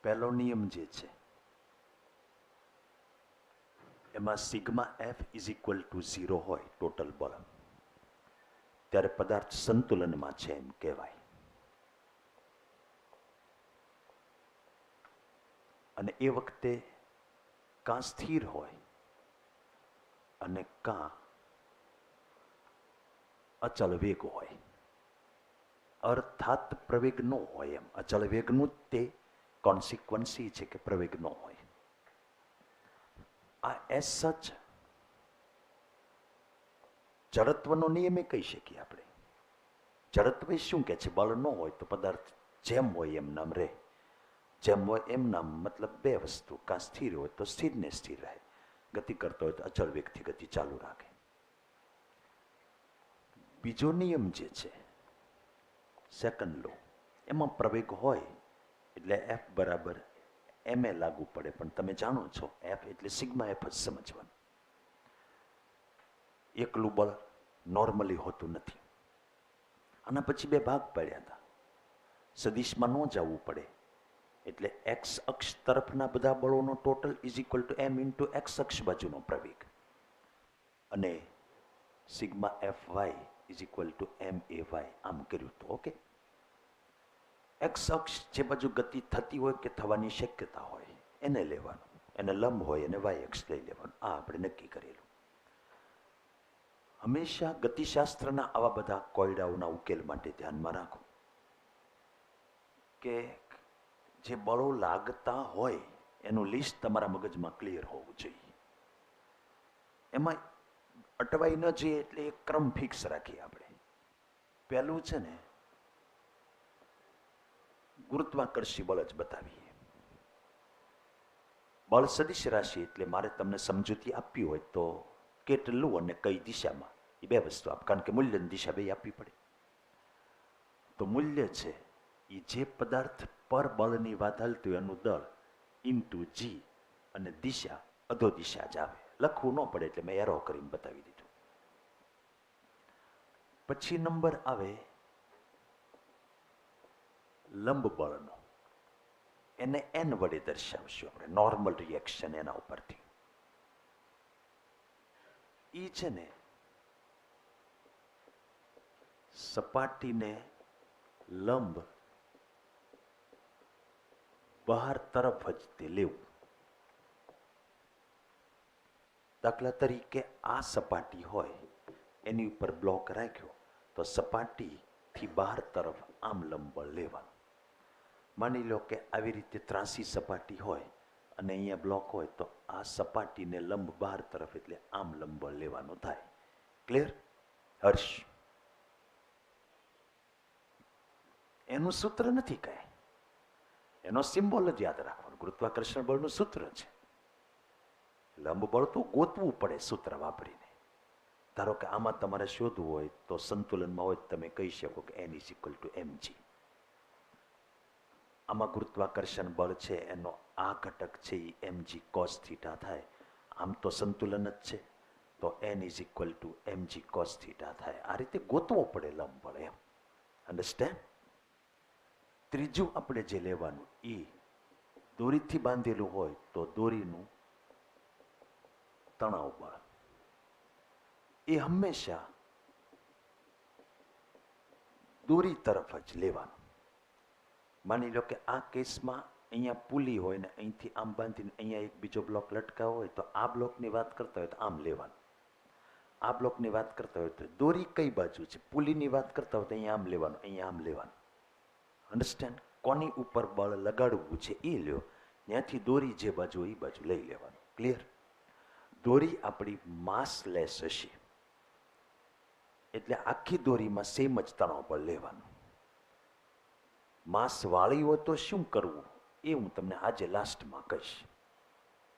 પહેલો નિયમ જે છે એમાં sigma F is equal two 0 હોય ટોટલ બળ, ત્યારે પદાર્થ સંતુલનમાં છે એમ કહેવાય. અને એ વખતે કાં સ્થિર હોય અને કાં અચળ વેગ હોય, અર્થાત પ્રવેગ ન હોય. એમ અચળ વેગનું જ તે કોન્સિક્વન્સી છે કે પ્રવેગ ન હોય. આ એસ સચ જડત્વનો નિયમ એ કહી શકીએ આપણે. જડત્વ શું કે છે? બળ ન હોય તો પદાર્થ જેમ હોય એમ નામ રહે. જેમ હોય એમ નામ મતલબ બે વસ્તુ, કાં સ્થિર હોય તો સ્થિર ને સ્થિર રહે, ગતિ કરતો હોય તો અચળ વેગથી ગતિ ચાલુ રાખે. બીજો નિયમ જે છે સેકન્ડ લો, એમાં પ્રવેગ હોય એટલે એફ બરાબર એમ એ લાગુ પડે. પણ તમે જાણો છો એફ એટલે સિગ્મા એફ જ સમજવાનું. એકલું બળ નોર્મલી હોતું નથી. આના પછી બે ભાગ પડ્યા હતા. સદિશમાં ન જવું પડે એટલે એક્સ અક્ષ તરફના બધા બળોનો total is equal to m into x અક્ષ બાજુનો પ્રવેગ, અને sigma F y is equal to m a y આમ કર્યું હતું. ઓકે, એક્સ અક્ષ જે બાજુ ગતિ થતી હોય કે થવાની શક્યતા હોય એને લેવાનું, એને લંબ હોય એને વાય અક્ષ લઈ લેવાનું. આ આપણે નક્કી કરેલું. હંમેશા ગતિશાસ્ત્રના આવા બધા કોયડાઓના ઉકેલ માટે ધ્યાનમાં રાખો કે જે બળો લાગતા હોય એનું લિસ્ટ તમારા મગજમાં ક્લિયર હોવું જોઈએ. એમાં અટવાઈ ન જઈએ એટલે એક ક્રમ ફિક્સ રાખીએ આપણે. પહેલું છે ને ગુરુત્વાકર્ષી બળ જ બતાવીએ. બળ સદિશ રાશિ એટલે મારે તમને સમજૂતી આપવી હોય તો કેટલું અને કઈ દિશામાં, એ બે વસ્તુ આપ, કારણ કે મૂલ્યની દિશા બે આપવી પડે. તો મૂલ્ય છે એ જે પદાર્થ પર બળની વાત હાલતી હોય એનું દળ ઇન્ટુ જી, અને દિશા અધો દિશા જ આવે. લખવું ન પડે એટલે મેં એરો કરીને બતાવી દીધું. પછી નંબર આવે લંબ બળનો. એને એન વડે દર્શાવશું આપણે, નોર્મલ રિએક્શન એના ઉપરથી. એ છે ને સપાટીને લંબ બહાર તરફ જ તે લેવું. દાખલા તરીકે આ સપાટી હોય એની ઉપર બ્લોક રાખ્યો તો સપાટીથી બહાર તરફ આમ લંબ બળ લેવાનું. માની લો કે આવી રીતે ત્રાસી સપાટી હોય અને અહીંયા બ્લોક હોય તો આ સપાટીને લંબ બહાર તરફ એટલે આમ લંબ બળ લેવાનું થાય. ક્લિયર? હર્ષ, એનું સૂત્ર નથી કાંઈ, એનો સિમ્બોલ જ યાદ રાખવાનું. ગુરુત્વાકર્ષણ બળનું સૂત્ર છે. લંબ બળ તો ગોતવું પડે સૂત્ર વાપરીને. ધારો કે આમાં તમારે શોધવું હોય તો સંતુલનમાં હોય તમે કહી શકો કે N is equal to M જી. આમાં ગુરુત્વાકર્ષણ બળ છે એનો આ ઘટક છે એ એમ જી કોસ થીટા થાય. આમ તો સંતુલન જ છે તો N is equal to M G cos theta થાય. આ રીતે ગોતવો પડે લંબ બળ. એમ અન્ડરસ્ટેન્ડ? ત્રીજું આપણે જે લેવાનું એ દોરીથી બાંધેલું હોય તો દોરીનું તણાવ બળ એ હંમેશા દોરી તરફ જ લેવાનું. માની લો કે આ કેસમાં અહીંયા પુલી હોય ને અહીંથી આમ બાંધીને અહીંયા એક બીજો બ્લોક લટકાવો હોય તો આ બ્લોકની વાત કરતા હોય તો આમ લેવાનું. આ બ્લોકની વાત કરતા હોય તો દોરી કઈ બાજુ છે, પુલીની વાત કરતા હોય તો અહીંયા આમ લેવાનું, અહીંયા આમ લેવાનું. અન્ડરસ્ટેન્ડ? કોની ઉપર બળ લગાડવું છે એ લ્યો, ત્યાંથી દોરી જે બાજુ એ બાજુ લઈ લેવાનું. ક્લિયર? દોરી આપણી માસલેસ હશે એટલે આખી દોરીમાં સેમ જ તણાવ બળ લેવાનું. માસ વાળી હોય તો શું કરવું એ હું તમને આજે લાસ્ટમાં કહીશ.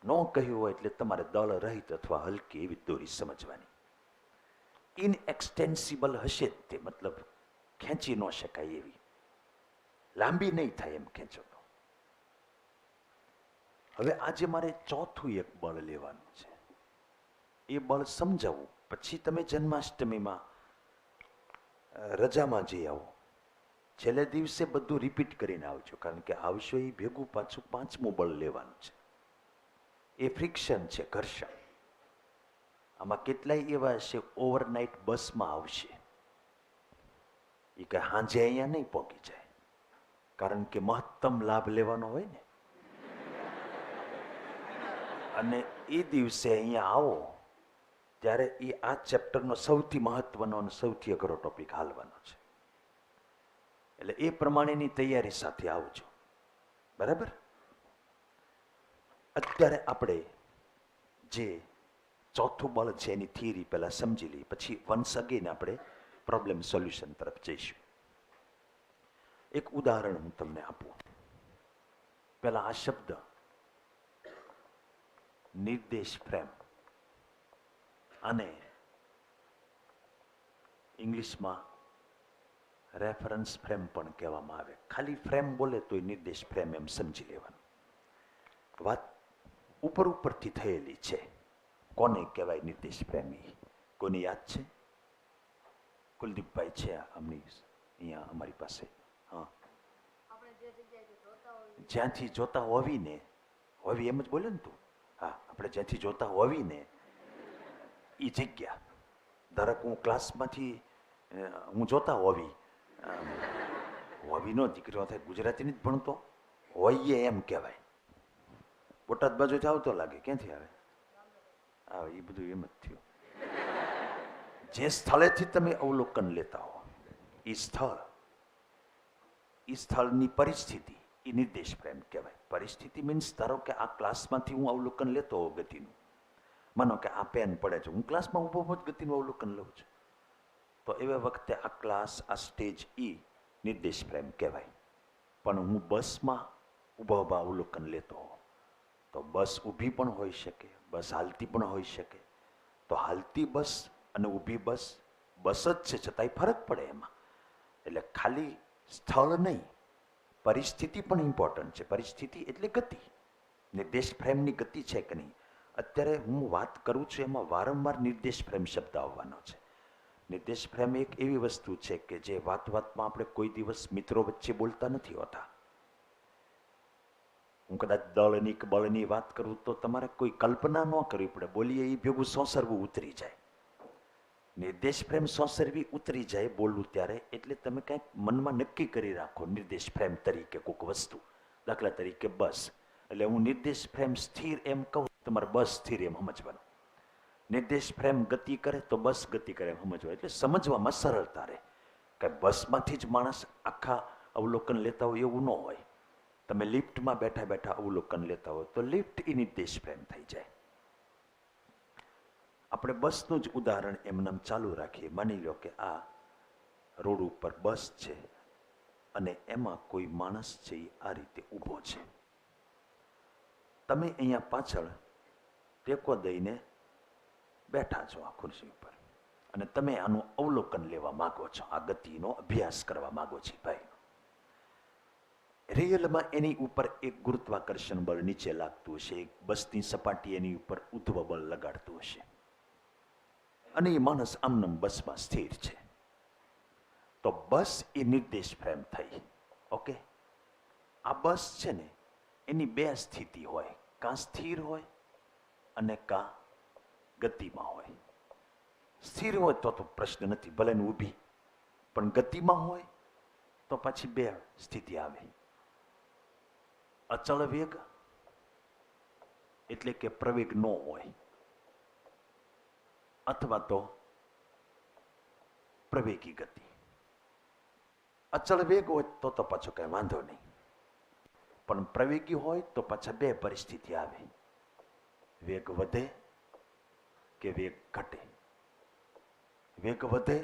ન કહ્યું હોય એટલે તમારે દળ રહિત અથવા હલકી એવી દોરી સમજવાની. ઇનએક્સટેન્સિબલ હશે જ તે, મતલબ ખેંચી ન શકાય એવી, લાંબી નહીં થાય એમ ખેંચો તો. હવે આજે મારે ચોથું એક બળ લેવાનું છે. એ બળ સમજાવું પછી તમે જન્માષ્ટમીમાં રજામાં જઈ આવો છેલ્લે દિવસે બધું રિપીટ કરીને આવજો, કારણ કે આવશો એ ભેગું પાછું પાંચમું બળ લેવાનું છે. એ ફ્રિક્શન છે, ઘર્ષણ. આમાં કેટલાય એવા છે ઓવરનાઇટ બસમાં આવશે, એ કે હાંજે અહીંયા નહીં પહોંચી જાય, કારણ કે મહત્તમ લાભ લેવાનો હોય ને. અને એ દિવસે અહીંયા આવો ત્યારે એ આ ચેપ્ટરનો સૌથી મહત્વનો અને સૌથી અઘરો ટોપિક હાલવાનો છે. એટલે એ પ્રમાણેની તૈયારી સાથે આવજો, બરાબર. અત્યારે આપણે જે ચોથું બળ છે એની થિયરી પહેલા સમજી લઈએ, પછી વન્સ અગેન આપણે પ્રોબ્લેમ સોલ્યુશન તરફ જઈશું. એક ઉદાહરણ હું તમને આપું. પહેલા આ શબ્દ નિર્દેશ ફ્રેમ, અને ઇંગ્લિશમાં રેફરન્સ ફ્રેમ પણ કહેવામાં આવે. ખાલી ફ્રેમ બોલે તો નિર્દેશ ફ્રેમ એમ સમજી લેવાનું. વાત ઉપર ઉપરથી થયેલી છે. કોને કહેવાય નિર્દેશ ફ્રેમ? કોને યાદ છે? કુલદીપભાઈ છે અહીંયા અમારી પાસે. હા, જ્યાંથી જોતા હોવી ને, હોવી એમ જ બોલે ને તું. હા, આપણે જ્યાંથી જોતા હોવી ને એ જગ્યા. ધારક હું ક્લાસમાંથી હું જોતા હોવી, હોવીનો દીકરો થાય, ગુજરાતી નથી ભણતો, હોઈએ એમ કહેવાય. બોટાદ બાજુથી આવતો લાગે, ક્યાંથી આવે? હા, એ બધું એમ જ થયું. જે સ્થળેથી તમે અવલોકન લેતા હો એ સ્થળની પરિસ્થિતિ એ નિર્દેશ ફ્રેમ કહેવાય. પરિસ્થિતિ મીન્સ ધારો કે આ ક્લાસમાંથી હું અવલોકન લેતો હોઉં ગતિનું, માનો કે આ પેન પડે છે, હું ક્લાસમાં ઊભો જ ગતિનું અવલોકન લઉં છું, તો એવા વખતે આ ક્લાસ, આ સ્ટેજ એ નિર્દેશ ફ્રેમ કહેવાય. પણ હું બસમાં ઊભા અવલોકન લેતો હોઉં તો બસ ઊભી પણ હોઈ શકે, બસ હાલતી પણ હોઈ શકે. તો હાલતી બસ અને ઊભી બસ બસ જ છે, છતાંય ફરક પડે એમાં. એટલે ખાલી સ્થળ નહીં, પરિસ્થિતિ પણ ઇમ્પોર્ટન્ટ છે. પરિસ્થિતિ એટલે ગતિ. નિર્દેશ ફ્રેમની ગતિ છે કે નહીં. અત્યારે હું વાત કરું છું એમાં વારંવાર નિર્દેશ ફ્રેમ શબ્દ આવવાનો છે. નિર્દેશ ફ્રેમ એક એવી વસ્તુ છે કે જે વાતમાં આપણે કોઈ દિવસ મિત્રો વચ્ચે બોલતા નથી હોતા. હું કદાચ દળની કે બળની વાત કરું તો તમારે કોઈ કલ્પના ન કરવી પડે, બોલીએ એ ભેગું સોંસરવું ઉતરી જાય. નિર્દેશ ફ્રેમ સોંસરવી ઉતરી જાય બોલવું ત્યારે, એટલે તમે કંઈક મનમાં નક્કી કરી રાખો નિર્દેશ ફ્રેમ તરીકે કોઈક વસ્તુ. દાખલા તરીકે બસ, એટલે હું નિર્દેશ ફ્રેમ સ્થિર એમ કહું, તમારે બસ સ્થિર એમ સમજવાનું. નિર્દેશ ફ્રેમ ગતિ કરે તો બસ ગતિ કરે એમ સમજવાનું. એટલે સમજવામાં સરળતા રહે કે બસમાંથી જ માણસ આખા અવલોકન લેતા હોય એવું ન હોય. તમે લિફ્ટમાં બેઠા બેઠા અવલોકન લેતા હોય તો લિફ્ટ એ નિર્દેશ ફ્રેમ થઈ જાય. આપણે બસનું જ ઉદાહરણ એમનેમ ચાલુ રાખીએ. માની લો કે આ રોડ ઉપર બસ છે અને એમાં કોઈ માણસ છે એ આ રીતે ઊભો છે. તમે અહીંયા પાછળ ટેકો દઈને બેઠા છો આ ખુરશી ઉપર, અને તમે આનું અવલોકન લેવા માગો છો, આ ગતિનો અભ્યાસ કરવા માગો છો. ભાઈ, રિયલમાં એની ઉપર એક ગુરુત્વાકર્ષણ બળ નીચે લાગતું હશે, એક બસની સપાટી એની ઉપર ઉધ્વ બળ લગાડતું હશે, અને એ માણસ આમનામ બસમાં સ્થિર છે. તો બસ એ નિર્દેશ ફ્રેમ થઈ. ઓકે, આ બસ છે ને એની બે સ્થિતિ હોય, કાં સ્થિર હોય અને કાં ગતિમાં હોય. સ્થિર હોય તો પ્રશ્ન નથી, ભલે ને ઊભી, પણ ગતિમાં હોય તો પછી બે સ્થિતિ આવે. અચળ વેગ એટલે કે પ્રવેગ ન હોય, અથવા તો પ્રવેગી ગતિ. અચળ વેગ હોય તો પાછો કઈ વાંધો નહીં, પણ પ્રવેગી હોય તો પાછા બે પરિસ્થિતિ આવે. વેગ વધે કે વેગ ઘટે. વેગ વધે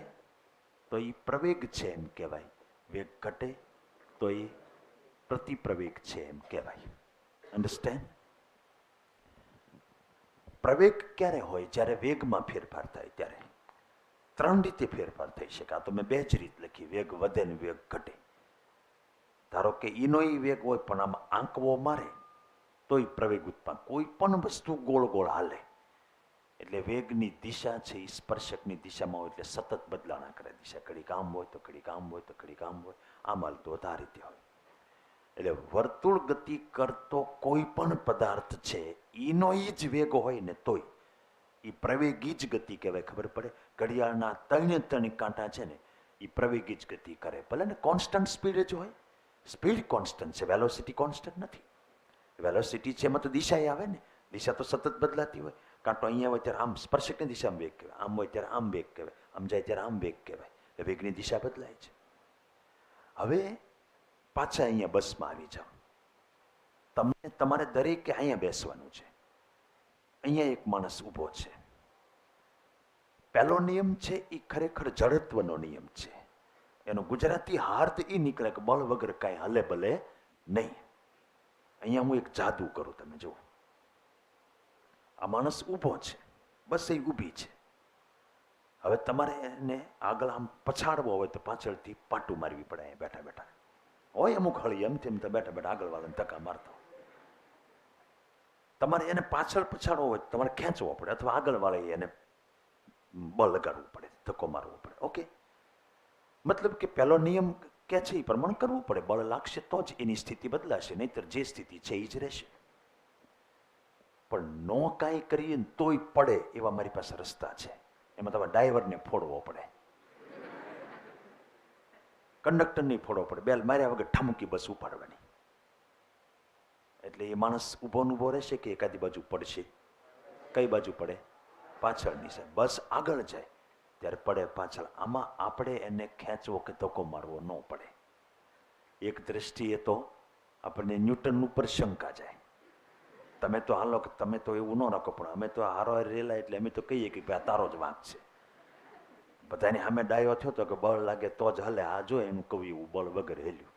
તો એ પ્રવેગ છે એમ કહેવાય, વેગ ઘટે તો એ પ્રતિપ્રવેગ છે એમ કહેવાય. અન્ડરસ્ટેન્ડ? પ્રવેગ ક્યારે હોય? જ્યારે વેગમાં ફેરફાર થાય ત્યારે. ત્રણ રીતે ફેરફાર થઈ શકે. આ તો મેં બે જ રીત લખી, વેગ વધે ને વેગ ઘટે. ધારો કે ઈનો વેગ હોય પણ આમાં આંકવો મારે તોય પ્રવેગ ઉત્પન્ન. કોઈ પણ વસ્તુ ગોળ ગોળ હાલે એટલે વેગની દિશા છે એ સ્પર્શકની દિશામાં હોય એટલે સતત બદલાણા કરે દિશા. ઘડીક આમ હોય તો ઘડીક આમ હોય તો ઘડીક આમ હોય, આમ હાલતો આ રીતે હોય. એટલે વર્તુળ ગતિ કરતો કોઈ પણ પદાર્થ છે એનો એ જ વેગ હોય ને તોય એ પ્રવેગી જ ગતિ કહેવાય. ખબર પડે? ઘડિયાળના 3 કાંટા છે ને એ પ્રવેગી જ ગતિ કરે. ભલે ને કોન્સ્ટન્ટ સ્પીડ જ હોય, સ્પીડ કોન્સ્ટન્ટ છે, વેલોસિટી કોન્સ્ટન્ટ નથી. વેલોસિટી છે એમાં તો દિશા આવે ને, દિશા તો સતત બદલાતી હોય. કાંટો અહીંયા હોય ત્યારે આમ સ્પર્શકની દિશામાં વેગ કહેવાય, આમ હોય ત્યારે આમ વેગ કહેવાય, આમ જાય ત્યારે આમ વેગ કહેવાય. વેગની દિશા બદલાય છે. હવે પાછા અહીંયા બસમાં આવી જાઓ. તમારે દરેકે અહીંયા બેસવાનું છે. અહીંયા એક માણસ ઊભો છે. પહેલો નિયમ છે એ ખરેખર જડત્વનો નિયમ છે. એનો ગુજરાતી હાર્દ એ નીકળે કે બળ વગર કાંઈ હલે ભલે નહીં. અહીંયા હું એક જાદુ કરું, તમે જુઓ. આ માણસ ઊભો છે, બસ એ ઊભી છે. હવે તમારે એને આગળ આમ પછાડવો હોય તો પાછળથી પાટું મારવી પડે. અહીંયા બેઠા બેઠા હોય અમુક હળી એમ તેમ તો બેઠા બેઠા આગળ વાળાને ધક્કા મારતા હોય. તમારે એને પાછળ પછાડવો હોય તમારે ખેંચવો પડે, અથવા આગળ વાળે એને બળ લગાડવું પડે, ધક્કો મારવો પડે. ઓકે, મતલબ કે પહેલો નિયમ કે છે એ પ્રમાણે કરવું પડે. બળ લાગશે તો જ એની સ્થિતિ બદલાશે, નહીતર જે સ્થિતિ છે એ જ રહેશે. પણ નો કાંઈ કરીએ ને તોય પડે એવા મારી પાસે રસ્તા છે. એમાં તમારે ડ્રાઈવરને ફોડવો પડે, કંડક્ટરને ફોડવો પડે, બેલ માર્યા વગર ઠમકી બસ ઉપાડવાની. એટલે એ માણસ ઊભો ને ઊભો રહેશે કે એકાદી બાજુ પડશે? કઈ બાજુ પડે? પાછળની સાઈડ. બસ આગળ જાય ત્યારે પડે પાછળ. આમાં આપણે એને ખેંચવો કે ધક્કો મારવો ન પડે. એક દ્રષ્ટિએ તો આપણને ન્યૂટન ઉપર શંકા જાય. તમે તો હાલો કે તમે તો એવું ન રાખો, પણ અમે તો હારો રેલા એટલે અમે તો કહીએ કે ભાઈ આ તારો જ વાંક છે. બધાની સામે ડાયો થયો તો કે બળ લાગે તો જ હલે. આ જો એનું કહ્યું એવું બળ વગર હેલ્યું.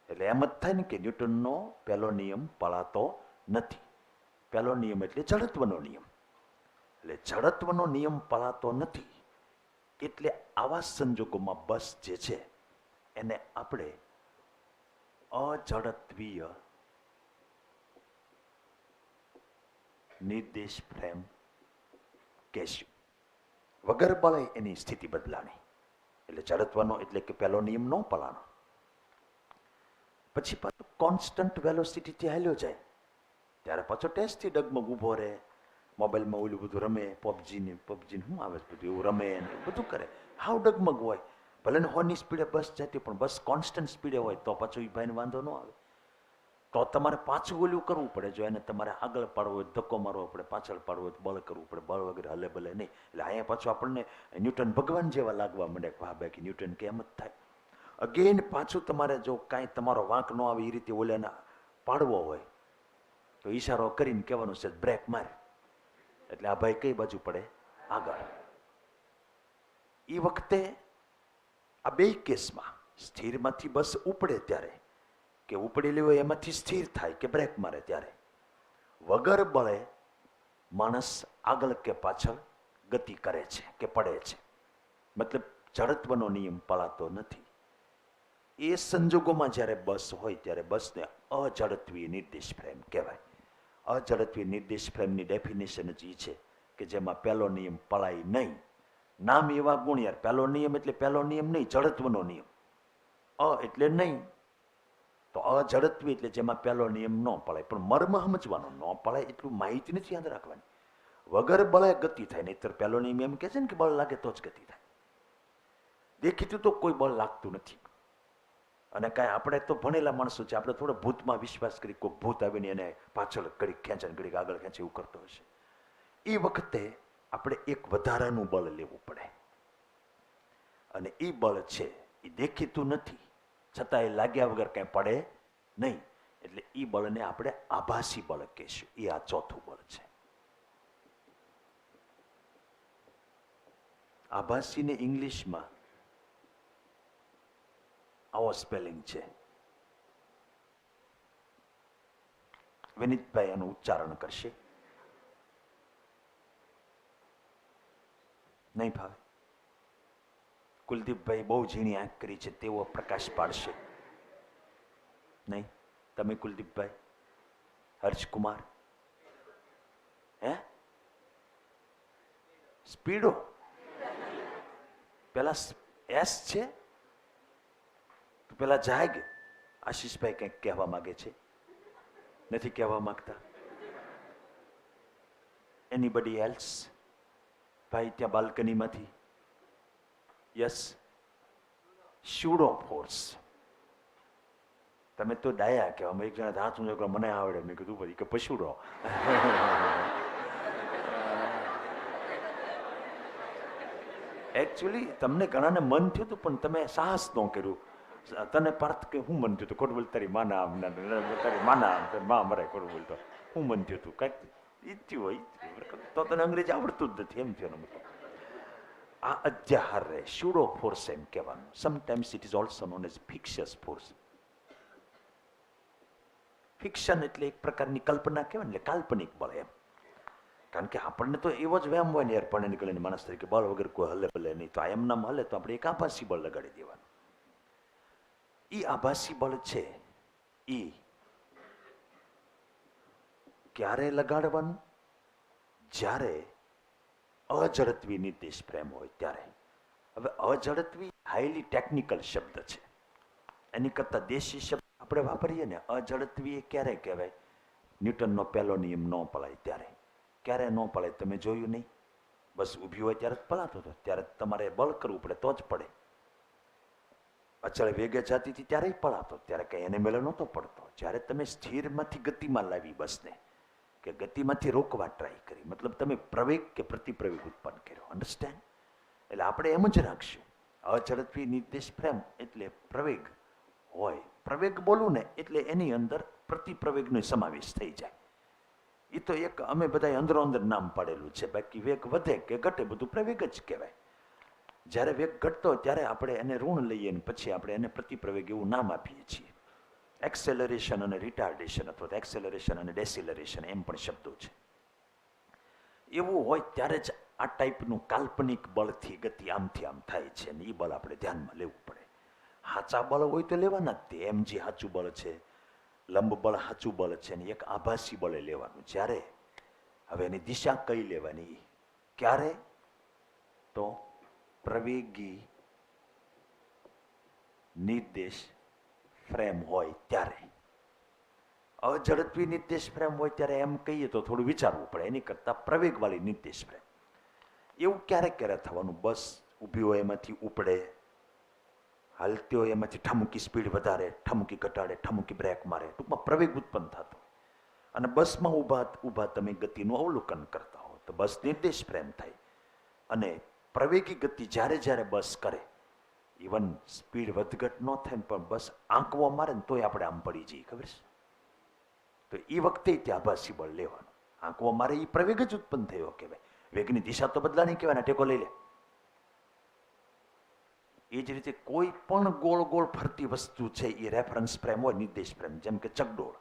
એટલે એમ જ થાય ને કે ન્યૂટનનો પહેલો નિયમ પળાતો નથી. પહેલો નિયમ એટલે જડત્વનો નિયમ. એટલે જડત્વનો નિયમ પળાતો નથી. એટલે આવા સંજોગોમાં બસ જે છે એને આપણે અજડત્વીય નિર્દેશ ફ્રેમ કહેશું. વગર બળે એની સ્થિતિ બદલાણી. એટલે જડત્વનો એટલે કે પહેલો નિયમ ન પળાનો. પછી પાછું કોન્સ્ટન્ટ વેલોસિટીથી હાલ્યો જાય ત્યારે પાછો ટેસ્ટથી ડગમગ ઊભો રહે, મોબાઈલમાં ઓલું બધું રમે, પબજીને શું આવે બધું એવું રમે ને બધું કરે. હાવ ડગમગ હોય. ભલે ને 100ની સ્પીડે બસ જતી, પણ બસ કોન્સ્ટન્ટ સ્પીડે હોય તો પાછું એ ભાઈને વાંધો ન આવે. તો તમારે પાછું ઓલું કરવું પડે. જો એને તમારે આગળ પાડવો હોય ધક્કો મારવો પડે, પાછળ પાડવો હોય બળ કરવું પડે. બળ વગર હલે ભલે નહીં. એટલે અહીંયા પાછું આપણને ન્યૂટન ભગવાન જેવા લાગવા માંડે. વાહ બાકી ન્યૂટન કે એમ જ થાય. અગેન પાછું તમારે જો કાંઈ તમારો વાંક ન આવે એ રીતે ઓલાને પાડવો હોય તો ઈશારો કરીને કહેવાનું છે બ્રેક માર. એટલે આ ભાઈ કઈ બાજુ પડે? આગળ. એ વખતે આ બે કેસમાં સ્થિરમાંથી બસ ઉપડે ત્યારે કે ઉપડેલી હોય એમાંથી સ્થિર થાય કે બ્રેક મારે ત્યારે વગર બળે માણસ આગળ કે પાછળ ગતિ કરે છે કે પડે છે. મતલબ જડત્વનો નિયમ પળાતો નથી. એ સંજોગોમાં જ્યારે બસ હોય ત્યારે બસને અજડત્વીય નિર્દેશ ફ્રેમ કહેવાય. અજડત્વીય નિર્દેશ ફ્રેમની ડેફિનેશન જ એ છે કે જેમાં પહેલો નિયમ પળાય નહીં. નામ એવા ગુણ યાર. પહેલો નિયમ એટલે પહેલો નિયમ નહીં, જડત્વનો નિયમ. એટલે નહીં તો અજડત્વી એટલે જેમાં પહેલો નિયમ ન પળાય. પણ મર્મ સમજવાનો, ન પળાય એટલું માહિતી નથી યાદ રાખવાની. વગર બળે ગતિ થાય. નહીતર પહેલો નિયમ એમ કહે છે ને કે બળ લાગે તો જ ગતિ થાય. દેખીતું તો કોઈ બળ લાગતું નથી. અને કાંઈ આપણે તો ભણેલા માણસો છે, આપણે થોડો ભૂતમાં વિશ્વાસ કરી કોઈ ભૂત આવીને એને પાછળ ઘડીક ખેંચે ને ઘડીક આગળ ખેંચે એવું કરતો હશે. એ વખતે આપણે એક વધારાનું બળ લેવું પડે. અને એ બળ છે એ દેખીતું નથી, છતાં એ લાગ્યા વગર કાંઈ પડે નહીં. એટલે એ બળને આપણે આભાસી બળ કહેશું. એ આ ચોથું બળ છે. આભાસીને ઇંગ્લિશમાં આવો સ્પેલિંગ છે. વિનીતભાઈ એનું ઉચ્ચારણ કરશે. નહીં ભાવે? કુલદીપભાઈ બહુ ઝીણી આંખ કરી છે, તેવો પ્રકાશ પાડશે. નહીં? તમે કુલદીપભાઈ? હર્ષકુમાર? હે? સ્પીડો પેલા એસ છે તો પેલા જાગ. આશીષભાઈ કંઈક કહેવા માંગે છે, નથી કહેવા માંગતા? Anybody else? ભાઈ ત્યાં બાલ્કનીમાંથી. Yes, pseudo force. તમે તો ડાયા કહેવા. મેં એક જણા હાથ ઊંચો મને આવડે. મેં કીધું ભાઈ કે પશુડો. એકચ્યુઅલી તમને ઘણાને મન થયું હતું પણ તમે સાહસ ન કર્યું. તને પાર્થ કે હું મન થયું હતું? ખોટ બોલ, તારી માના આમ, તારી માના આમ, મા મરે ખોટ બોલતો. હું મન થયું હતું કાંઈક ઈચ્છ્યું હોય તો તને અંગ્રેજી આવડતું જ નથી એમ થયો મતલબ. આ અધ્યાહાર રહે, સ્યુડો ફોર્સ એમ કહેવાનું. Sometimes it is also known as fictitious force. Fiction એટલે એક પ્રકારની કલ્પના કહેવાય ને, એટલે કાલ્પનિક બળ એમ. કારણ કે આપણને તો એવો જ વ્યાયામ હોય ને યાર, પણ નીકળીને માણસ તરીકે બળ વગર કોઈ હલે ભલે નહીં. તો આ એમનામ હલે તો આપણે એક આભાસી બળ લગાડી દેવાનું. એ આભાસી બળ છે એ ક્યારે લગાડવાનું? જ્યારે અઝડપી નિર્દેશ પ્રેમ હોય ત્યારે. હવે અઝડપી હાઈલી ટેકનિકલ શબ્દ છે. એની કરતા દેશી શબ્દ આપણે વાપરીએ ને, અઝડપી એ ક્યારે કહેવાય? ન્યૂટનનો પહેલો નિયમ ન પલાય ત્યારે. ક્યારે ન પલાય તમે જોયું નહીં? બસ ઊભી હોય ત્યારે જ પલાતો હતો. ત્યારે તમારે બળ કરવું પડે તો જ પડે. અચળ વેગે જતી હતી ત્યારે પલાતો, ત્યારે કંઈ એને મેળો નહોતો પડતો. જ્યારે તમે સ્થિરમાંથી ગતિમાં લાવી બસને, કે ગતિમાંથી રોકવા ટ્રાય કરી, મતલબ તમે પ્રવેગ કે પ્રતિપ્રવેગ ઉત્પન્ન કર્યો. અન્ડરસ્ટેન્ડ? એટલે આપણે એમ જ રાખશું, અઝડપી નિર્દેશ પ્રેમ એટલે પ્રવેગ હોય. પ્રવેગ બોલું ને એટલે એની અંદર પ્રતિપ્રવેગનો સમાવેશ થઈ જાય. એ તો એક અમે બધા અંદરો અંદર નામ પાડેલું છે. બાકી વેગ વધે કે ઘટે બધું પ્રવેગ જ કહેવાય. જ્યારે વેગ ઘટતો ત્યારે આપણે એને ઋણ લઈએ ને પછી આપણે એને પ્રતિપ્રવેગ એવું નામ આપીએ છીએ. એક્સેલરેશન અને રિટાર્ડેશન, અથવા એક્સેલરેશન અને ડેસિલરેશન એમ પણ શબ્દો છે. એવું હોય ત્યારે જ આ ટાઈપનું કાલ્પનિક બળથી ગતિ આમથી આમ થાય છે, અને એ બળ આપણે ધ્યાનમાં લેવું પડે. સાચા બળ હોય તો લેવાના જ તે. એમ જે સાચું બળ છે, લંબ બળ સાચું બળ છે, ને એક આભાસી બળે લેવાનું. જ્યારે હવે એની દિશા કઈ લેવાની? ક્યારે? તો પ્રવેગી નિર્દેશ ફ્રેમ હોય ત્યારે. અઝડપી નિર્દેશ ફ્રેમ હોય ત્યારે એમ કહીએ તો થોડું વિચારવું પડે. એની કરતા પ્રવેગવાળી નિર્દેશ ફ્રેમ. એવું ક્યારેક ક્યારે થવાનું, બસ ઊભી હોય એમાંથી ઉપડે, હાલતી હોય એમાંથી ઠમુકી સ્પીડ વધારે, ઠમુકી ઘટાડે, ઠમુકી બ્રેક મારે, ટૂંકમાં પ્રવેગ ઉત્પન્ન થતો. અને બસમાં ઊભા તમે ગતિનું અવલોકન કરતા હો તો બસ નિર્દેશ ફ્રેમ થાય. અને પ્રવેગી ગતિ જ્યારે જ્યારે બસ કરે, ઇવન સ્પીડ વધઘટ ન થાય પણ બસ આંકવો મારે ને તોય આપણે આમ પડી જઈએ, ખબર છે? તો એ વખતે ત્યાં આભાસી બળ લેવાનું. આંકવો મારે એ પ્રવેગ જ ઉત્પન્ન થયો કહેવાય. વેગની દિશા તો બદલાની કહેવાય, ટેકો લઈ લે. એ જ રીતે કોઈ પણ ગોળ ગોળ ફરતી વસ્તુ છે એ રેફરન્સ ફ્રેમ હોય, નિર્દેશ ફ્રેમ. જેમ કે ચકડોળ,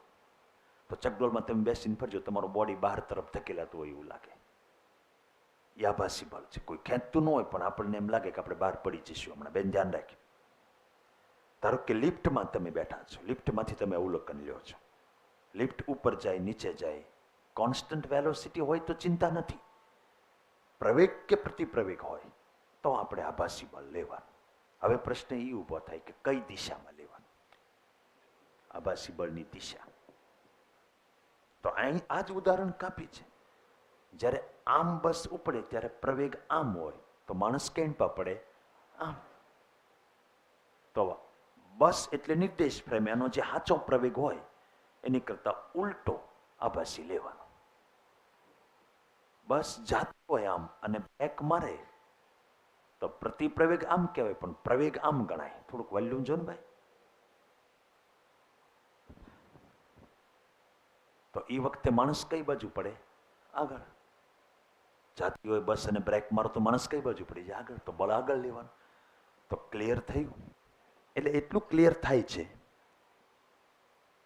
તો ચકડોળમાં તમે બેસીને ફરજો, તમારું બોડી બહાર તરફ ધકેલાતું હોય એવું લાગે. એ આભાસી બળ છે. કોઈ ખેંચતું ન હોય પણ આપણને એમ લાગે કે આપણે બહાર પડી જઈશું હમણાં. બેન ધ્યાન રાખી. ધારો કે લિફ્ટમાં તમે બેઠા છો, લિફ્ટમાંથી તમે અવલોકન લ્યો છો, લિફ્ટ ઉપર જાય નીચે જાય, કોન્સ્ટન્ટ વેલોસિટી હોય તો ચિંતા નથી. પ્રવેગ કે પ્રતિપ્રવેગ હોય તો આપણે આભાસી બળ લેવાનું. હવે પ્રશ્ન એ ઊભો થાય કે કઈ દિશામાં લેવાનું આભાસી બળની દિશા? તો અહીં આ જ ઉદાહરણ કાપી છે. જ્યારે આમ બસ ઉપડે ત્યારે પ્રવેગ આમ હોય તો માણસ કેમ પડે? આમ. તો બસ એટલે નિર્દેશ ફ્રેમ, એનો જે સાચો પ્રવેગ હોય એની કરતા ઉલટો આભાસી લેવાનો. બસ જાતી હોય આમ અને બ્રેક મારે તો પ્રતિપ્રવેગ આમ કહેવાય, પણ પ્રવેગ આમ ગણાય. થોડુંક વોલ્યુમ જો ને ભાઈ. તો એ વખતે માણસ કઈ બાજુ પડે? આગળ. જાતી હોય બસ અને બ્રેક મારો તો માણસ કઈ બાજુ પડી જાય? આગળ. તો બળ આગળ લેવાનું. તો ક્લિયર થયું? એટલે એટલું ક્લિયર થાય છે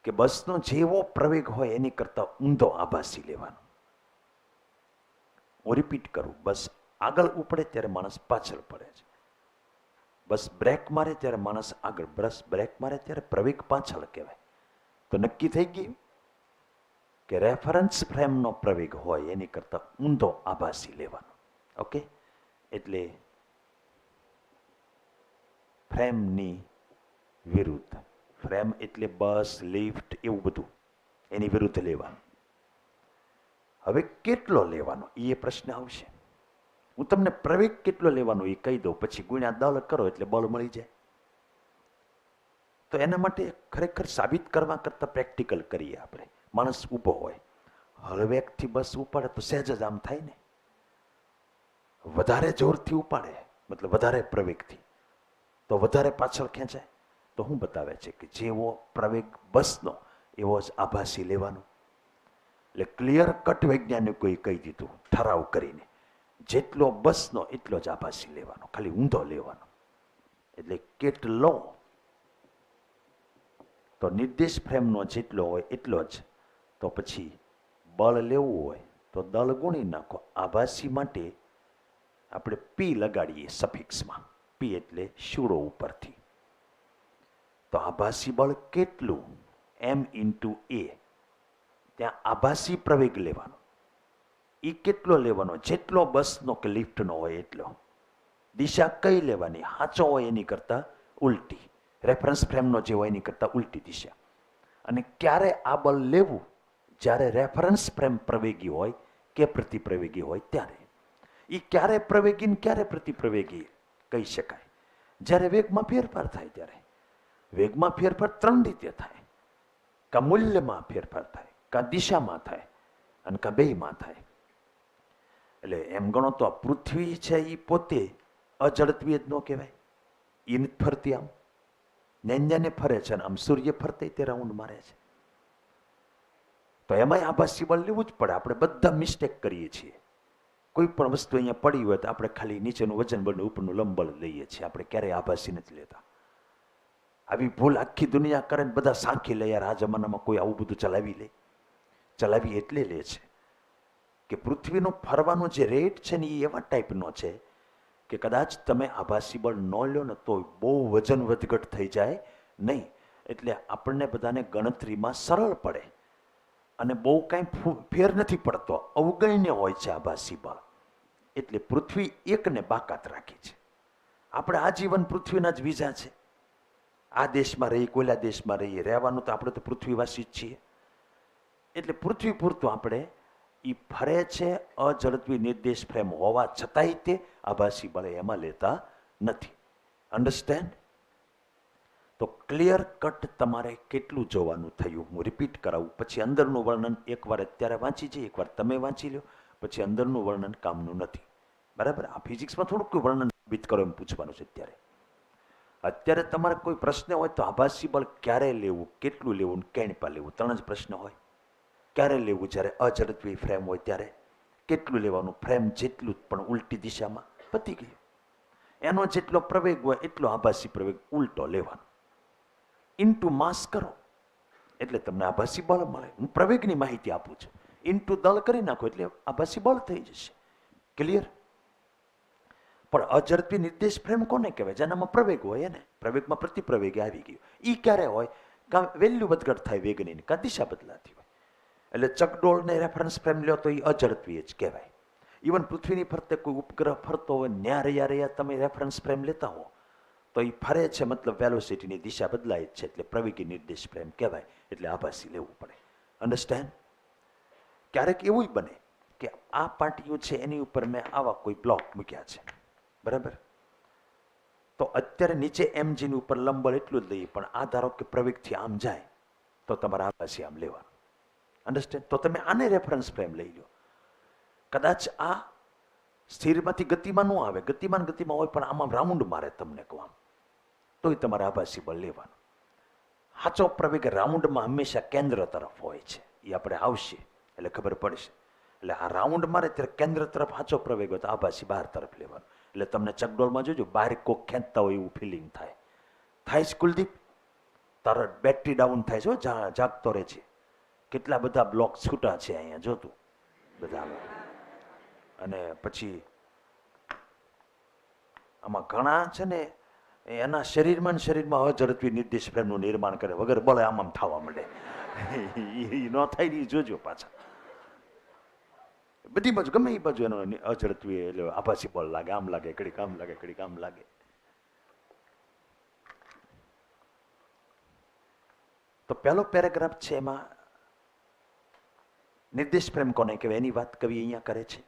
કે બસનો જેવો પ્રવેગ હોય એની કરતા ઊંધો આભાસી લેવાનો. હું રિપીટ કરું, બસ આગળ ઉપડે ત્યારે માણસ પાછળ પડે છે. બસ બ્રેક મારે ત્યારે માણસ આગળ. બસ બ્રેક મારે ત્યારે પ્રવેગ પાછળ કહેવાય. તો નક્કી થઈ ગયું કે રેફરન્સ ફ્રેમનો પ્રવેગ હોય એની કરતા ઊંધો આભાસી લેવાનો. ઓકે, એટલે ફ્રેમની વિરુદ્ધ. ફ્રેમ એટલે બસ, લિફ્ટ, એવું બધું એની વિરુદ્ધ લેવાનું. હવે કેટલો લેવાનો એ પ્રશ્ન આવશે. હું તમને પ્રવેગ કેટલો લેવાનો એ કહી દઉં, પછી ગુણ્યા દળ કરો એટલે બળ મળી જાય. તો એના માટે ખરેખર સાબિત કરવા કરતાં પ્રેક્ટિકલ કરીએ આપણે. માણસ ઊભો હોય, હળવેકથી બસ ઉપાડે તો સહેજ જ આમ થાય ને, વધારે જોરથી ઉપાડે મતલબ વધારે પ્રવેગથી તો વધારે પાછળ ખેંચાય. તો શું બતાવે છે કે જેવો પ્રવેગ બસનો એવો જ આભાસી લેવાનો. એટલે ક્લિયર કટ વૈજ્ઞાનિકોએ કહી દીધું ઠરાવ કરીને, જેટલો બસનો એટલો જ આભાસી લેવાનો, ખાલી ઊંધો લેવાનો. એટલે કેટલો તો નિર્દેશ ફ્રેમનો જેટલો હોય એટલો જ. તો પછી બળ લેવું હોય તો દળ ગુણી નાખો. આભાસી માટે આપણે પી લગાડીએ સફિક્સમાં, પી એટલે શૂરો ઉપરથી. તો આભાસી બળ કેટલું? એમ ઇન્ટુ એ. ત્યાં આભાસી પ્રવેગ લેવાનો. એ કેટલો લેવાનો? જેટલો બસનો કે લિફ્ટનો હોય એટલો. દિશા કઈ લેવાની? સાચો હોય એની કરતાં ઉલટી. રેફરન્સ ફ્રેમનો જે હોય એની કરતાં ઉલટી દિશા. અને ક્યારે આ બળ લેવું? જ્યારે રેફરન્સ ફ્રેમ પ્રવેગી હોય કે પ્રતિપ્રવેગી હોય ત્યારે. એ ક્યારે પ્રવેગી ને ક્યારે પ્રતિપ્રવેગી કહી શકાય? જ્યારે વેગમાં ફેરફાર થાય ત્યારે. વેગમાં ફેરફાર ત્રણ રીતે થાય. કા મૂલ્યમાં ફેરફાર થાય, કા દિશામાં થાય, અને કા બેયમાં થાય. એટલે એમ ગણો તો આ પૃથ્વી છે એ પોતે અજડત્વી જ ન કહેવાય. એ નથી ફરતી, આમ નેન્યાને ફરે છે, આમ સૂર્ય ફરતે તે રાઉન્ડ મારે છે. તો એમાંય આભાસી બળ લેવું જ પડે. આપણે બધા મિસ્ટેક કરીએ છીએ. કોઈ પણ વસ્તુ અહીંયા પડી હોય તો આપણે ખાલી નીચેનું વજન બળ ઉપરનું લંબબળ લઈએ છીએ. આપણે ક્યારેય આભાસી નથી લેતા. આવી ભૂલ આખી દુનિયા કરે ને બધા સાંખી લે. યાર આ જમાનામાં કોઈ આવું બધું ચલાવી લે? ચલાવી એટલે લે છે કે પૃથ્વીનું ફરવાનો જે રેટ છે ને એ એવા ટાઈપનો છે કે કદાચ તમે આભાસી બળ ન લો ને તો બહુ વજન વધઘટ થઈ જાય નહીં. એટલે આપણને બધાને ગણતરીમાં સરળ પડે અને બહુ કાંઈ ફેર નથી પડતો. અવગણ્ય હોય છે આભાસી બળ. એટલે પૃથ્વી એકને બાકાત રાખી છે. આપણે આજીવન પૃથ્વીના જ વિઝા છે. આ દેશમાં રહી, કોઈલા દેશમાં રહીએ, રહેવાનું તો આપણે તો પૃથ્વીવાસી જ છીએ. એટલે પૃથ્વી પૂરતું આપણે એ ફરે છે અઝડપી નિર્દેશ ફ્રેમ હોવા છતાંય તે આભાસી બળે એમાં લેતા નથી. અન્ડરસ્ટેન્ડ? તો ક્લિયર કટ તમારે કેટલું જોવાનું થયું હું રિપીટ કરાવું. પછી અંદરનું વર્ણન એકવાર અત્યારે વાંચી જઈએ, એકવાર તમે વાંચી લો, પછી અંદરનું વર્ણન કામનું નથી. બરાબર? આ ફિઝિક્સમાં થોડુંક કોઈ વર્ણન બીત કરો એમ પૂછવાનું છે અત્યારે તમારે કોઈ પ્રશ્ન હોય તો આભાસી બળ ક્યારે લેવું, કેટલું લેવું, કેણપા લેવું, ત્રણ જ પ્રશ્ન હોય. ક્યારે લેવું? જ્યારે અઝડપી ફ્રેમ હોય ત્યારે. કેટલું લેવાનું? ફ્રેમ જેટલું પણ ઉલટી દિશામાં. પતી ગયું. એનો જેટલો પ્રવેગ હોય એટલો આભાસી પ્રવેગ ઉલટો લેવાનો. ઇન્ટુ માસ કરો એટલે તમને આભાસી બળ મળે. હું પ્રવેગની માહિતી આપું છું. ઇન્ટુ દળ કરી નાખો એટલે આભાસી બળ થઈ જશે. ક્લિયર? પણ અઝડપી નિર્દેશ ફ્રેમ કોને કહેવાય? જેનામાં પ્રવેગ હોય એને. પ્રવેગમાં પ્રતિપ્રવેગ આવી ગયું. એ ક્યારે હોય? કાં વેલ્યુ વધઘટ થાય વેગની, કાં દિશા બદલાતી હોય. એટલે ચકડોળને રેફરન્સ ફ્રેમ લ્યો તો એ અઝડપી જ કહેવાય. ઇવન પૃથ્વીની ફરતે કોઈ ઉપગ્રહ ફરતો હોય, ન્યા રહ્યા તમે રેફરન્સ ફ્રેમ લેતા હો તો એ ફરે છે મતલબ વેલોસિટીની દિશા બદલાય જ છે. એટલે પ્રવેગી નિર્દેશ ફ્રેમ કહેવાય. એટલે આભાસી લેવું પડે. અન્ડરસ્ટેન્ડ? ક્યારેક એવું બને કે આ પાટીઓ છે એની ઉપર મેં આવા કોઈ બ્લોક મૂક્યા છે. બરાબર? તો અત્યારે નીચે એમજીની ઉપર લંબબળ એટલું જ લઈએ, પણ આ ધારો કે પ્રવેગથી આમ જાય તો તમારે આભાસી આમ લેવાનું. અન્ડરસ્ટેન્ડ? તો તમે આને રેફરન્સ ફ્રેમ લઈ લો. કદાચ આ સ્થિરમાંથી ગતિમાં ન આવે, ગતિમાન હોય પણ આમાં રાઉન્ડ મારે તમને કહું આમ, તોય તમારે આભાસી બળ લેવાનું. સાચો પ્રવેગ રાઉન્ડમાં હંમેશા કેન્દ્ર તરફ હોય છે. એ આપણે આવશે એટલે ખબર પડશે. એટલે આ રાઉન્ડ મારે ત્યારે કેન્દ્ર તરફ સાચો પ્રવેગ હોય તો આભાસી બહાર તરફ લેવાનું. એટલે તમને ચકડોળમાં જોજો બહાર કોક ખેંચતા હોય એવું ફિલિંગ થાય. થાય છે કુલદીપ? તરત બેટરી ડાઉન થાય છે, જાગતો રહે છે. કેટલા બધા બ્લોક છૂટા છે અહીંયા જોતું બધા. અને પછી આમાં ઘણા છે ને એના શરીરમાં અઝડપી નિર્દેશ ફ્રેમનું નિર્માણ કરે વગર બળે આમ થવા માંડે. એ ન થાય ને જોજો પાછા. બધી બાજુ ગમે એ બાજુ એનો અઝડપી એટલે આભાસી બળ લાગે, આમ લાગે, કડીક આમ લાગે, કડીક આમ લાગે. તો પહેલો પેરેગ્રાફ છે એમાં નિર્દેશ પ્રેમ કોને કહેવાય એની વાત કવિ અહીંયા કરે છે.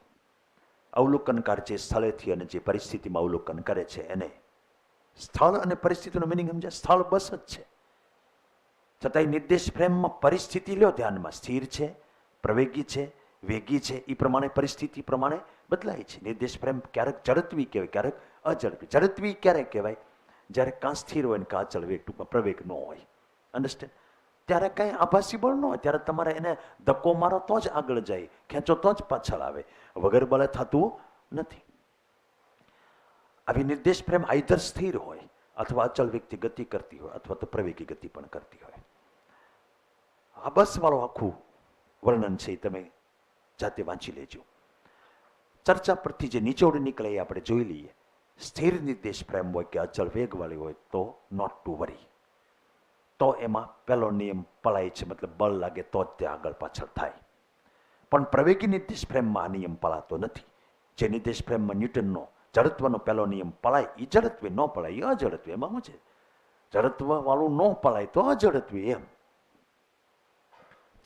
અવલોકનકાર જે સ્થળેથી અને જે પરિસ્થિતિમાં અવલોકન કરે છે એને સ્થળ અને પરિસ્થિતિનો મિનિંગ સમજે. સ્થળ બસ જ છે, છતાંય નિર્દેશ પ્રેમમાં પરિસ્થિતિ લ્યો ધ્યાનમાં. સ્થિર છે, પ્રવેગી છે, વેગી છે, એ પ્રમાણે પરિસ્થિતિ પ્રમાણે બદલાય છે. નિર્દેશ પ્રેમ ક્યારેક ઝડપી કહેવાય, ક્યારેક અઝડપી. ઝડપી ક્યારે કહેવાય? જ્યારે કાં સ્થિર હોય ને કાં અચળ વેગ, ટૂંકમાં પ્રવેગ ન હોય. અન્ડરસ્ટેન્ડ? ત્યારે કાંઈ આભાસી બળ ન હોય, ત્યારે તમારે એને ધક્કો મારો તો જ આગળ જાય, ખેંચો તો જ પાછળ આવે, વગર બળે થતું નથી. આવી નિર્દેશ પ્રેમ આઈધર સ્થિર હોય અથવા અચળ વ્યક્તિ ગતિ કરતી હોય અથવા તો પ્રવેગી ગતિ પણ કરતી હોય. આ બસ વાળું આખું વર્ણન છે, તમે જાતે વાંચી લેજો. ચર્ચા પરથી જે નિચોડ નીકળે એ આપણે જોઈ લઈએ. સ્થિર નિર્દેશ પ્રેમ હોય કે અચળ વેગવાળી હોય તો નોટ ટુ વરી, તો એમાં પહેલો નિયમ પળાય છે, મતલબ બળ લાગે તો જ તે આગળ પાછળ થાય. પણ પ્રવેગી નિર્દેશ પ્રેમમાં આ નિયમ પળાતો નથી. જે નિર્દેશ પ્રેમમાં ન્યૂટનનો જડત્વનો પહેલો નિયમ પળાય એ ઝડપી, ન પળાય એ અઝડપી. એમાં શું છે? જડત્વ વાળું ન પળાય તો અઝડપી. એમ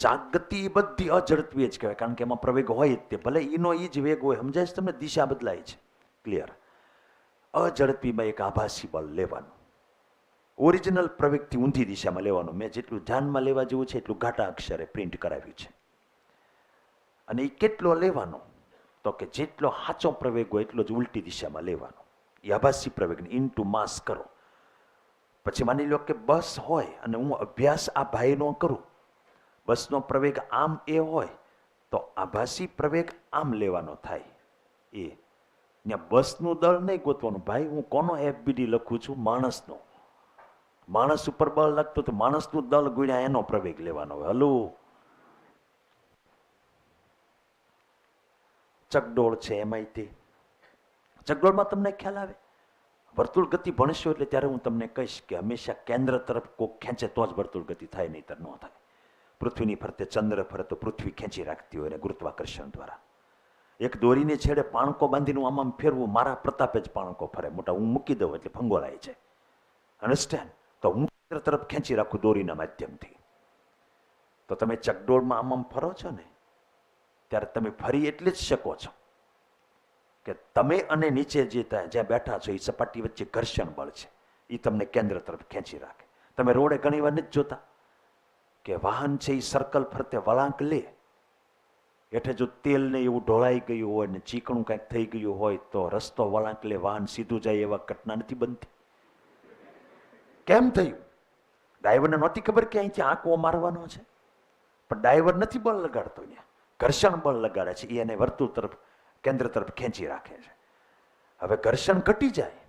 જાગૃતિ એ બધી અઝડપી જ કહેવાય, કારણ કે એમાં પ્રવેગ હોય જ તે, ભલે એનો એ જ વેગ હોય. સમજાય છે તમને? દિશા બદલાય છે. ક્લિયર? અઝડપીમાં એક આભાસી બળ લેવાનું, ઓરિજિનલ પ્રવેગથી ઊંધી દિશામાં લેવાનું. મેં જેટલું ધ્યાનમાં લેવા જેવું છે એટલું ઘાટા અક્ષરે પ્રિન્ટ કરાવ્યું છે. અને એ કેટલો લેવાનો? તો કે જેટલો સાચો પ્રવેગ હોય એટલો જ ઉલટી દિશામાં લેવાનો. એ આભાસી પ્રવેગને ઇન્ટુ માસ કરો. પછી માની લો કે બસ હોય અને હું અભ્યાસ આ ભાઈનો કરું, બસનો પ્રવેગ આમ એ હોય તો આભાસી પ્રવેગ આમ લેવાનો થાય. એ ત્યાં બસનું દળ નહીં ગોતવાનું. ભાઈ હું કોનો એફબીડી લખું છું? માણસનો. માણસ ઉપર બળ લાગતો તો માણસનું દળ ગુણ્યા એનો પ્રવેગ લેવાનો હોય. હલો, ચકડોળ છે એમાંય તે ચકડોળમાં તમને ખ્યાલ આવે? વર્તુળ ગતિ ભણશો એટલે ત્યારે હું તમને કહીશ કે હંમેશા કેન્દ્ર તરફ કોક ખેંચે તો જ વર્તુળ ગતિ થાય, નહીંતર ન થાય. પૃથ્વીની ફરતે ચંદ્ર ફરે તો પૃથ્વી ખેંચી રાખતી હોય ને ગુરુત્વાકર્ષણ દ્વારા. એક દોરીને છેડે પાણકો બાંધીને આમ ફેરવું, મારા પ્રતાપે જ પાણકો ફરે. મોટા હું મૂકી દઉં એટલે ફંગોળાય છે. અન્ડરસ્ટેન્ડ? તો હું કેન્દ્ર તરફ ખેંચી રાખું દોરીના માધ્યમથી. તો તમે ચકડોળમાં આમ ફરો છો ને ત્યારે તમે ફરી એટલે જ શકો છો કે તમે અને નીચે જે જ્યાં બેઠા છો એ સપાટી વચ્ચે ઘર્ષણ બળ છે, એ તમને કેન્દ્ર તરફ ખેંચી રાખે. તમે રોડે ઘણી વાર નથી જોતા કે વાહન છે એ સર્કલ ફરતે વળાંક લે, એટલે જો તેલ ને એવું ઢોળાઈ ગયું હોય ને ચીકણું કંઈક થઈ ગયું હોય તો રસ્તો વળાંક લે, વાહન સીધું જાય, એવા ઘટના નથી બનતી. કેમ થયું? ડ્રાઈવરને નહોતી ખબર કે અહીંથી આંકવો મારવાનો છે, પણ ડ્રાઈવર નથી બળ લગાડતો, ત્યાં ઘર્ષણ બળ લગાડે છે, એ એને વર્તુળ તરફ કેન્દ્ર તરફ ખેંચી રાખે છે. હવે ઘર્ષણ ઘટી જાય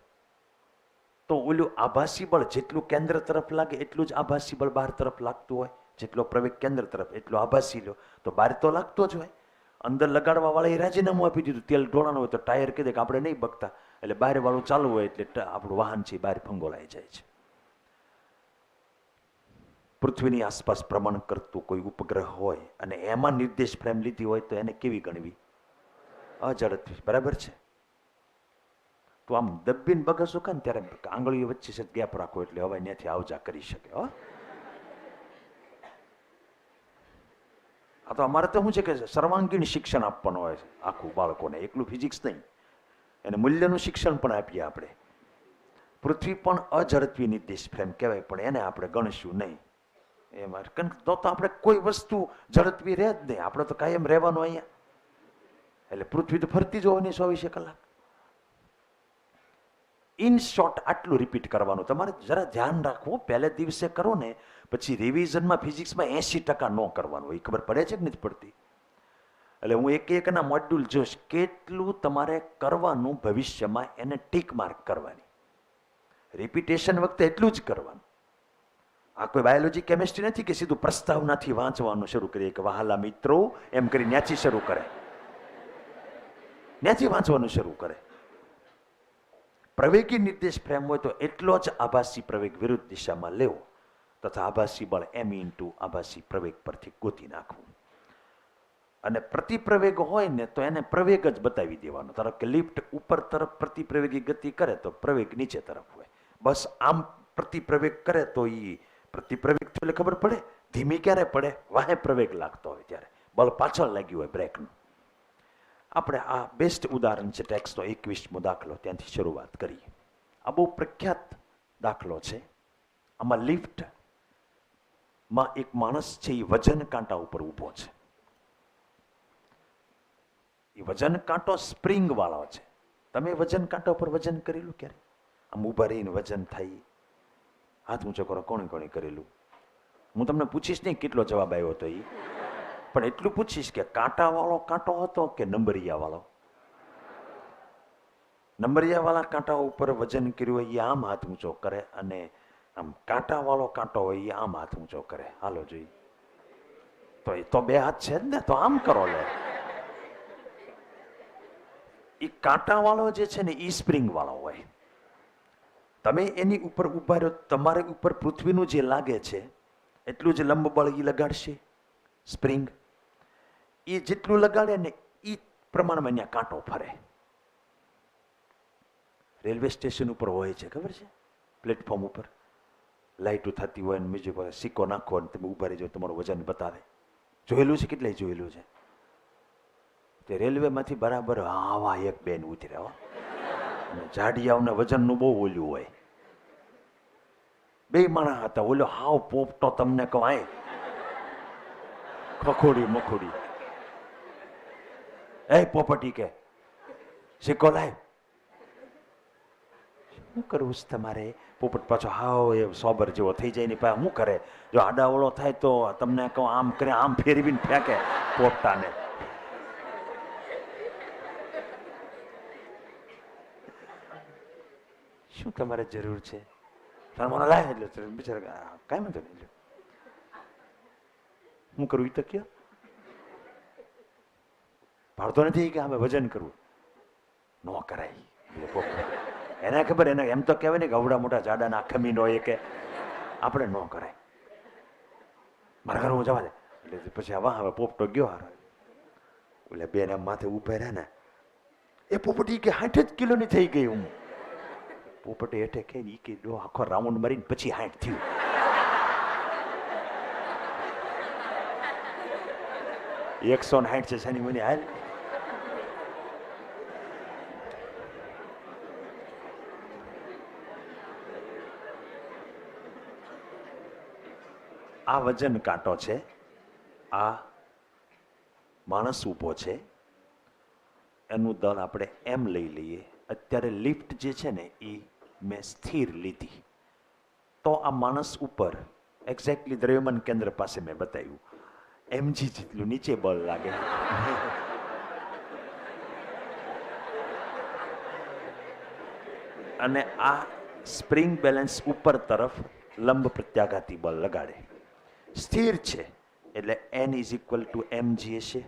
તો ઓલું આભાસી બળ જેટલું કેન્દ્ર તરફ લાગે એટલું જ આભાસી બળ બહાર તરફ લાગતું હોય. જેટલો પ્રવેગ કેન્દ્ર તરફ એટલો આભાસી લો તો બહાર તો લાગતો જ હોય. અંદર લગાડવા વાળા એ રાજીનામું આપી દીધું. તેલ ઢોળાનું હોય તો ટાયર કહી દે કે આપણે નહીં બગતા, એટલે બહાર વાળું ચાલુ હોય એટલે આપણું વાહન છે બહાર ફંગોળાઈ જાય છે. પૃથ્વીની આસપાસ ભ્રમણ કરતું કોઈ ઉપગ્રહ હોય અને એમાં નિર્દેશ ફ્રેમ લીધી હોય તો એને કેવી ગણવી? અઝડપી. બરાબર છે? તો આમ દબ્બીને બગસો કે ને ત્યારે આંગળીઓ વચ્ચે છે ગેપ રાખો એટલે હવે ત્યાંથી આવજા કરી શકે. આ તો અમારે તો શું છે કે સર્વાંગીણ શિક્ષણ આપવાનું હોય છે આખું બાળકોને, એકલું ફિઝિક્સ નહીં, એને મૂલ્યનું શિક્ષણ પણ આપીએ આપણે. પૃથ્વી પણ અઝડપી નિર્દેશ ફ્રેમ કહેવાય, પણ એને આપણે ગણશું નહીં. એમાં તો આપણે કોઈ વસ્તુ ઝડપી રહે જ નહીં, આપણે તો કાયમ રહેવાનું અહીંયા. એટલે પૃથ્વી તો ફરતી જ હોવાની 24 કલાક. ઇન શોર્ટ આટલું રિપીટ કરવાનું. તમારે જરા ધ્યાન રાખવું, પહેલે દિવસે કરો ને પછી રિવિઝનમાં ફિઝિક્સમાં 80% ન કરવાનું હોય. ખબર પડે છે કે નથી પડતી? એટલે હું એકના મોડ્યુલ જોઈશ કેટલું તમારે કરવાનું ભવિષ્યમાં, એને ટીક માર્ક કરવાની. રિપીટેશન વખતે એટલું જ કરવાનું. આ કોઈ બાયોલોજી કેમિસ્ટ્રી નથી કે સીધું પ્રસ્તાવનાથી વાંચવાનું શરૂ કરીએ કે વહાલા મિત્રો એમ કરી ન્યાથી શરૂ કરે, ન્યાથી વાંચવાનું શરૂ કરે. પ્રવેગી નિર્દેશ ફ્રેમ હોય તો એટલો જ આભાસી પ્રવેગ વિરુદ્ધ દિશામાં લેવો તથા આભાસી બળ m ઇન્ટુ આભાસી પ્રવેગ પરથી ગોતી નાખવું. અને પ્રતિપ્રવેગ હોય ને તો એને પ્રવેગ જ બતાવી દેવાનો. ધારો કે લિફ્ટ ઉપર તરફ પ્રતિપ્રવેગી ગતિ કરે તો પ્રવેગ નીચે તરફ હોય. બસ આમ પ્રતિપ્રવેગ કરે તો એ પ્રતિપ્રવેગ એટલે ખબર પડે. ધીમી ક્યારે પડે? વાહે પ્રવેગ લાગતો હોય ત્યારે, બળ પાછળ લાગ્યું હોય બ્રેકનું. આપણે આ બેસ્ટ ઉદાહરણ છે ટેક્સનો 21મો દાખલો, ત્યાંથી શરૂઆત કરીએ. આ બહુ પ્રખ્યાત દાખલો છે. આમાં લિફ્ટમાં એક માણસ છે, એ વજન કાંટા ઉપર ઊભો છે. એ વજન કાંટો સ્પ્રિંગ વાળો છે. તમે વજન કાંટા ઉપર વજન કરેલું ક્યારે? આમ ઊભા રહીને વજન થાય? હાથ ઊંચો કરો, કોણે કોણે કરેલું? હું તમને પૂછીશ નહીં કેટલો જવાબ આવ્યો હતો એ, પણ એટલું પૂછીશ કે કાંટા વાળો કાંટો હતો કે નંબરિયા વાળો? નંબરિયા વાળા કાંટા ઉપર વજન કર્યું હોય એ આમ હાથ ઊંચો કરે, અને આમ કાંટા વાળો કાંટો હોય એ આમ હાથ ઊંચો કરે. હાલો જોઈ, તો એ તો બે હાથ છે જ ને, તો આમ કરો લે. એ કાંટા વાળો જે છે ને એ સ્પ્રિંગ વાળો હોય. તમે એની ઉપર ઉભા રહ્યો, તમારે ઉપર પૃથ્વીનું જે લાગે છે એટલું જ લંબ બળ એ લગાડશે સ્પ્રિંગ. એ જેટલું લગાડે ને એ પ્રમાણમાં ત્યાં કાંટો ફરે. રેલવે સ્ટેશન ઉપર હોય છે, ખબર છે? પ્લેટફોર્મ ઉપર લાઇટો થતી હોય ને બીજું કોઈ સિક્કો નાખો અને તમે ઉભા રહેજો, તમારું વજન બતાવે. જોયેલું છે? કેટલાય જોયેલું છે. તે રેલવેમાંથી બરાબર આવા એક બેન ઉતર્યા, અને જાડિયાઓને વજનનું બહુ ઓલું હોય. બે માણસ હતા. ઓલો હાવ પોપટો, તમને કવાય ખખોડી મખોડી. એ પોપટી કે સિક્કો લાય. શું કરવું છે તમારે? પોપટ પાછો હાવ એ સોબર જેવો થઈ જાય ને પાછા શું કરે? જો આડાવળો થાય તો તમને કહું આમ કરે, આમ ફેરવીને ફેંકે પોપટાને. શું તમારે જરૂર છે? મને લાય એટલે બિચારા કાંઈ વાંધો નહીં. શું કરવું એ તો કયો. ભાડતો નથી કે અમે વજન કરવું ન કરાય. એને ખબર, એને એમ તો કહેવાય ને કે અવડા મોટા જાડાના ખમીન હોય કે આપણે ન કરાય. મારા ઘરમાં જવા દે. એટલે પછી હવે પોપટો ગયો હારો. એટલે બેન એમ માથે ઉભા રહ્યા ને, એ પોપટી કે 60 જ કિલોની થઈ ગઈ. હું પોપટે હેઠે ખાઈ કે આખો રાઉન્ડ મારીને પછી 60 થયું. એકસો 60 છે શની મને હાલ. આ વજન કાંટો છે, આ માણસ ઊભો છે, એનું દળ આપણે એમ લઈ લઈએ. અત્યારે લિફ્ટ જે છે ને એ મેં સ્થિર લીધી, તો આ માણસ ઉપર એક્ઝેક્ટલી દ્રવ્યમાન કેન્દ્ર પાસે મેં બતાવ્યું mg જેટલું નીચે બળ લાગે. અને આ સ્પ્રિંગ બેલેન્સ ઉપર તરફ લંબ પ્રત્યાઘાતી બળ લગાડે. સ્થિર છે એટલે n = mg હશે.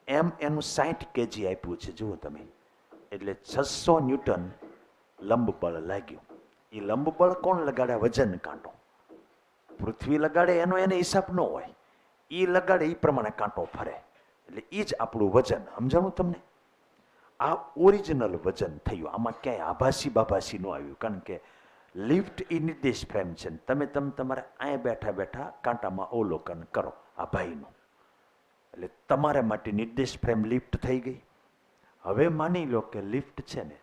એમ એનું 60 kg આપ્યું છે, જુઓ તમે. એટલે 600 ન્યૂટન લંબ બળ લાગ્યું. એ લંબ બળ કોણ લગાડે? વજન કાંટો. પૃથ્વી લગાડે એનો એને હિસાબ ન હોય. એ લગાડે એ પ્રમાણે કાંટો ફરે. એટલે એ જ આપણું વજન. સમજાણું તમને? આ ઓરિજિનલ વજન થયું. આમાં ક્યાંય આભાસી બાભાસી ન આવ્યું, કારણ કે લિફ્ટ એ નિર્દેશ ફ્રેમ છે. તમે તમારે અહીંયા બેઠા બેઠા કાંટામાં અવલોકન કરો આ ભાઈનું. એટલે તમારા માટે નિર્દેશ ફ્રેમ લિફ્ટ થઈ ગઈ. હવે માની લો કે લિફ્ટ છે ને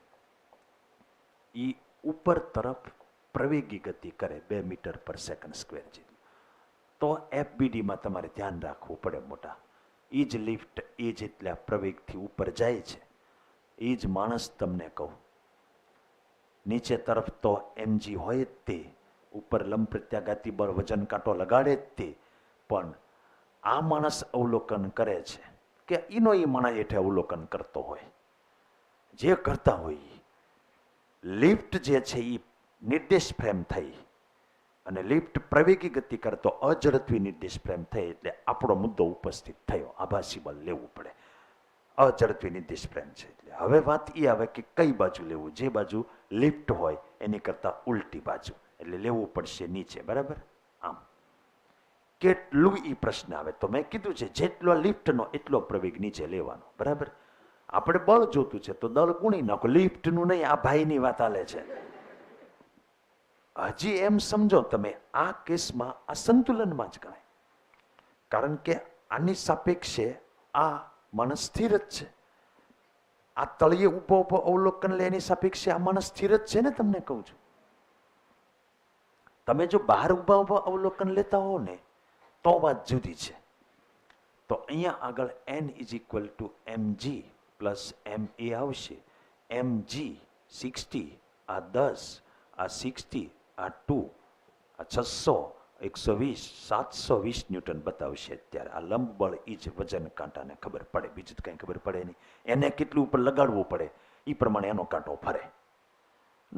એ ઉપર તરફ પ્રવેગી ગતિ કરે 2 મીટર/સેકન્ડ સ્ક્વેર જેટલું, તો FBDમાં તમારે ધ્યાન રાખવું પડે મોટા. એ જ લિફ્ટ એ જેટલા પ્રવેગથી ઉપર જાય છે, એ જ માણસ તમને કહું નીચે તરફ તો mg હોય જ તે, ઉપર લંબ પ્રત્યાઘાતી બળ વજન કાંટો લગાડે જ તે, પણ આ માણસ અવલોકન કરે છે કે એનો એ માણસ હેઠે અવલોકન કરતો હોય. જે કરતા હોય લિફ્ટ જે છે એ નિર્દેશ ફ્રેમ થઈ, અને લિફ્ટ પ્રવેગી ગતિ કરતો અઝડપી નિર્દેશ ફ્રેમ થઈ. એટલે આપણો મુદ્દો ઉપસ્થિત થયો, આભાસી બળ લેવું પડે. અઝડપી નિર્દેશ ફ્રેમ છે. એટલે હવે વાત એ આવે કે કઈ બાજુ લેવું. જે બાજુ લિફ્ટ હોય એની કરતા ઉલટી બાજુ, એટલે લેવું પડશે નીચે. બરાબર? આમ કેટલું ઈ પ્રશ્ન આવે. તો મેં કીધું છે જેટલો લિફ્ટનો એટલો પ્રવેગ નીચે લેવાનો. બરાબર? આપણે બળ જોતું છે તો દળ ગુણી નાખો, લિફ્ટનું નહીં. આ ભાઈની વાત હાલે છે. હજી એમ સમજો તમે, આ કેસમાં આ સંતુલનમાં જ ગણાય, કારણ કે આની સાપેક્ષે આ માણસ સ્થિર જ છે. આ તળિયે ઉભો ઉભો અવલોકન લે એની સાપેક્ષે આ માણસ સ્થિર જ છે ને. તમને કહું છું, તમે જો બહાર ઉભા ઉભા અવલોકન લેતા હો ને તો વાત જુદી છે. તો અહીંયા આગળ n is equal to mg plus ma આવશે. mg 60, આ 10, આ 60, આ 2, આ 600, 120, 720 ન્યૂટન બતાવશે. અત્યારે આ લંબ બળ એ જ વજન કાંટાને ખબર પડે, બીજું કંઈ ખબર પડે નહીં. એને કેટલું ઉપર લગાડવું પડે એ પ્રમાણે એનો કાંટો ફરે.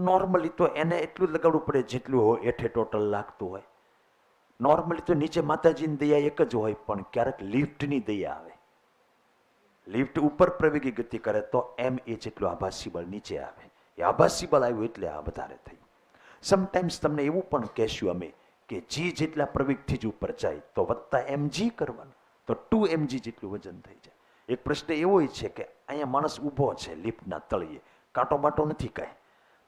નોર્મલી તો એને એટલું જ લગાડવું પડે જેટલું હોય હેઠે ટોટલ લાગતું હોય. નોર્મલી તો નીચે માતાજીની દયા એક જ હોય, પણ ક્યારેક લિફ્ટની દયા આવે. લિફ્ટ ઉપર પ્રવેગી ગતિ કરે તો એમ એ જેટલું આભાસી બળ નીચે આવે. એ આભાસી બળ આવ્યું એટલે આ વધારે થયું. સમટાઈમ્સ તમને એવું પણ કહેશું અમે કે જી જેટલા પ્રવેગથી જ ઉપર જાય તો વત્તા mg કરવાનું, તો 2mg જેટલું વજન થઈ જાય. એક પ્રશ્ન એવો છે કે અહીંયા માણસ ઊભો છે લિફ્ટના તળિયે, કાંટો બાટો નથી કાંઈ,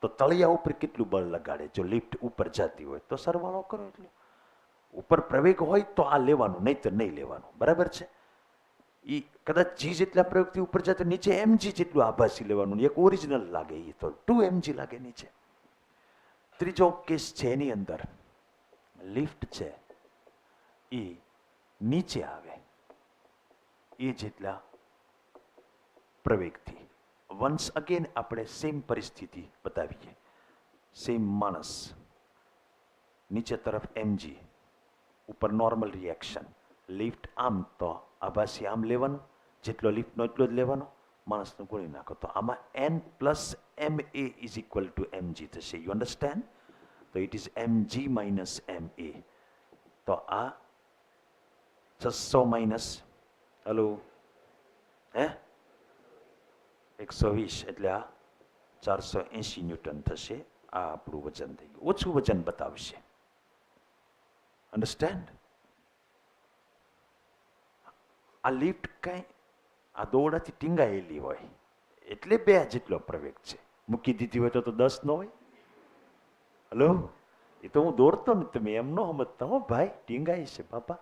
તો તળિયા ઉપર કેટલું બળ લગાડે? જો લિફ્ટ ઉપર જતી હોય તો સરવાળો કરો એટલું. ઉપર પ્રવેગ હોય તો આ લેવાનું, નહીં તો નહીં લેવાનું. બરાબર છે? એ કદાચ જી જેટલા પ્રયોગથી ઉપર જાય તો નીચે mg જેટલું આભાસી લેવાનું. એક ઓરિજિનલ લાગે એ તો 2mg લાગે નીચે. ત્રીજો કેસ છે એની અંદર લિફ્ટ છે એ નીચે આવે એ જેટલા પ્રવેગથી. વન્સ અગેન આપણે સેમ પરિસ્થિતિ બતાવીએ. સેમ માણસ, નીચે તરફ mg, ઉપર નોર્મલ રિએક્શન. લિફ્ટ આમ તો આભાસી આમ લેવાનું, જેટલો લિફ્ટનો એટલો જ લેવાનો, માણસને ગુણી નાખો તો આમાં n plus ma is equal to mg થશે. You understand? તો it is mg minus ma. તો આ 600 માઇનસ હલો 120 એટલે આ 480 ન્યૂટન થશે. આ આપણું વજન થઈ ગયું. ઓછું વજન બતાવશે. અન્ડરસ્ટેન્ડ? આ લિફ્ટ કઈ આ દોરડાથી ટીંગાયેલી હોય એટલે 2 જેટલો પ્રવેગ છે. મૂકી દીધી હોય તો 10 ન હોય. હલો, એ તો હું દોરતો ને, તમે એમ ન સમજતા હો ભાઈ. ટીંગાય છે બાપા.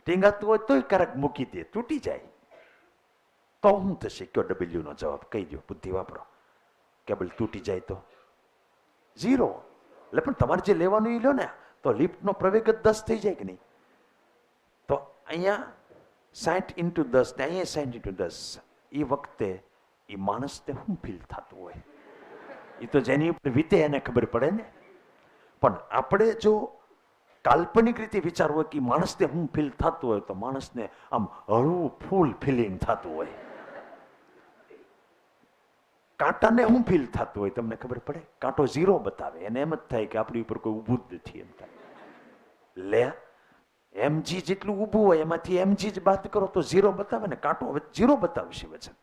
ટીંગાતું હોય તોય ક્યારેક મૂકી દે, તૂટી જાય તો શું થશે? કયો ડબલ્યુ નો જવાબ કહી દો, બુદ્ધિ વાપરો. કેબલ તૂટી જાય તો 0. એટલે પણ તમારે જે લેવાનું એ લો ને, તો લિફ્ટનો પ્રવેગ જ 10 થઈ જાય કે નહીં? તો અહીંયા 60 × 10 ને અહીંયા 60 × 10. એ વખતે એ માણસને શું ફીલ થતું હોય એ તો જેની ઉપર વીતે એને ખબર પડે ને. પણ આપણે જો કાલ્પનિક રીતે વિચારવું હોય કે માણસને શું ફીલ થતું હોય તો માણસને આમ હળવું ફૂલ ફિલિંગ થતું હોય. કાંટાને શું ફીલ થતું હોય તમને ખબર પડે? કાંટો 0 બતાવે, એને એમ જ થાય કે આપણી ઉપર કોઈ ઊભું જ નથી. એમ થાય લે mg જેટલું ઊભું હોય એમાંથી mg જ બાદ કરો તો 0 બતાવે ને. કાંટો 0 બતાવશે વજન.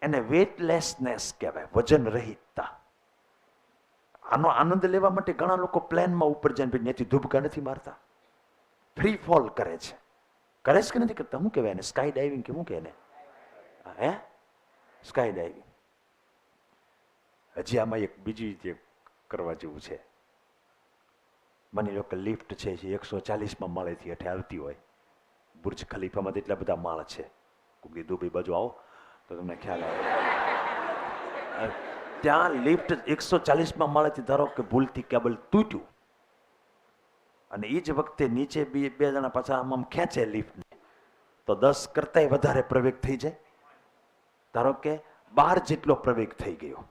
એને વેટલેસનેસ કહેવાય, વજન રહિતતા. આનો આનંદ લેવા માટે ઘણા લોકો પ્લેનમાં ઉપર જઈને ત્યાંથી ધુબકા નથી મારતા, ફ્રી ફોલ કરે છે. કરે છે કે નથી કરતા? શું કહેવાય એને? સ્કાય ડાઇવિંગ કે શું કહે એને? હે, સ્કાય ડાઇવિંગ. હજી આમાં એક બીજી રીતે કરવા જેવું છે. માની લો કે લિફ્ટ છે 140માં માળેથી હેઠે આવતી હોય. બુર્જ ખલીફામાં એટલા બધા માળ છે. કોઈ દુબઈ બાજુ આવો તો તમને ખ્યાલ આવે. ત્યાં લિફ્ટ 140માં માળેથી ધારો કે ભૂલથી કેબલ તૂટ્યું અને એ જ વખતે નીચે બે જણા પાછા આમ ખેંચે લિફ્ટને તો 10 કરતાંય વધારે પ્રવેગ થઈ જાય. ધારો કે 12 જેટલો પ્રવેગ થઈ ગયો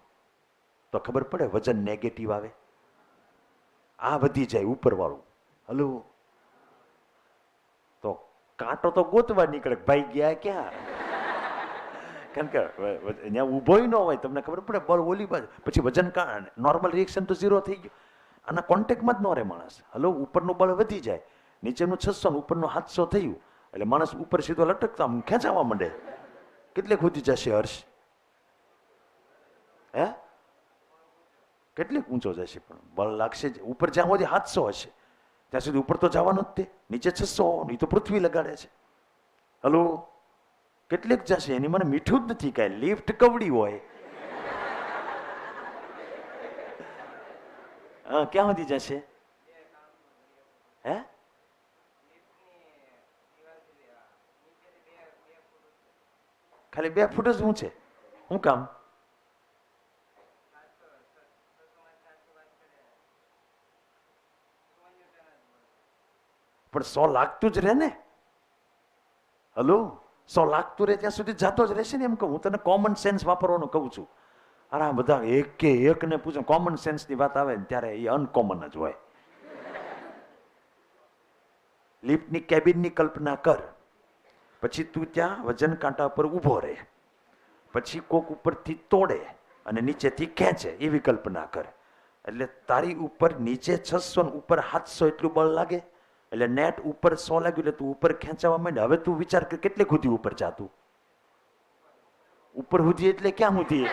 તો ખબર પડે વજન નેગેટિવ આવે. આ વધી જાય ઉપરવાળું. હલો, તો કાંટો તો ગોતવા નીકળે, ભાઈ ગયા ક્યાં? કારણ કે ત્યાં ઊભો ન હોય, તમને ખબર પડે બળ ઓલી બાજુ. પછી વજન નોર્મલ રિએક્શન તો 0 થઈ ગયું. આના કોન્ટેક્ટમાં જ ન રહે માણસ. હલો, ઉપરનું બળ વધી જાય, નીચેનું 600 ઉપરનું 700 થયું એટલે માણસ ઉપર સીધો લટકતો આમ ખેંચાવા માંડે. કેટલે ખોદી જશે હર્ષ? હે, કેટલીક ઊંચો જશે? પણ બળ લાગશે જ ઉપર. જ્યાં સુધી 700 હશે ત્યાં સુધી ઉપર તો જવાનું જ તે. નીચે 600 એ તો પૃથ્વી લગાડે છે. હલો, કેટલેક જશે એની મને મીઠું જ નથી કાંઈ. લિફ્ટ કવડી હોય. હા, ક્યાં સુધી જશે? હે, ખાલી 2 ફૂટ જ. શું છે? શું કામ? પણ 100 લાગતું જ રહે ને. હલો, 100 લાગતું રહે ત્યાં સુધી જાતો જ રહેશે ને. એમ કહું, હું તને કોમન સેન્સ વાપરવાનું કહું છું. અરે આ બધા એક કે એકને પૂછો કોમન સેન્સની વાત આવે ને ત્યારે એ અનકોમન જ હોય. લિફ્ટની કેબિનની કલ્પના કર. પછી તું ત્યાં વજન કાંટા પર ઊભો રહે. પછી કોક ઉપરથી તોડે અને નીચેથી ખેંચે, એવી કલ્પના કર. એટલે તારી ઉપર નીચે 600 ને ઉપર 700 એટલું બળ લાગે. એટલે નેટ ઉપર 100 લાગ્યું એટલે તું ઉપર ખેંચાવા માંડ. હવે તું વિચાર કર કેટલે સુધી ઉપર જાતું. ઉપર સુધી એટલે ક્યાં સુધી?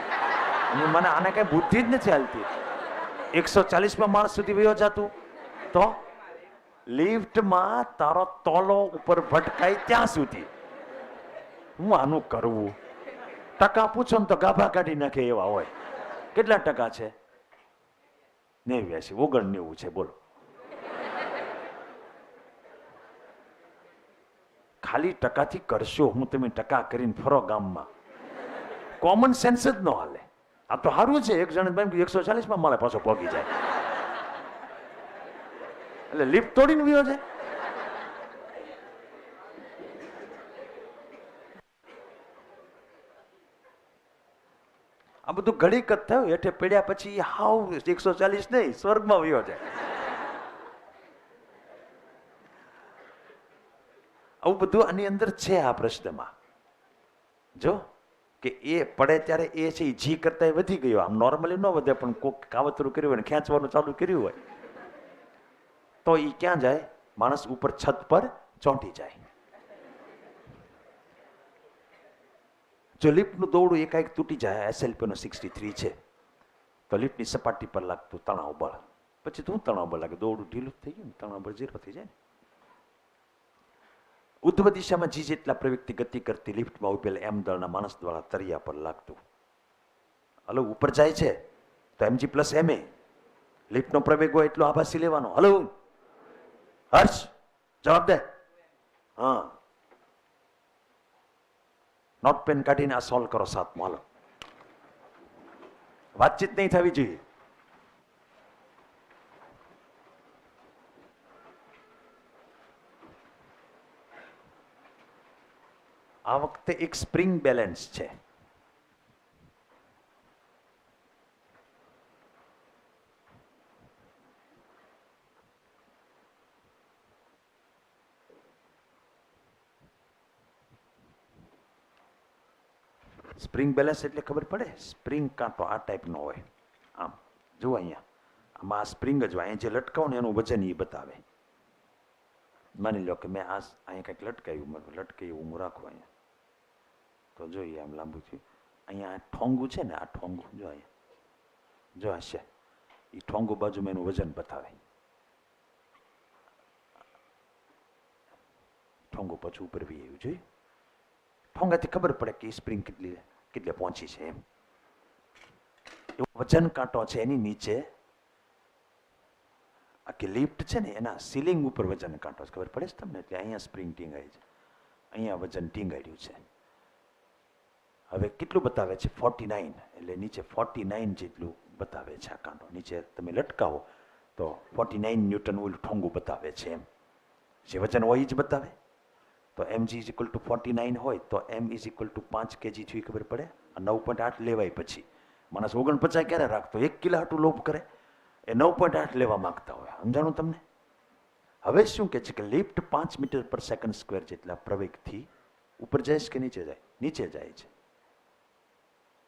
મને આને કઈ બુદ્ધિ જ નથી હાલતી. 140માં માણસ સુધી વયો જાતું તો લિફ્ટમાં તારો તોલો ઉપર ભટકાય ત્યાં સુધી. હું આનું કરવું? ટકા પૂછો ને તો ગાભા કાઢી નાખે એવા હોય. કેટલા ટકા છે? 89, 99 છે. બોલો, ખાલી ટકાથી કરશો હું. તમે ટકા કરીને ફરો ગામમાં, કોમન સેન્સ જ ન હાલે. આ તો સારું છે, એક જણ 140માં મળે પાછો પહોંચી જાય એટલે લિફ્ટ તોડીને વયો જાય. આ બધું ઘડીક જ થયું. હેઠે પડ્યા પછી હાવ 140 નહીં, સ્વર્ગમાં વયો જાય. આવું બધું આની અંદર છે આ પ્રશ્નમાં. જો કે એ પડે ત્યારે એ છે જી કરતા વધી ગયો. આમ નોર્મલી ન વધે, પણ કોઈક કાવતરું કર્યું હોય ને ખેંચવાનું ચાલુ કર્યું હોય તો એ ક્યાં જાય? માણસ ઉપર છત પર ચોંટી જાય. જો લિફ્ટનું દોરડું એકાએક તૂટી જાય, SLP નો 63 છે, તો લિફ્ટની સપાટી પર લાગતું તણાવ બળ, પછી તો તણાવ બળ લાગે? દોરડું ઢીલું થઈ ગયું ને, તણાવ બળ 0 થઈ જાય ને. ઉધ્વ દિશામાં જી જેટલા પ્રવૃત્તિ ગતિ કરતી લિફ્ટમાં ઉભેલ M દળના માણસ દ્વારા તરિયા પર લાગતું. હલો, ઉપર જાય છે તો mg + ma. લિફ્ટનો પ્રવેગ હોય એટલો આભાસી લેવાનો. હલો હર્ષ, જવાબ દે. હા, નોટ પેન કાઢીને આ સોલ્વ કરો. 7મો. હાલો, વાતચીત નહીં થવી જોઈએ. આ વખતે એક સ્પ્રિંગ બેલેન્સ છે. સ્પ્રિંગ બેલેન્સ એટલે ખબર પડે? સ્પ્રિંગ કાંટો આ ટાઈપનો હોય. આમ જુઓ અહીંયા, આમાં આ સ્પ્રિંગ જ હોય. અહીંયા જે લટકાવો ને એનું વજન એ બતાવે. માની લો કે મેં અહીંયા કંઈક લટકાવ્યું, લટકાવ્યું હું રાખું અહીંયા, તો જોઈએ આમ લાંબુ થયું. અહીંયા ઠોંગું છે ને, આ ઠોંગું જો અહીંયા જો હશે, એ ઠોંગું બાજુમાં એનું વજન બતાવે. ઠોંગું પાછું ઉપર બી આવ્યું જોઈએ. ઠોંગાથી ખબર પડે કે સ્પ્રિંગ કેટલે પહોંચી છે એમ. એવો વજન કાંટો છે એની નીચે. આખી લિફ્ટ છે ને એના સીલિંગ ઉપર વજન કાંટો છે, ખબર પડે છે તમને? એટલે અહીંયા સ્પ્રિંગ ટીંગાઈ છે, અહીંયા વજન ટીંગાડ્યું છે. હવે કેટલું બતાવે છે? 49. એટલે નીચે 49 જેટલું બતાવે છે આ કાંટો. નીચે તમે લટકાવો તો 49 ન્યૂટન ઓલું ઠોંગું બતાવે છે એમ. જે વજન હોય એ જ બતાવે. તો mg = 49 હોય તો m = 5 kg થયું, ખબર પડે? 9.8 લેવાય. પછી માણસ 49 ક્યારે રાખતો? 1 કિલો હાટું લોભ કરે. એ 9.8 લેવા માંગતા હોય. સમજાણું તમને? હવે શું કે છે કે લિફ્ટ 5 મીટર/સેકન્ડ² જેટલા પ્રવેગથી ઉપર જાય છે કે નીચે જાય? નીચે જાય છે.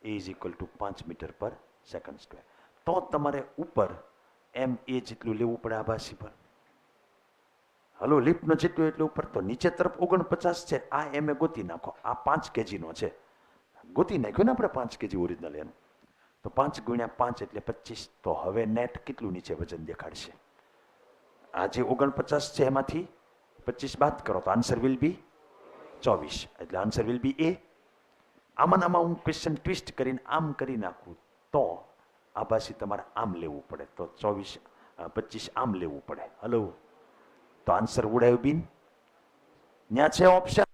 એ = 5 મીટર/સેકન્ડ². તો તમારે ઉપર ma જેટલું લેવું પડે આભાસી પર. હલો, લિફ્ટનો જેટલું એટલું ઉપર, તો નીચે તરફ 49 છે. આ ma ગોતી નાખો. આ 5 kgનો છે, ગોતી નાખ્યો ને આપણે 5 kg ઓરિજિનલ એનું. તો 5 × 5 એટલે 25. તો હવે નેટ કેટલું નીચે વજન દેખાડશે? આ જે 49 છે એમાંથી 25 બાદ કરો તો આન્સર વિલ બી 24. એટલે આન્સર વિલ બી એ. આમાં હું ક્વેશ્ચન ટ્વિસ્ટ કરીને આમ કરી નાખું તો આભાસી તમારે આમ લેવું પડે, તો 25 આમ લેવું પડે. હલો, તો આન્સર વુડ હેવ બીન, ત્યાં છે ઓપ્શન.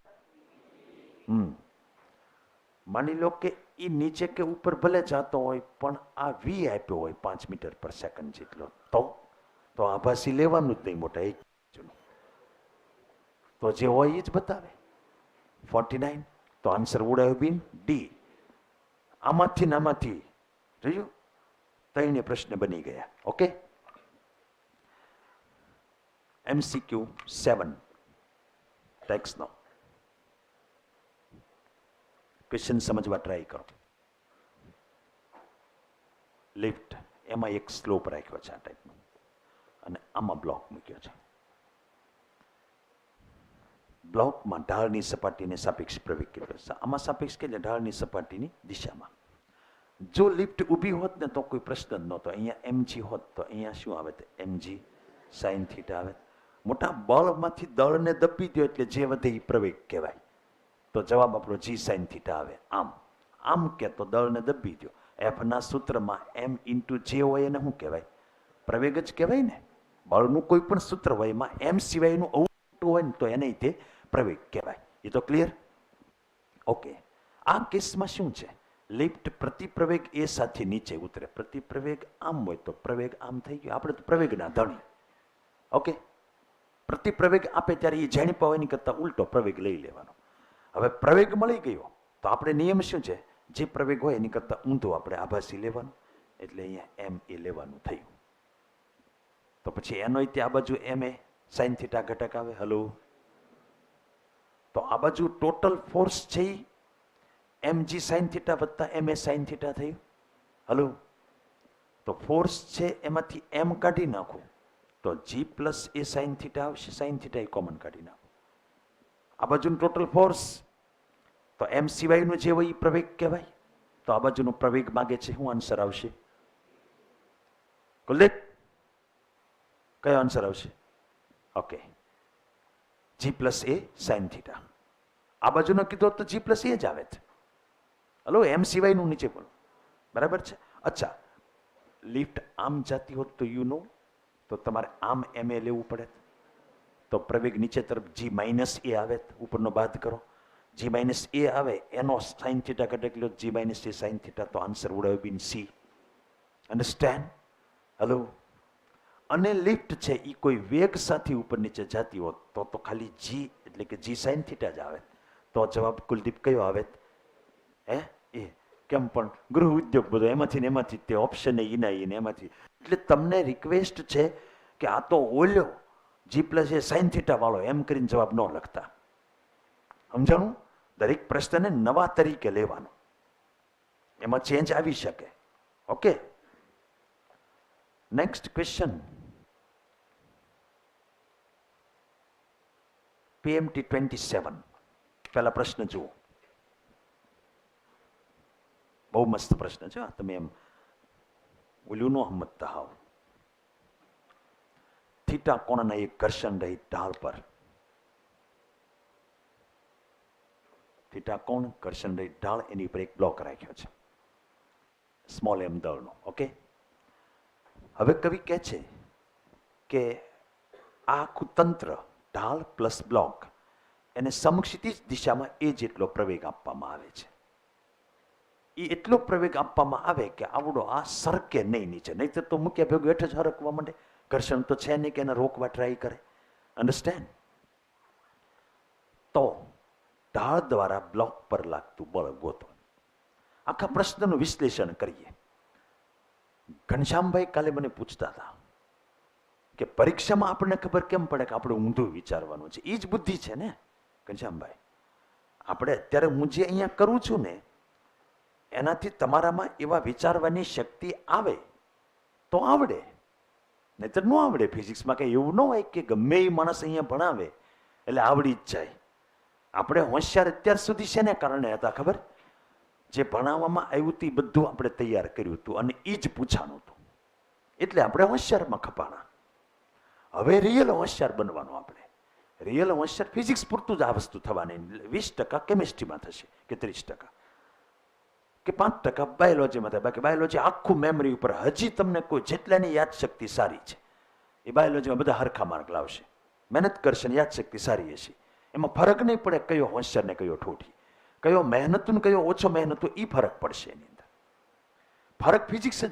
માની લો કે એ નીચે કે ઉપર ભલે જતો હોય પણ આ વી આપ્યો હોય 5 મીટર પર સેકન્ડ જેટલો, તો આભાસી લેવાનું જ નહીં મોટા એક. તો જે હોય એ જ બતાવે 49. તો answer would have been D. આમાંથી ને આમાંથી જોયું, ત્રણે પ્રશ્ન બની ગયા. ઓકે, MCQ 7 ટેક્સનો ક્વેશ્ચન સમજવા ટ્રાય કરો. લિફ્ટ, એમાં એક સ્લોપ રાખ્યો છે આ ટાઈપનો, અને આમાં બ્લોક મૂક્યો છે. બ્લોકમાં ઢાળની સપાટીને સાપેક્ષ પ્રવેગ કેટલો છે? આમાં સાપેક્ષ કેટલે? ઢાળની સપાટીની દિશામાં. જો લિફ્ટ ઊભી હોત ને તો કોઈ પ્રશ્ન જ નહોતો. અહીંયા mg હોત તો અહીંયા શું આવે? તો mg sin થીટા આવે. મોટા બળમાંથી દળને દબી દો એટલે જે વધે એ પ્રવેગ કહેવાય. તો જવાબ આપણો g sin થીટા આવે. આમ કે તો દળને દબી દો. એફના સૂત્રમાં m ઇન્ટુ જે હોય એને શું કહેવાય? પ્રવેગ જ કહેવાય ને. બળનું કોઈ પણ સૂત્ર હોય એમાં m સિવાયનું અવળું હોય ને તો એને તે પ્રવેગ કહેવાય. એ તો ક્લિયર? ઓકે, આ કેસમાં શું છે? લિફ્ટ પ્રતિપ્રવેગ એ સાથે નીચે ઉતરે. પ્રતિપ્રવેગ આમ હોય તો પ્રવેગ આમ થઈ ગયો. આપણે તો પ્રવેગના ધણી. ઓકે, પ્રતિપ્રવેગ આપે ત્યારે એ જાણી પાવાની કરતાં ઉલટો પ્રવેગ લઈ લેવાનો. હવે પ્રવેગ મળી ગયો તો આપણે નિયમ શું છે? જે પ્રવેગ હોય એની કરતાં ઊંધો આપણે આભાસી લેવાનું. એટલે અહીંયા m એ લેવાનું થયું. તો પછી એનો આ બાજુ m એ sin થીટા ઘટક આવે. હલો, તો આ બાજુ ટોટલ ફોર્સ છે mg sin થીટા વત્તા ma sin થીટા થયું. હલો, તો ફોર્સ છે એમાંથી m કાઢી નાખો તો g પ્લસ એ sin થીટા આવશે. sin થીટા એ કોમન કાઢી નાખો. આ બાજુનું ટોટલ ફોર્સ તો m સિવાયનું જે હોય એ પ્રવેગ કહેવાય. તો આ બાજુનો પ્રવેગ માગે છે. શું આન્સર આવશે? કુલદીપ, કયો આન્સર આવશે? ઓકે, g પ્લસ એ sin થીટા. આ બાજુનો કીધો તો g પ્લસ એ જ આવે છે. હલો, m સિવાયનું નીચે બોલો. બરાબર છે? અચ્છા, લિફ્ટ આમ જાતી હોત તો યુ નો, તો તમારે આમ ma લેવું પડે. તો પ્રવેગ નીચે તરફ g માઇનસ એ આવે. ઉપરનો બાદ કરો, g માઇનસ એ આવે એનો sin થીટા ઘટક લો, g માઇનસ એ sin થીટા. તો answer would have been C. Understand? Hello, અને લિફ્ટ છે એ કોઈ વેગ સાથે ઉપર નીચે જાતી હોત તો ખાલી g એટલે કે g sin થીટા જ આવે. તો જવાબ કુલદીપ કયો આવે? એ કેમ પણ ગૃહ ઉદ્યોગ બધો એમાંથી ને એમાંથી, તે ઓપ્શન ને એમાંથી. એટલે તમને રિક્વેસ્ટ છે કે આ તો ઓલ્યો g પ્લસ એ sin થીટા વાળો એમ કરીને જવાબ ન લખતા. સમજાણું? દરેક પ્રશ્નને નવા તરીકે લેવાનો, એમાં ચેન્જ આવી શકે. Okay, next question. PMT 27. પહેલા પ્રશ્ન જુઓ. બહુ મસ્ત પ્રશ્ન છે. તમે એમ ઓલું ન સમજતા હાવ. થીટા કોણના એક ઘર્ષણ રહિત ઢાળ પર, થીટા કોણ ઘર્ષણ રહિત ઢાળ, એની ઉપર એક બ્લોક રાખ્યો છે સ્મોલ m દળનો. ઓકે, હવે કવિ કહે છે કે આ આખું તંત્ર ઢાળ પ્લસ બ્લોક એને સમક્ષિતિજ દિશામાં એ જેટલો પ્રવેગ આપવામાં આવે છે. એ એટલો પ્રવેગ આપવામાં આવે કે આવડો આ સરકે નહીં નીચે, નહીં તો મૂક્યા ભેગું હેઠ જ હરકવા માંડે. ઘર્ષણ તો છે નહીં કે એને રોકવા ટ્રાય કરે. અન્ડરસ્ટેન્ડ? તો ઢાળ દ્વારા બ્લોક પર લાગતું બળ ગોતો. આખા પ્રશ્નનું વિશ્લેષણ કરીએ. ઘનશ્યામભાઈ કાલે મને પૂછતા હતા કે પરીક્ષામાં આપણને ખબર કેમ પડે કે આપણે ઊંધું વિચારવાનું છે? એ જ બુદ્ધિ છે ને ઘનશ્યામભાઈ. આપણે અત્યારે હું જે અહીંયા કરું છું ને એનાથી તમારામાં એવા વિચારવાની શક્તિ આવે તો આવડે, નહીતર ન આવડે. ફિઝિક્સમાં કંઈ એવું ન હોય કે ગમે એ માણસ અહીંયા ભણાવે એટલે આવડી જ જાય. આપણે હોશિયાર અત્યાર સુધી શેને કારણે હતા ખબર? જે ભણાવવામાં આવ્યું હતું એ બધું આપણે તૈયાર કર્યું હતું અને એ જ પૂછાનું હતું, એટલે આપણે હોશિયારમાં ખપાણા. હવે રિયલ હોશિયાર બનવાનું આપણે. રિયલ હોશિયાર ફિઝિક્સ પૂરતું જ આ વસ્તુ થવાની. 20% કેમિસ્ટ્રીમાં થશે કે 30% કે 5% બાયોલોજીમાં થાય. બાકી બાયોલોજી આખું મેમરી ઉપર. હજી તમને કોઈ જેટલાની યાદશક્તિ સારી છે એ બાયોલોજીમાં બધા હરખા માર્ક લાવશે. મહેનત કરશે ને યાદશક્તિ સારી હશે. એમાં ફરક નહીં પડે કયો હોશિયાર ને કયો ઠોઠી, કયો મહેનતું ને કયો ઓછો મહેનતું, એ ફરક પડશે એની અંદર. ફરક ફિઝિક્સ જ.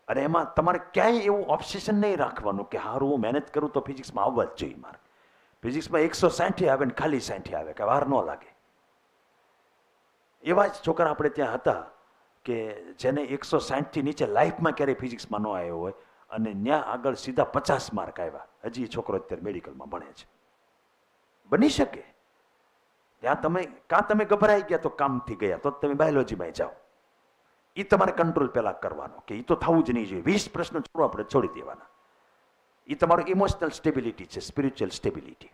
અને એમાં તમારે ક્યાંય એવું ઓબ્સેશન નહીં રાખવાનું કે હારું હું મહેનત કરું તો ફિઝિક્સમાં આવવા જ જોઈએ મારે. ફિઝિક્સમાં 160 આવે ને ખાલી 60 આવે કે વાર ન લાગે. એવા જ છોકરા આપણે ત્યાં હતા કે જેને 160થી નીચે લાઈફમાં ક્યારેય ફિઝિક્સમાં ન આવ્યો હોય અને ત્યાં આગળ સીધા 50 માર્ક આવ્યા. હજી છોકરો અત્યારે મેડિકલમાં ભણે છે. બની શકે. ત્યાં તમે ગભરાઈ ગયા તો કામથી ગયા તો તમે બાયોલોજીમાં જાઓ. એ તમારે કંટ્રોલ પહેલા કરવાનો કે એ તો થવું જ નહીં જોઈએ. 20 પ્રશ્નો છોડો આપણે છોડી દેવાના. એ તમારું ઇમોશનલ સ્ટેબિલિટી છે, સ્પિરિચ્યુઅલ સ્ટેબિલિટી.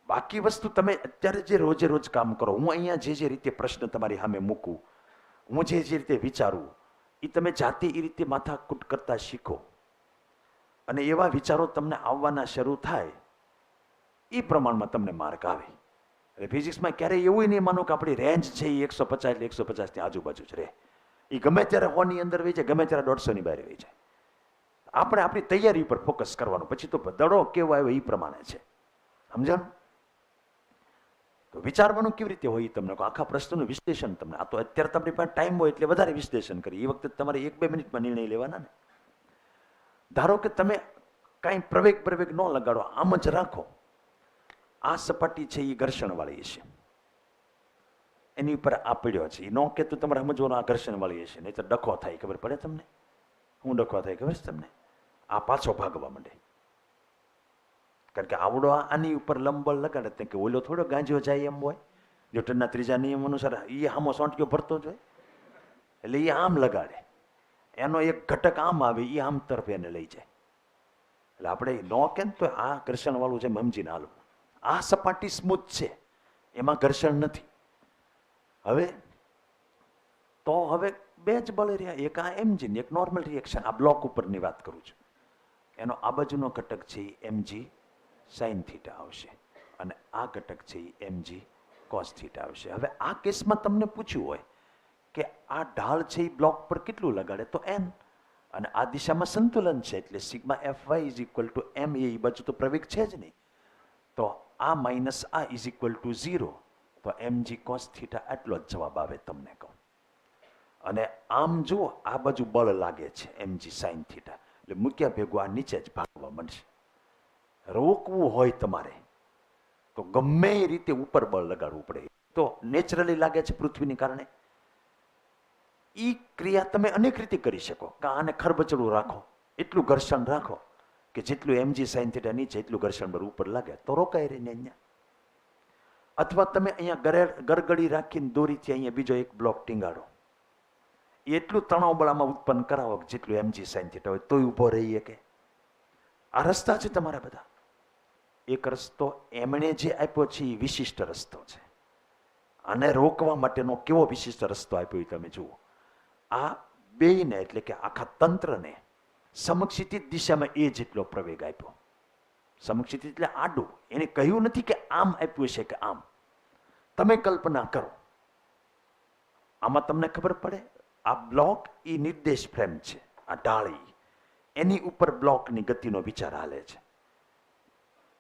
બાકી વસ્તુ તમે અત્યારે જે રોજે રોજ કામ કરો, હું અહીંયા જે રીતે પ્રશ્ન તમારી સામે મૂકું, હું જે રીતે વિચારું, એ તમે જાતે એ રીતે માથાકૂટ કરતા શીખો અને એવા વિચારો તમને આવવાના શરૂ થાય એ પ્રમાણમાં તમને માર્ક આવે. એટલે ફિઝિક્સમાં ક્યારેય એવું નહીં માનો કે આપણી રેન્જ છે એ 150 એટલે 150ની આજુબાજુ જ રહે. એ ગમે ત્યારે 100 ની અંદર વહી જાય, ગમે ત્યારે 150 ની બહાર વહી જાય. આપણે આપણી તૈયારી પર ફોકસ કરવાનું. પછી તો દડો કેવો આવ્યો એ પ્રમાણે છે. સમજાણું? તો વિચારવાનું કેવી રીતે હોય તમને આખા પ્રશ્નનું વિશ્લેષણ તમને. આ તો અત્યારે તમારી પાસે ટાઈમ હોય એટલે વધારે વિશ્લેષણ કરી. એ વખતે તમારે 1-2 મિનિટમાં નિર્ણય લેવાના ને. ધારો કે તમે કાંઈ પ્રવેગ ન લગાડો, આમ જ રાખો. આ સપાટી છે એ ઘર્ષણવાળી હશે, એની ઉપર આ પડ્યો છે. એ ન કે તો તમારે સમજવાનું આ ઘર્ષણવાળી હશે, નહીં તો ડખો થાય. ખબર પડે તમને? હું ડખો થાય ખબર છે તમને? આ પાછો ભાગવા માંડે. કારણ કે આવડો આની ઉપર લંબબળ લગાડે કે ઓલો થોડો ગાંજો જાય એમ હોય. ન્યૂટનના 3જા નિયમ અનુસાર એ આમો સોંટક્યો ભરતો જ હોય એટલે એ આમ લગાડે. એનો એક ઘટક આમ આવે, એ આમ તરફ એને લઈ જાય. એટલે આપણે ન કેમ તો આ ઘર્ષણવાળું છે સમજીને હાલવું. આ સપાટી સ્મૂથ છે, એમાં ઘર્ષણ નથી. હવે બે જ બળ રહ્યા. એક આ એમજી, એક નોર્મલ રિએક્શન. આ બ્લોક ઉપરની વાત કરું છું. એનો આ બાજુનો ઘટક છે એ mg sin θ આવશે અને આ ઘટક છે એ mg cos θ આવશે. હવે આ કેસમાં તમને પૂછ્યું હોય કે આ ઢાળ છે એ બ્લોક પર કેટલું લગાડે, તો n. અને આ દિશામાં સંતુલન છે એટલે σfy = ma. એ બાજુ તો પ્રવેગ છે જ નહીં. તો આ માઇનસ આ = 0. તો mg cos θ આટલો જ જવાબ આવે તમને કહું. અને આમ જુઓ, આ બાજુ બળ લાગે છે mg sin θ એટલે મૂક્યા ભેગું આ નીચે જ ભાગવા માંડશે. રોકવું હોય તમારે તો ગમે એ રીતે ઉપર બળ લગાડવું પડે. તો નેચરલી લાગે છે પૃથ્વીને કારણે. એ ક્રિયા તમે અનેક રીતે કરી શકો. કાં આને ખરબચડું રાખો, એટલું ઘર્ષણ રાખો કે જેટલું mg sin θ નીચે એટલું ઘર્ષણ બળ ઉપર લાગે તો રોકાય રહીને અહીંયા. અથવા તમે અહીંયા ગરગડી રાખીને દોરીથી અહીંયા બીજો એક બ્લોક ટીંગાડો, એટલું તણાવ બળ આમાં ઉત્પન્ન કરાવો કે જેટલું mg sin θ હોય તોય ઊભો રહીએ. કે આ રસ્તા છે તમારા બધા. એક રસ્તો એમણે જે આપ્યો છે એ વિશિષ્ટ રસ્તો છે. આને રોકવા માટેનો કેવો વિશિષ્ટ રસ્તો આપ્યો એ તમે જુઓ. આ બેયને એટલે કે આખા તંત્રને સમક્ષિતિજ દિશામાં એ જેટલો પ્રવેગ આપ્યો. સમક્ષિતિજ એટલે આડું. એને કહ્યું નથી કે આમ આપ્યું છે કે આમ. તમે કલ્પના કરો. આમાં તમને ખબર પડે આ બ્લોક એ નિર્દેશ ફ્રેમ છે, આ ડાળી, એની ઉપર બ્લોકની ગતિનો વિચાર હાલે છે.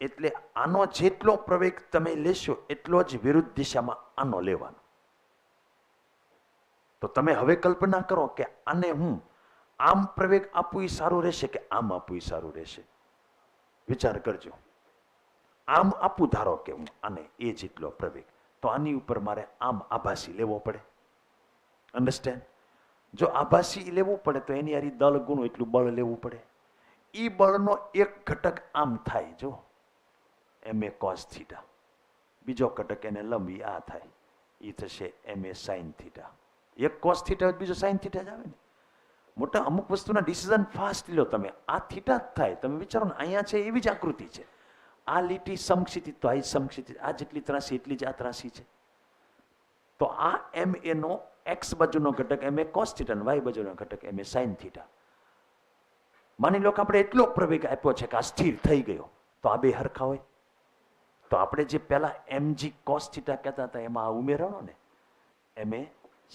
એટલે આનો જેટલો પ્રવેગ તમે લેશો એટલો જ વિરુદ્ધ દિશામાં આનો લેવાનો. તો તમે હવે કલ્પના કરો કે આને હું આમ પ્રવેગ આપવું એ સારું રહેશે કે આમ આપવું એ સારું રહેશે. વિચાર કરજો. આમ આપું ધારો કે હું આને એ જેટલો પ્રવેગ, તો આની ઉપર મારે આમ આભાસી લેવો પડે. અન્ડરસ્ટેન્ડ? જો આભાસી લેવું પડે તો એની હારી દળ ગુણો એટલું બળ લેવું પડે. એ બળનો એક ઘટક આમ થાય, જો ma cos θ. બીજો ઘટક એને લંબી આ થાય, એ થશે ma sin θ. એક cos θ હોય બીજો sin θ જ આવે ને. મોટા અમુક વસ્તુના ડિસિઝન ફાસ્ટ લો તમે. આ થીટા જ થાય. તમે વિચારો ને, અહીંયા છે એવી જ આકૃતિ છે. આ લીટી સમક્ષિતિજ તો આ સમક્ષિતિજ. આ જેટલી ત્રાસી એટલી જ આ ત્રાસી છે. તો આ ma નો x બાજુનો ઘટક ma cos θ અને y બાજુનો ઘટક ma sin θ. માની લો કે આપણે એટલો પ્રવેગ આપ્યો છે કે આ સ્થિર થઈ ગયો, તો આ બે હરખા હોય? તો આપણે જે પહેલા mg cos થીટા કહેતા હતા એમાં આ ઉમેરણો ને, ma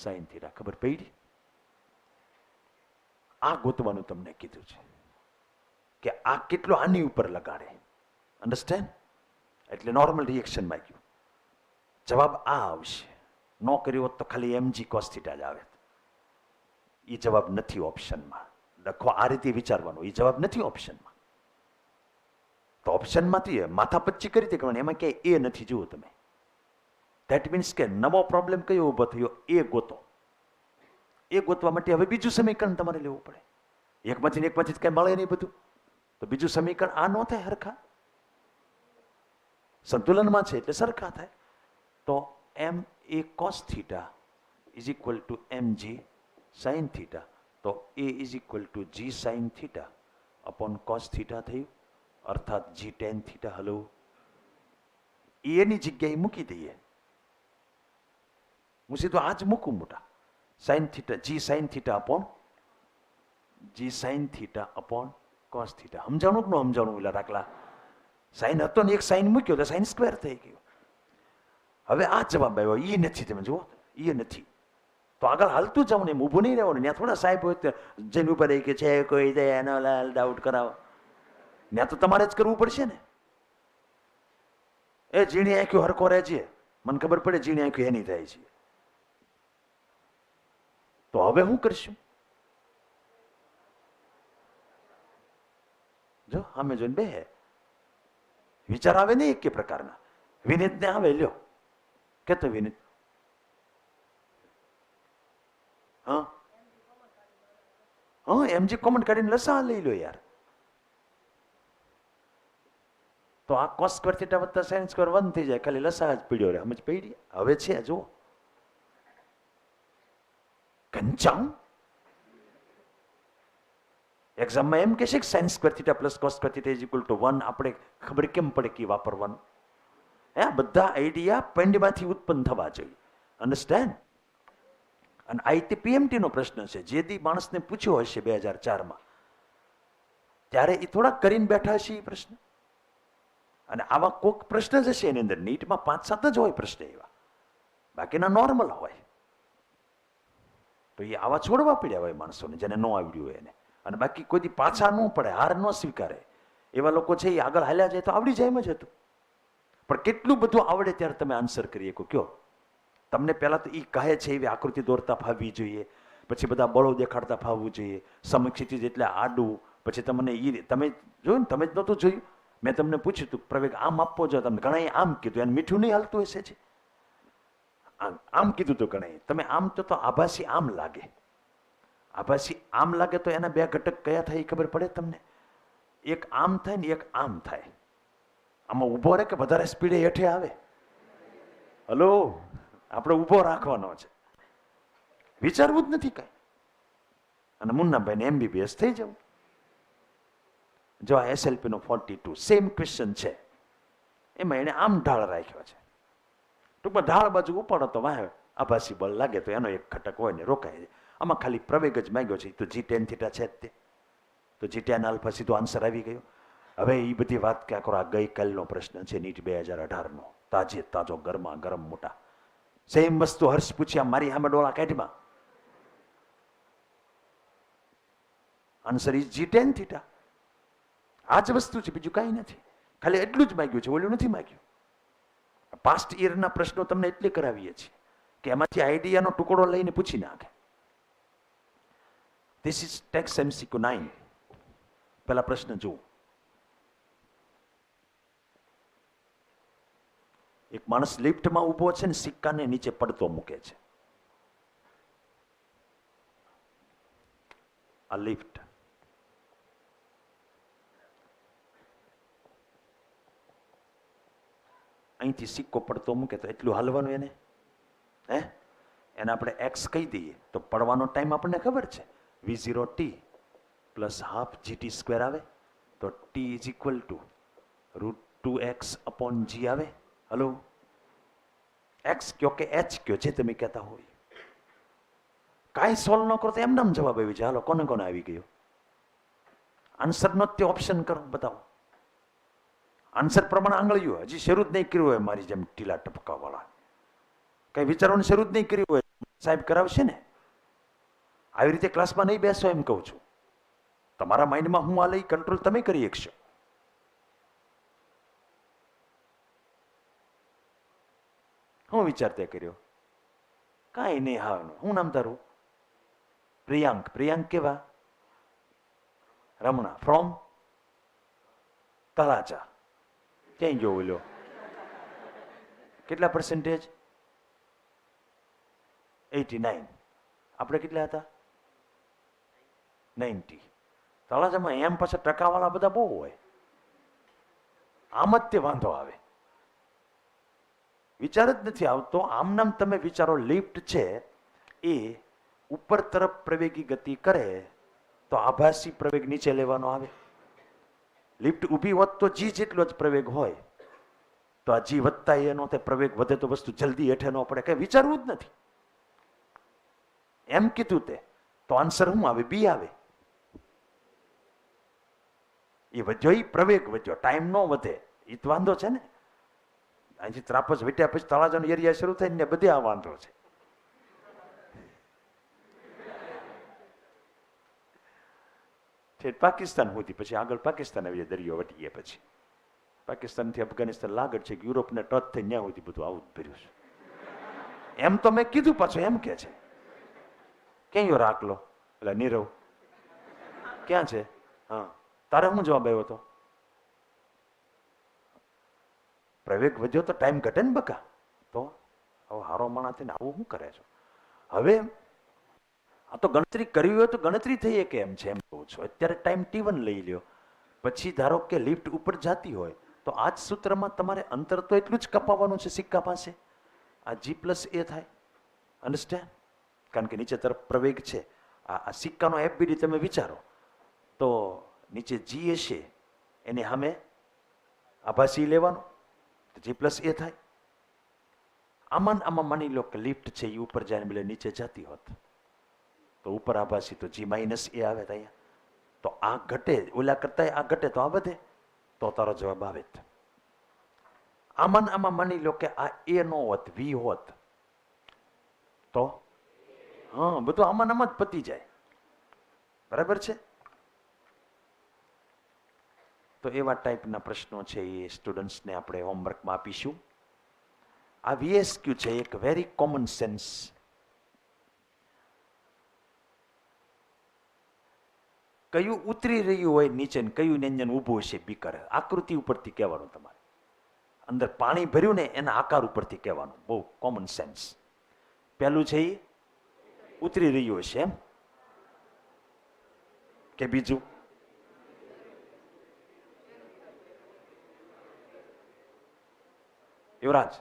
sin થીટા. ખબર પડી? આ ગોતવાનું તમને કીધું છે કે આ કેટલો આની ઉપર લગાડે. અન્ડરસ્ટેન્ડ? એટલે નોર્મલ રિએક્શનમાં ગયું, જવાબ આ આવશે. ન કર્યો હોત તો ખાલી mg cos થીટા જ આવે. એ જવાબ નથી ઓપ્શનમાં. લખો આ રીતે વિચારવાનું, એ જવાબ નથી ઓપ્શનમાં. તો ઓપ્શનમાંથી માથાપચ્ચી કરી દે કરવાની, એમાં ક્યાંય એ નથી. જુઓ તમે, ધેટ મીન્સ કે નવો પ્રોબ્લેમ કયો ઊભો થયો એ ગોતો. એ ગોતવા માટે હવે બીજું સમીકરણ તમારે લેવું પડે. એકમાંથી કઈ મળે નહીં બધું, તો બીજું સમીકરણ આ ન થાય હરખા, સંતુલનમાં છે એટલે સરખા થાય. તો ma cos theta is equal to mg sin theta. તો a is equal two g sin theta upon cos theta થયું, અર્થાત g tan થીટા. હલો, એની જગ્યાએ મૂકી દઈએ. હું સીધું આ જ મૂકું મોટા. sin theta, g sin theta upon g sin theta upon cos theta. સમજાણું કે ન સમજાણું? પેલા દાખલા સાઈન હતો ને એક સાઈન મૂક્યો તો સાઈન સ્ક્વેર થઈ ગયો. હવે આ જવાબ આવ્યો, એ નથી. તમે જુઓ, એ નથી. તો આગળ હાલતું જાવ ને, એમ ઊભું નહીં રહેવાનું. ત્યાં થોડા સાહેબ હોય જઈને ઉપર રહી કે છે કોઈ દે એનો લાલ ડાઉટ કરાવો, ત્યાં તો તમારે જ કરવું પડશે ને. એ ઝીણી આંખ્યું હરખો રહે છે, મને ખબર પડે ઝીણી આંખ્યું એની થાય છે. તો હવે શું કરશું? જો અમે જોઈને બે વિચાર આવે ને એક પ્રકારના. વિનીત ને આવે, લ્યો કેતો વિનીત. હા હા, mg કોમન કાઢીને લસા લઈ લો યાર. તો આ cos સ્ક્વેર થીટા વત્તા sin સ્ક્વેર 1 થઈ જાય, ખાલી લસા જ પીડ્યો રે. સમજ પડી? હવે છે જુઓ, કંચાઉ એક્ઝામમાં એમ કહેશે કે sin square theta plus cos square theta is equal two 1. આપણે ખબર કેમ પડે કે વાપરવાનું? હે, બધા આઈડિયા પેન્ડમાંથી ઉત્પન્ન થવા જોઈએ. અન્ડરસ્ટેન્ડ? અને ITPMT નો પ્રશ્ન છે, જે દી માણસને પૂછ્યો હશે 2004માં, ત્યારે એ થોડાક કરીને બેઠા હશે એ પ્રશ્ન. અને આવા કોક પ્રશ્ન જ હશે એની અંદર. નીટમાં 5-7 જ હોય પ્રશ્ન એવા, બાકીના નોર્મલ હોય. તો એ આવા છોડવા પડ્યા હોય માણસોને, જેને ન આવડ્યું હોય એને. અને બાકી કોઈ દી પાછા ન પડે, હાર ન સ્વીકારે એવા લોકો છે. એ આગળ હાલ્યા જાય તો આવડી જાય એમ જ હતું. પણ કેટલું બધું આવડે ત્યારે તમે આન્સર કરી શકો કયો? તમને પહેલા તો એ કહે છે એવી આકૃતિ દોરતા ફાવવી જોઈએ, પછી બધા બળો દેખાડતા ફાવવું જોઈએ, સમક્ષિતિજ એટલે આડું. પછી તમને એ તમે જોયું ને, તમે જ નહોતું જોયું, મેં તમને પૂછ્યું હતું પ્રવેગ આમ આપવો જોઈએ, તમને ઘણા આમ કીધું. એને મીઠું નહીં હાલતું હશે છે, આમ કીધું તો ઘણા તમે આમ તો આભાસી આમ લાગે. આભાસી આમ લાગે તો એના બે ઘટક કયા થાય એ ખબર પડે તમને? એક આમ થાય ને એક આમ થાય. આમાં ઊભો રહે કે વધારે સ્પીડે હેઠે આવે? હલો, આપણે ઊભો રાખવાનો છે, વિચારવું જ નથી કઈ. અને મુન્નાભાઈને MBBS થઈ જવું. જો આ SLP નો 42 સેમ ક્વેશ્ચન છે, એમાં એને આમ ઢાળ રાખ્યો છે. ટૂંકમાં ઢાળ બાજુ ઉપાડો તો વાહ આભાસી બળ લાગે તો એનો એક ઘટક હોય ને રોકાય છે. આમાં ખાલી પ્રવેગ જ માંગ્યો છે, તો g tan થીટા છે જ તે. તો g tan આલ્ફા સીધો આન્સર આવી ગયો. હવે એ બધી વાત ક્યાં કરો, આ ગઈકાલનો પ્રશ્ન છે નીટ 2018નો, તાજે તાજો ગરમા ગરમ મોટા. સેમ વસ્તુ હર્ષ પૂછ્યા મારી સામે ડોળા કાઢમાં. Answer is g tan theta. આ જ વસ્તુ છે, બીજું કાંઈ નથી. ખાલી એટલું જ માંગ્યું છે, ઓલું નથી માંગ્યું. પાસ્ટ યરના પ્રશ્નો તમને એટલે કરાવીએ છીએ કે એમાંથી આઈડિયાનો ટુકડો લઈને પૂછી નાખે. This is tax MCQ 9. પેલા પ્રશ્ન જુઓ. એક માણસ લિફ્ટમાં ઊભો છે ને સિક્કાને નીચે પડતો મૂકે છે. આ લિફ્ટ, અહીંથી સિક્કો પડતો મૂકે તો એટલું હાલવાનું એને. એને આપણે x કહી દઈએ તો પડવાનો ટાઈમ આપણને ખબર છે, v0t પ્લસ હાફ GT² આવે. તો t is equal two √2x upon g આવે. હલો, x કયો કે h કયો, જે તમે કહેતા હોય. કાંઈ સોલ્વ ન કરો તો એમ નામ જવાબ આવી જાય. હાલો, કોને કોને આવી ગયો? આન્સરનો જ તે ઓપ્શન કરો, બતાવો. આન્સર પ્રમાણે આંગળીઓ હજી શરૂ જ નહીં કર્યું હોય, મારી જેમ ઢીલા ટપકાવાળા કંઈ વિચારવાનું શરૂ જ નહીં કર્યું હોય, સાહેબ કરાવશે ને. આવી રીતે ક્લાસમાં નહીં બેસો એમ કહું છું. તમારા માઇન્ડમાં હું આ લઈ કંટ્રોલ તમે કરી શકશો. હું વિચાર તે કર્યો? કાંઈ નહીં. હા, હું નામ તારું? પ્રિયાંક. પ્રિયાંક કેવા? રમણા. ફ્રોમ તળાજા. ક્યાંય ગયો ઓલો? કેટલા પર્સન્ટેજ? 89. આપણે કેટલા હતા? 90. તળાજામાં એમ પાછા ટકાવાળા બધા બહુ હોય. આમ જ તે વાંધો આવે. વિચાર જ નથી આવતો. આમ નામ તમે વિચારો, લિફ્ટ છે એ ઉપર તરફ પ્રવેગી ગતિ કરે તો આભાસી પ્રવેગ નીચે લેવાનો આવે. લિફ્ટ ઊભી હોત તો જી જેટલો જ પ્રવેગ હોય, તો આ જી વધતા એનો તે પ્રવેગ વધે તો વસ્તુ જલ્દી હેઠે ન પડે. કઈ વિચારવું જ નથી. એમ કીધું તે તો આન્સર શું આવે? બી આવે. એ વધ્યો, એ પ્રવેગ વધ્યો, ટાઈમ નો વધે. એ તો વાંધો છે ને. અહીંથી ત્રાપજ વેટ્યા પછી તળાજાનો એરિયા શરૂ થાય ને બધે આ વાંધો છે. પાકિસ્તાન સુધી, પછી આગળ પાકિસ્તાન આવી, દરિયો વટી ગયા પછી પાકિસ્તાનથી અફઘાનિસ્તાન લાગડ છે, યુરોપને ટચ થઈ ત્યાં સુધી બધું આવું જ ભર્યું છે. એમ તો મેં કીધું, પાછું એમ કે છે ક્યાં રાખલો એટલે નીરવ ક્યાં છે? હા, તારે શું જવાબ આવ્યો હતો? પ્રવેગ વધ્યો તો ટાઈમ ઘટે ને બકા. તો હવે હારો માણસ થઈને આવું શું કરે છો? હવે આ તો ગણતરી કરવી હોય તો ગણતરી થઈ કે એમ છે, એમ કહું છું. અત્યારે ટાઈમ T1 લઈ લ્યો, પછી ધારો કે લિફ્ટ ઉપર જતી હોય તો આ જ સૂત્રમાં તમારે અંતર તો એટલું જ કપાવવાનું છે સિક્કા પાસે. આ G+A થાય. અન્ડરસ્ટેન્ડ? કારણ કે નીચે તરફ પ્રવેગ છે. આ સિક્કાનો FBD તમે વિચારો તો નીચે G હશે એની સામે આભાસી લેવાનો, G+A થાય. આમાં માની લો કે લિફ્ટ છે એ ઉપર જાય બલે નીચે જતી હોત તો ઉપર આભાસી તો G-A આવે. અહીંયા તો આ ઘટે, ઓલા કરતા આ ઘટે તો આ વધે, તો તારો જવાબ આવે. આમાં માની લો કે આ A નો હોત, V હોત તો હા, બધું આમાં જ પતી જાય. બરાબર છે? તો એવા ટાઈપના પ્રશ્નો છે એ સ્ટુડન્ટ્સને આપણે હોમવર્કમાં આપીશું. આ VSQ છે એક વેરી કોમન સેન્સ. કયું ઉતરી રહ્યું હોય નીચે ને કયું એન્જિન ઊભું હશે બીકર, આકૃતિ ઉપરથી કહેવાનું. તમારે અંદર પાણી ભર્યું ને એના આકાર ઉપરથી કહેવાનું. બહુ કોમન સેન્સ. પહેલું છે એ ઉતરી રહ્યું હશે એમ કે બીજું? યુવરાજ,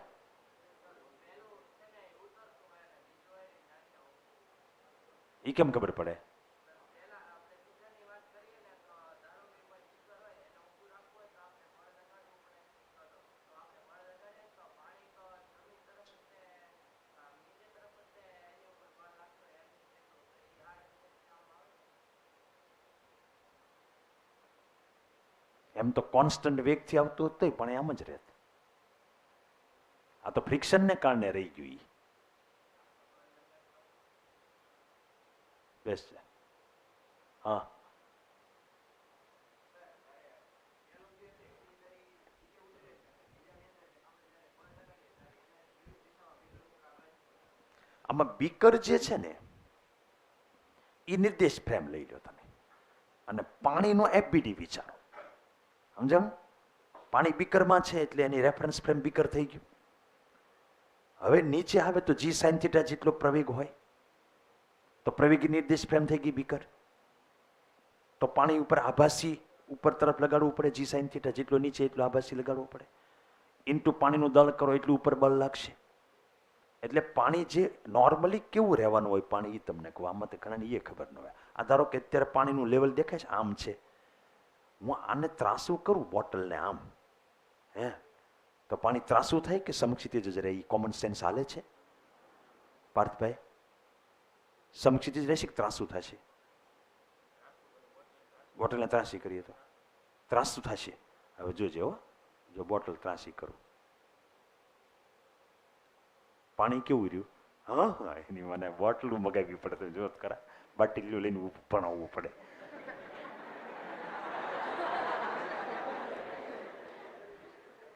એ કેમ ખબર પડે? એમ તો કોન્સ્ટન્ટ વેગથી આવતું હતું પણ એમ જ રહેત. આ તો ફ્રિક્શનને કારણે રહી ગયું. બેસ્ટ છે. હા, આમાં બીકર જે છે ને એ નિર્દેશ ફ્રેમ લઈ લો તમે અને પાણીનો FBD વિચારો. સમજાવ? પાણી બીકરમાં છે એટલે એની રેફરન્સ ફ્રેમ બીકર થઈ ગયું. હવે નીચે આવે તો G sin θ જેટલો પ્રવેગ હોય તો પ્રવેગી નિર્દેશ ફ્રેમ થઈ ગઈ બીકર. તો પાણી ઉપર આભાસી ઉપર તરફ લગાડવું પડે. G sin θ જેટલો નીચે એટલો આભાસી લગાડવો પડે. ઇન્ટુ પાણીનું દળ કરો એટલું ઉપર બળ લાગશે. એટલે પાણી જે નોર્મલી કેવું રહેવાનું હોય પાણી એ તમને કહું. આમાં તો ઘણાને એ ખબર ન હોય. આ ધારો કે અત્યારે પાણીનું લેવલ દેખાય છે આમ છે, હું આને ત્રાસું કરું બોટલને આમ, હે તો પાણી ત્રાસું થાય કે સમક્ષિતિજ જ રહે? એ કોમન સેન્સ હાલે છે પાર્થભાઈ? સમક્ષિતિજ રહેશે કે ત્રાસું થશે? બોટલને ત્રાસી કરીએ તો ત્રાસું થશે. હવે જોજે હો, જો બોટલ ત્રાસી કરું, પાણી કેવું રહ્યું? હા હા, એની મને બોટલું મગાવવી પડે તો જોત ખરા, બાટલીઓ લઈને ભણાવવું પડે.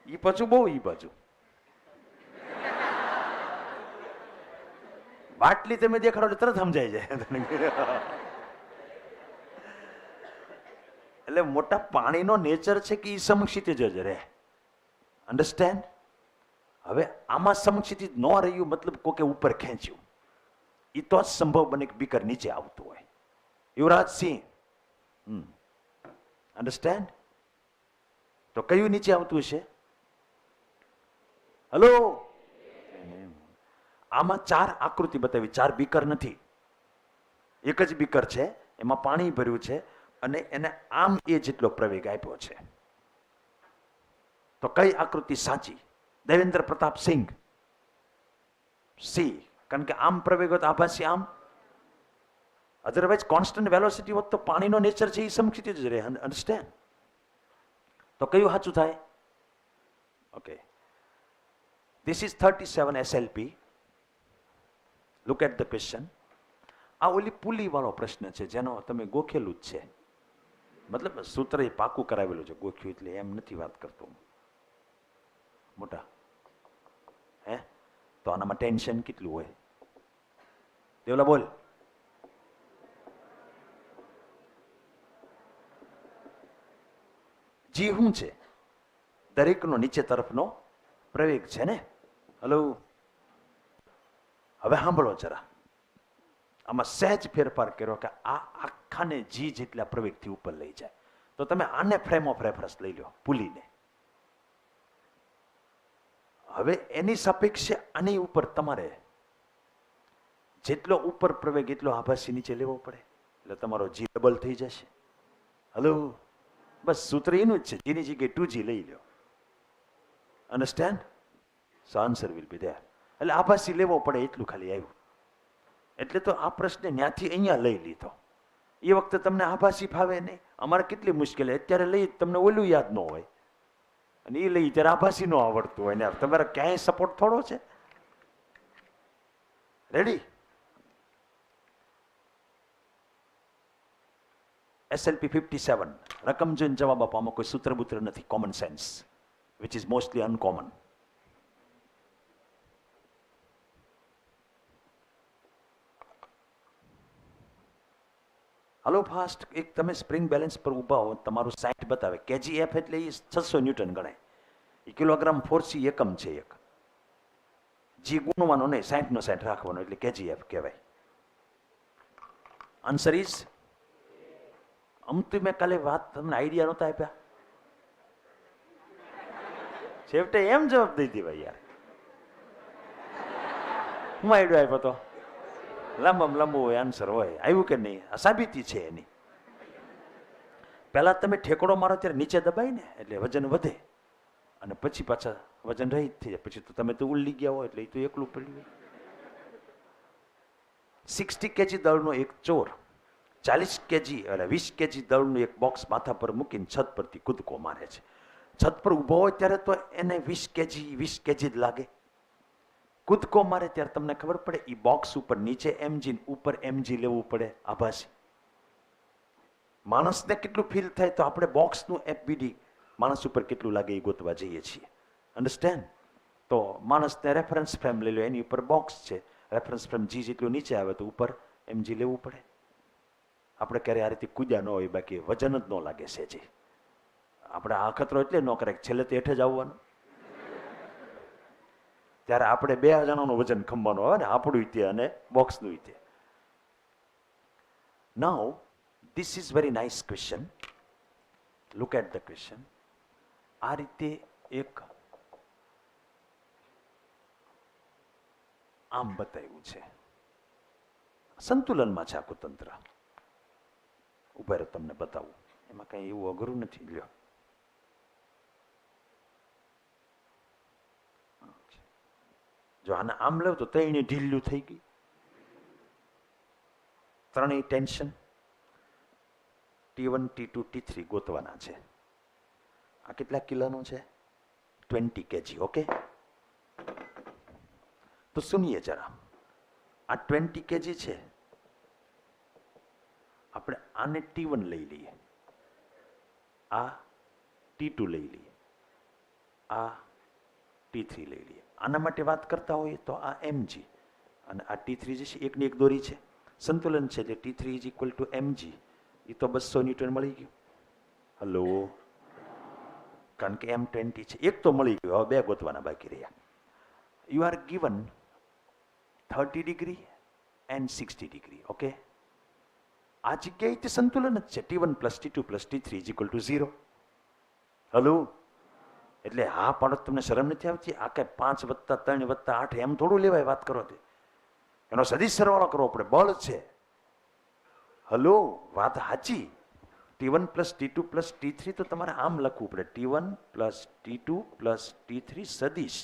ઈ પાછું બહુ ઈ બાજુ બાટલી તમે દેખાડો તરત સમજાય જાય. એટલે મોટા પાણીનો નેચર છે કે ઈ સમક્ષિતિજ જ રહે. અન્ડરસ્ટેન્ડ? હવે આમાં સમક્ષિતિજ ન રહ્યું મતલબ કોકે ઉપર ખેંચ્યું, એ તો જ સંભવ બને કે બીકર નીચે આવતું હોય. યુવરાજ સિંહ, અન્ડરસ્ટેન્ડ? તો કયું નીચે આવતું હશે? હલો, આમાં 4 આકૃતિ બતાવી, 4 બીકર નથી, એક જ બીકર છે, એમાં પાણી ભર્યું છે અને એને આમ એ જેટલો પ્રવેગ આપ્યો છે. તો કઈ આકૃતિ સાચી? દેવેન્દ્ર પ્રતાપ સિંઘ, સી, કારણ કે આમ પ્રવેગ હોત આભાસી આમ, અધરવાઇઝ કોન્સ્ટન્ટ વેલોસિટી હોત તો પાણીનો નેચર છે એ સમક્ષિતિજ જ રહે. અન્ડરસ્ટેન્ડ? તો કયું સાચું થાય? Okay, this is 37 SLP. Look at the question. આ ઓલી પુલી વાળો પ્રશ્ન છે જેનો તમે ગોખેલું જ છે, મતલબ સૂત્ર એ પાકું કરાવેલું છે. ગોખ્યું એટલે એમ નથી વાત કરતો મોટા, હે? તો આનામાં ટેન્શન કેટલું હોય? દેવલા બોલ. જી શું છે? દરેકનો નીચે તરફનો પ્રવેગ છે ને. હલો, હવે સાંભળો જરા, આમાં સહેજ ફેરફાર કર્યો કે આ આખાને જી જેટલા પ્રવેગથી ઉપર લઈ જાય. તો તમે આને ફ્રેમ ઓફ રેફરન્સ લઈ લો, પુલીને. હવે એની સાપેક્ષે આની ઉપર તમારે જેટલો ઉપર પ્રવેગ એટલો આભાસી નીચે લેવો પડે, એટલે તમારો જી ડબલ થઈ જશે. હલો, બસ સૂત્ર એનું જ છે, જીની જગ્યાએ 2G લઈ લો. Understand? So answer will be there. એટલે આભાસી લેવો પડે એટલું ખાલી આવ્યું. એટલે તો આ પ્રશ્ન ત્યાંથી અહીંયા લઈ લીધો. એ વખતે તમને આભાસી ફાવે નહીં. અમારે કેટલી મુશ્કેલી, અત્યારે લઈ તમને ઓલું યાદ ન હોય અને એ લઈ ત્યારે આભાસી ન આવડતું હોય ને તમારે ક્યાંય સપોર્ટ થોડો છે. રેડી? SLP 57, રકમ જોઈને જવાબ આપો. આમાં કોઈ સૂત્રબૂત્ર નથી, common sense, which is mostly uncommon. Hello fast. એક તમે સ્પ્રિંગ બેલેન્સ પર ઊભા હો, તમારું 60 બતાવે, KGF એટલે એ 600 ન્યૂટન ગણાય, એ કિલોગ્રામ ફોર્સી એકમ છે એક. જી ગુણવાનો નહીં, 60 નો 60 રાખવાનો એટલે KGF કહેવાય. આન્સર ઇઝ, અમતું મેં કાલે વાત તમને આઈડિયા નહોતા આપ્યા, છેવટે એમ જવાબ દઈ દેવાય યાર. હું આઈડિયો આપ્યો તો? લાંબામાં લાંબુ હોય આન્સર હોય. આવ્યું કે નહીં? આ સાબિતી છે એની. પહેલા તમે ઠેકડો મારો ત્યારે નીચે દબાય ને એટલે વજન વધે, અને પછી પાછા વજન રહી થઈ જાય. પછી તો તમે તો ઉલ્લી ગયા હોય એટલે એ તો એકલું પડ્યું. 60 kg દળનો એક ચોર 40 kg એટલે 20 kg દળનું એક બોક્સ માથા પર મૂકીને છત પરથી કૂદકો મારે છે. છત પર ઊભો હોય ત્યારે તો એને 20 kg જ લાગે. કૂદકો મારે ત્યારે તમને ખબર પડે એ બોક્સ ઉપર નીચે mg ઉપર mg લેવું પડે આભાસી. માણસને કેટલું ફીલ થાય તો આપણે બોક્સનું FBD માણસ ઉપર કેટલું લાગે એ ગોતવા જઈએ છીએ. અન્ડરસ્ટેન્ડ? તો માણસને રેફરન્સ ફ્રેમ લઈ લો, એની ઉપર બોક્સ છે, રેફરન્સ ફ્રેમ જી જેટલું નીચે આવે તો ઉપર mg લેવું પડે. આપણે ક્યારે આ રીતે કૂદ્યા ન હોય, બાકી વજન જ ન લાગે સેજે. આપણે આ ખતરો એટલે ન કરે છેલ્લે તો હેઠે જ આવવાનું. ત્યારે આપણે 2 જણાનું વજન ખમવાનું આવે ને, આપણું તે અને બોક્સનું તે. Now this is very nice question. Look at the question. આ રીતે એક આમ બતાવ્યું છે, સંતુલનમાં છે આખું તંત્ર. ઉભા રહો, તમને બતાવું. એમાં કઈ એવું અઘરું નથી. લ્યો, જો આને આમ લેવું તો ત્રણે ઢીલું થઈ ગઈ, ત્રણેય ટેન્શન. T1, T2, T3 ગોતવાના છે. આ કેટલા કિલોનું છે? 20 kg. ઓકે, તો સુનિએ જરા, આ 20 kg છે, આપણે આને T1 લઈ લઈએ, આ T2 લઈ લઈએ, આ T3 લઈ લઈએ. આના માટે વાત કરતા હોઈએ તો આ mg અને આ T3 જે છે એકની એક દોરી છે, સંતુલન છે, એટલે T3 is equal to mg. એ તો 200 ન્યૂટન મળી ગયું. હલો, કારણ કે M20 છે, એક તો મળી ગયું, હવે બે ગોતવાના બાકી રહ્યા. You are given 30 degree and 60 degree. Okay, આ જગ્યાએ તે સંતુલન જ છે, T1 plus T2 plus T3 is equal two 0. Hello, એટલે હા પાડો, તમને શરમ નથી આવતી? આ કઈ 5 વત્તા 3 વત્તા 8 એમ થોડું લેવાય વાત કરો તે, એનો સદિશ સરવાળો કરવો પડે, બળ છે. હલો, વાત સાચી. T1 plus T2 plus T3 તો તમારે આમ લખવું પડે, T1 plus T2 plus T3 સદિશ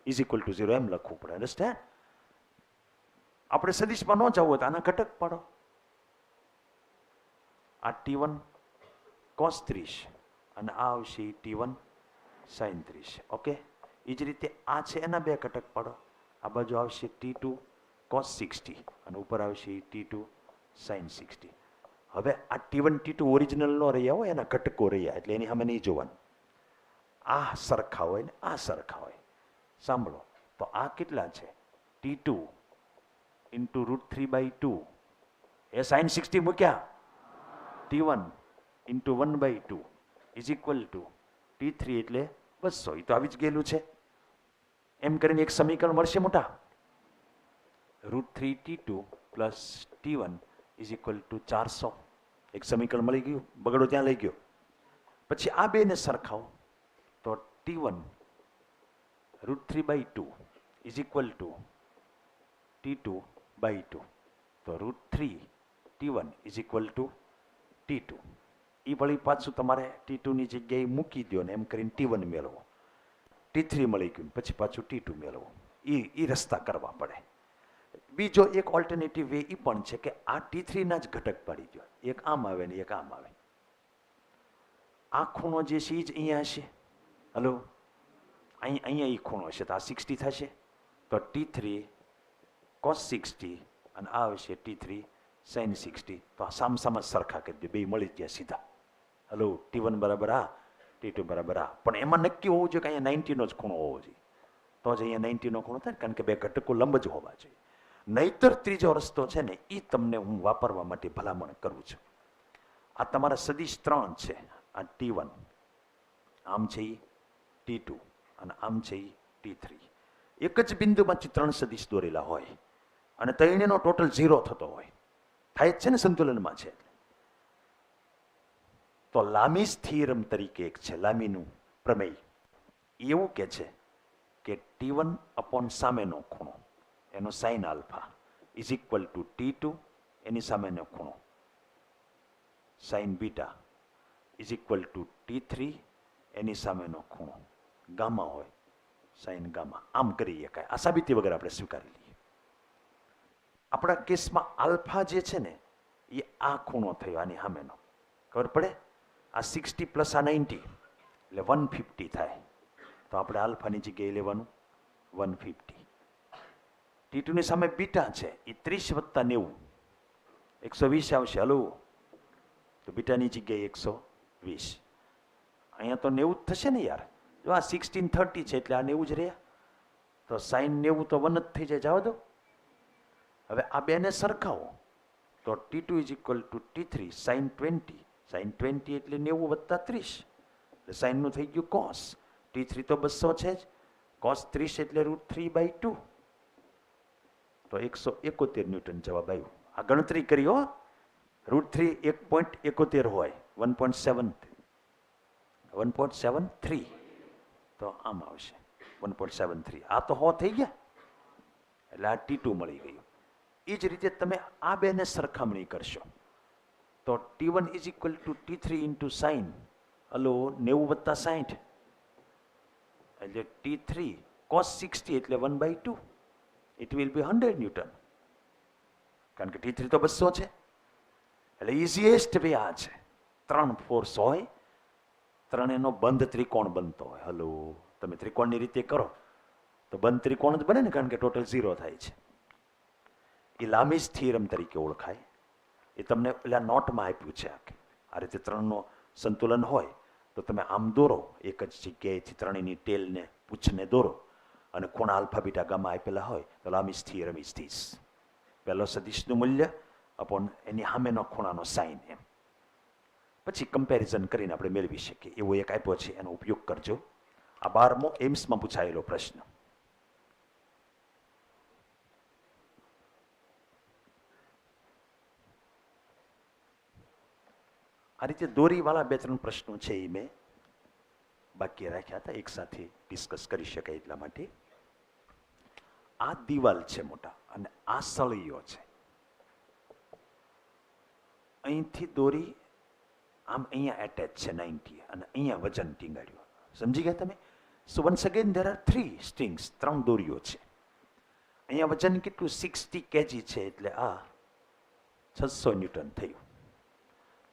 ઇઝ ઇક્વલ ટુ 0 એમ લખવું પડે. અન્ડરસ્ટેન્ડ? આપણે સદિશમાં ન જવું હોય તો આના ઘટક પાડો. આ T1 cos 30 અને આ આવશે T1 sin 30. ઓકે, એ જ રીતે આ છે એના બે ઘટક પાડો. આ બાજુ આવશે T2 cos 60 અને ઉપર આવશે T2 sin 60. હવે આ T1 T2 ઓરિજિનલ નો રહ્યા હોય, એના ઘટકો રહ્યા, એટલે એની સામે નહીં જોવાનું. આ સરખા હોય ને આ સરખા હોય. સાંભળો, તો આ કેટલા છે? T2 ઇન્ટુ √3/2 એ sin 60 મૂક્યા, T1 into 1/2 is equal to T3 એટલે 200. એ તો આવી જ ગયેલું છે. એમ કરીને એક સમીકરણ મળશે મોટા, √3T2 plus T1 is equal two 400. એક સમીકરણ મળી ગયું, બગડો ત્યાં લઈ ગયો. પછી આ બેને સરખાવો તો T1 √3/2 is equal two T2/2. તો √3 T1 is equal two T2. એ વળી પાછું તમારે T2 ની જગ્યાએ મૂકી દો ને એમ કરીને T1 મેળવો. T3 મળી ગયું, પછી પાછું T2 મેળવો. એ રસ્તા કરવા પડે. બીજો એક ઓલ્ટરનેટિવ વે એ પણ છે કે આ T3 ના જ ઘટક પાડી દો, એક આમ આવે ને એક આમ આવે. આ ખૂણો જે છે એ જ અહીંયા હશે. હલો, અહીંયા એ ખૂણો હશે, તો આ 60 થશે. તો T3 cos 60 અને આ આવશે T3 sin 60. તો આ સામસામા સરખા કરી દો, બે મળી ગયા સીધા. હલો, T1 બરાબર આ, T2 બરાબર આ. પણ એમાં નક્કી હોવું જોઈએ કે અહીંયા 90 નો જ ખૂણો હોવો જોઈએ, તો જ અહીંયા 90 નો ખૂણો થાય, કારણ કે બે ઘટકો લંબ જ હોવા જોઈએ. નહીતર ત્રીજો રસ્તો છે ને, એ તમને હું વાપરવા માટે ભલામણ કરું છું. આ તમારા સદિશ 3 છે. આ T1, આમ છે એ T2 અને આમ છે એ T3. એક જ બિંદુમાંથી 3 સદિશ દોરેલા હોય અને ત્રણેયનો ટોટલ 0 થતો હોય, થાય જ છે ને, સંતુલનમાં છે. તો લામીસ થિયરમ તરીકે એક છે, લામીનું પ્રમેય, એવું કે છે કે T1 અપોન સામેનો ખૂણો એનો sine alpha is equal two T2 એની સામેનો ખૂણો sign beta is equal to T3 એની સામેનો ખૂણો ગામા હોય, સાઇન ગામા. આમ કરી શકાય. આ સાબિતી વગર આપણે સ્વીકારી લઈએ. આપણા કેસમાં આલ્ફા જે છે ને એ આ ખૂણો થયો આની સામેનો, ખબર પડે? આ 60 પ્લસ આ 90 એટલે 150 થાય. તો આપણે આલ્ફાની જગ્યાએ લેવાનું 150. T2 ની સામે બીટા છે, એ 30 વત્તા 90 120 આવશે. હલો, તો બીટાની જગ્યાએ 120. અહીંયા તો 90 જ થશે ને યાર. જો આ 1630 છે એટલે આ 90 જ રહ્યા. તો સાઈન 90 તો 1 જ થઈ જાય, જવા દો. હવે આ બેને સરખાવો તો T2 is equal to T3 sine 20. Sine 20 એટલે 90 વત્તા 30, એટલે સાઈનનું થઈ ગયું કોસ. T3 તો 200 છે જ, કોસ 30 એટલે √3/2. તો 171 ન્યૂટન જવાબ આવ્યો. આ ગણતરી કરી હો, √3 1.71 હોય, 1.73 તો આમ આવશે 1.73. આ તો 100 થઈ ગયા, એટલે આ T2 મળી ગયું. એ જ રીતે તમે આ બેને સરખામણી કરશો તો T1 is equal to T3 into sign, hello, 90 વત્તા 60 એટલે T3 cos 60 એટલે 1/2. ઇટ વિલ બી 100 ન્યૂટન, કારણ કે T3 તો 200 છે. એટલે ઇઝીએસ્ટ વે આ છે. 3 ફોર્સ હોય, ત્રણેયનો બંધ ત્રિકોણ બનતો હોય. હલો, તમે ત્રિકોણની રીતે કરો તો બંધ ત્રિકોણ જ બને ને, કારણ કે ટોટલ 0 થાય છે. એ લામીસ થિયરમ તરીકે ઓળખાય. એ તમને પેલા નોટમાં આપ્યું છે. આ રીતે ત્રણનો સંતુલન હોય તો તમે આમ દોરો, એક જ જગ્યાએથી ત્રણેયની ટેલને પૂછને દોરો, અને ખૂણા આલ્ફા બીટા ગામા આપેલા હોય તો લામીસ થિયરમ ઇઝ ધીસ. પહેલો સદિશનું મૂલ્ય અપોન એની સામેનો ખૂણાનો સાઇન, એમ પછી કમ્પેરિઝન કરીને આપણે મેળવી શકીએ. એવો એક આપ્યો છે, એનો ઉપયોગ કરજો. આ 12મો એમ્સમાં પૂછાયેલો પ્રશ્ન. આ રીતે દોરીવાળા 2-3 પ્રશ્નો છે, એ મેં બાકી રાખ્યા હતા, એક સાથે ડિસ્કસ કરી શકાય એટલા માટે. આ દિવાલ છે મોટા, અને આ સળીઓ છે. અહીંથી દોરી આમ અહીંયા એટેચ છે 90, અને અહીંયા વજન ટીંગાડ્યું. સમજી ગયા તમે? સો once again there are 3 strings, 3 દોરીઓ છે. અહીંયા વજન કેટલું 60 kg છે, એટલે આ 600 ન્યૂટન થયું.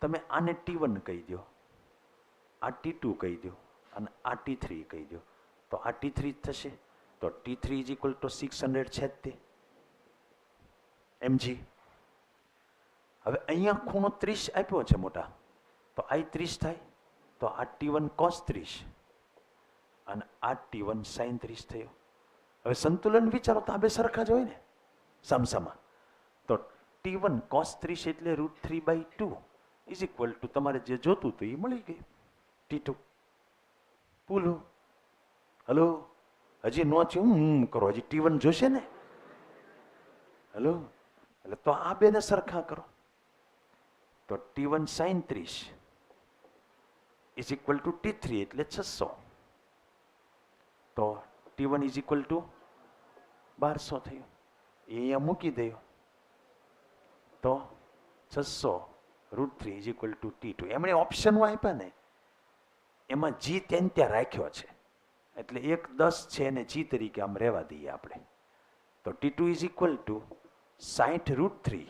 તમે આને T1 કહી દો, આ T2 કહી દો, અને આ T3 કહી દો, તો આ T3 થશે. તો T3 ઇઝ ઇક્વલ ટુ 600 છે તે mg. હવે અહીંયા ખૂણો 30 આપ્યો છે મોટા, તો આ 30 થાય. તો આ T1 cos 30 અને આ T1 sin 30 થયો. હવે સંતુલન વિચારો તો આ બે સરખા જ હોય ને સામસામા. તો T1 cos 30 એટલે √3/2 ઇઝ ઇક્વલ ટુ તમારે જે જોતું હતું એ મળી ગયું. T2 પૂલું. હલો, હજી નો થયું કરો, હજી T1 જોશે ને. હલો, એટલે તો આ બેને સરખા કરો. તો T1 sin 30 is equal to T3 એટલે 600. તો T1 ઇઝ ઇક્વલ ટુ 1200 થયું. એ અહીંયા મૂકી દો તો 600 √3 ઇઝ ઇક્વલ ટુ T2. એમણે ઓપ્શનો આપ્યા ને, એમાં G ત્યાં રાખ્યો છે, એટલે 1 10 છે અને G તરીકે આમ રહેવા દઈએ આપણે. તો T2 is equal two 60 √3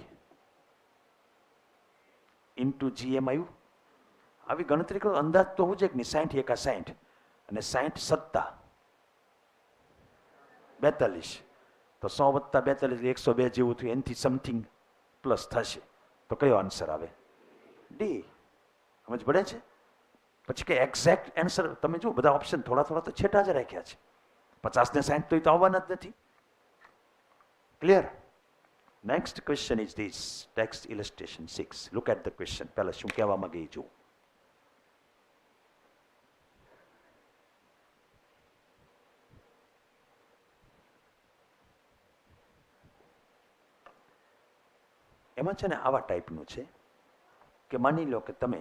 into G એમ આવ્યું. આવી ગણતરી કરો, અંદાજ તો હું છે કે નહીં, 60 એકા 60 અને 60 સત્તા 42, તો 100 + 42 102 જેવું થયું. એનાથી સમથિંગ પ્લસ થશે. તો કયો આન્સર આવે? ડી. સમજ પડે છે? પછી કે એક્ઝેક્ટ આન્સર તમે જુઓ, બધા ઓપ્શન થોડા થોડા તો છેટા જ રાખ્યા છે. 50 ને 60 તો એ તો આવવાના જ નથી. Clear? Next question is this, text illustration 6. Look at the question. પહેલા શું કહેવા માંગે જુઓ. એમાં છે ને આવા ટાઈપનું છે કે માની લો કે તમે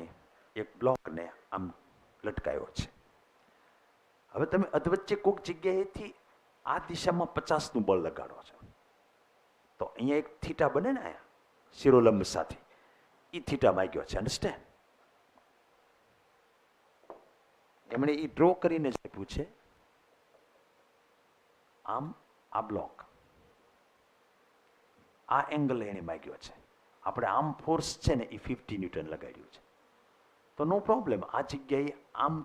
એક બ્લોકને આમ લટકાયો છે. હવે તમે અધવચ્ચે કોઈક જગ્યાએથી આ દિશામાં 50નું બળ લગાડો છો, તો અહીંયા એક થીટા બને ને, અહીંયા શિરોલંબ સાથે, એ થીટા માંગ્યો છે. અન્ડરસ્ટેન્ડ? એમણે એ ડ્રો કરીને જ આપ્યું છે. આમ આ બ્લોક, આ એંગલ એને માંગ્યો છે. આપણે આમ ફોર્સ છે ને એ 50 ન્યૂટન લગાડ્યું છે. તો નો પ્રોબ્લેમ, આ જગ્યાએ આમ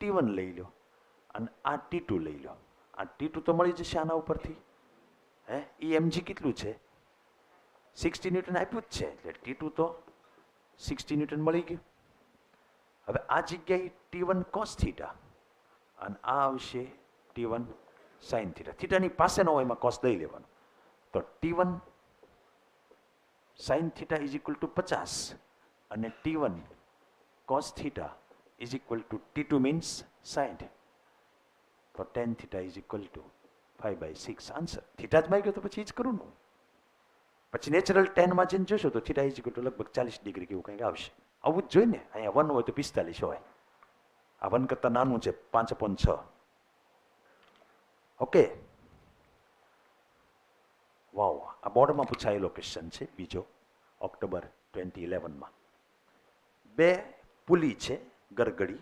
T1 લઈ લો અને આ T2 લઈ લો. આ T2 તો મળી જશે આના ઉપરથી. હે, એ mg કેટલું છે? 60 ન્યૂટન આપ્યું જ છે, એટલે T2 તો 60 ન્યૂટન મળી ગયું. હવે આ જગ્યાએ T1 cos થીટા અને આ આવશે T1 sin થીટા. થીટાની પાસે ન હોય એમાં cos દઈ લેવાનું. તો T1 sin theta is equal two 50 અને T1 cos theta is equal two T2 means 60. તો tan theta is equal two 5/6. Answer theta જ માંગ્યો તો પછી જ કરું ને. પછી નેચરલ ટેનમાં જઈને જોશો તો થીટા ઇઝ ઇક્વલ ટુ લગભગ 40 ડિગ્રી કેવું કંઈક આવશે. આવું જ જોઈએ ને. અહીંયા 1 હોય તો 45 હોય. આ 1 કરતાં નાનું છે, 5/6. ઓકે. વાવ, આ બોર્ડમાં પૂછાયેલો ક્વેશ્ચન છે, બીજો, ઓક્ટોબર 2011માં. 2 પુલી છે, ગરગડી.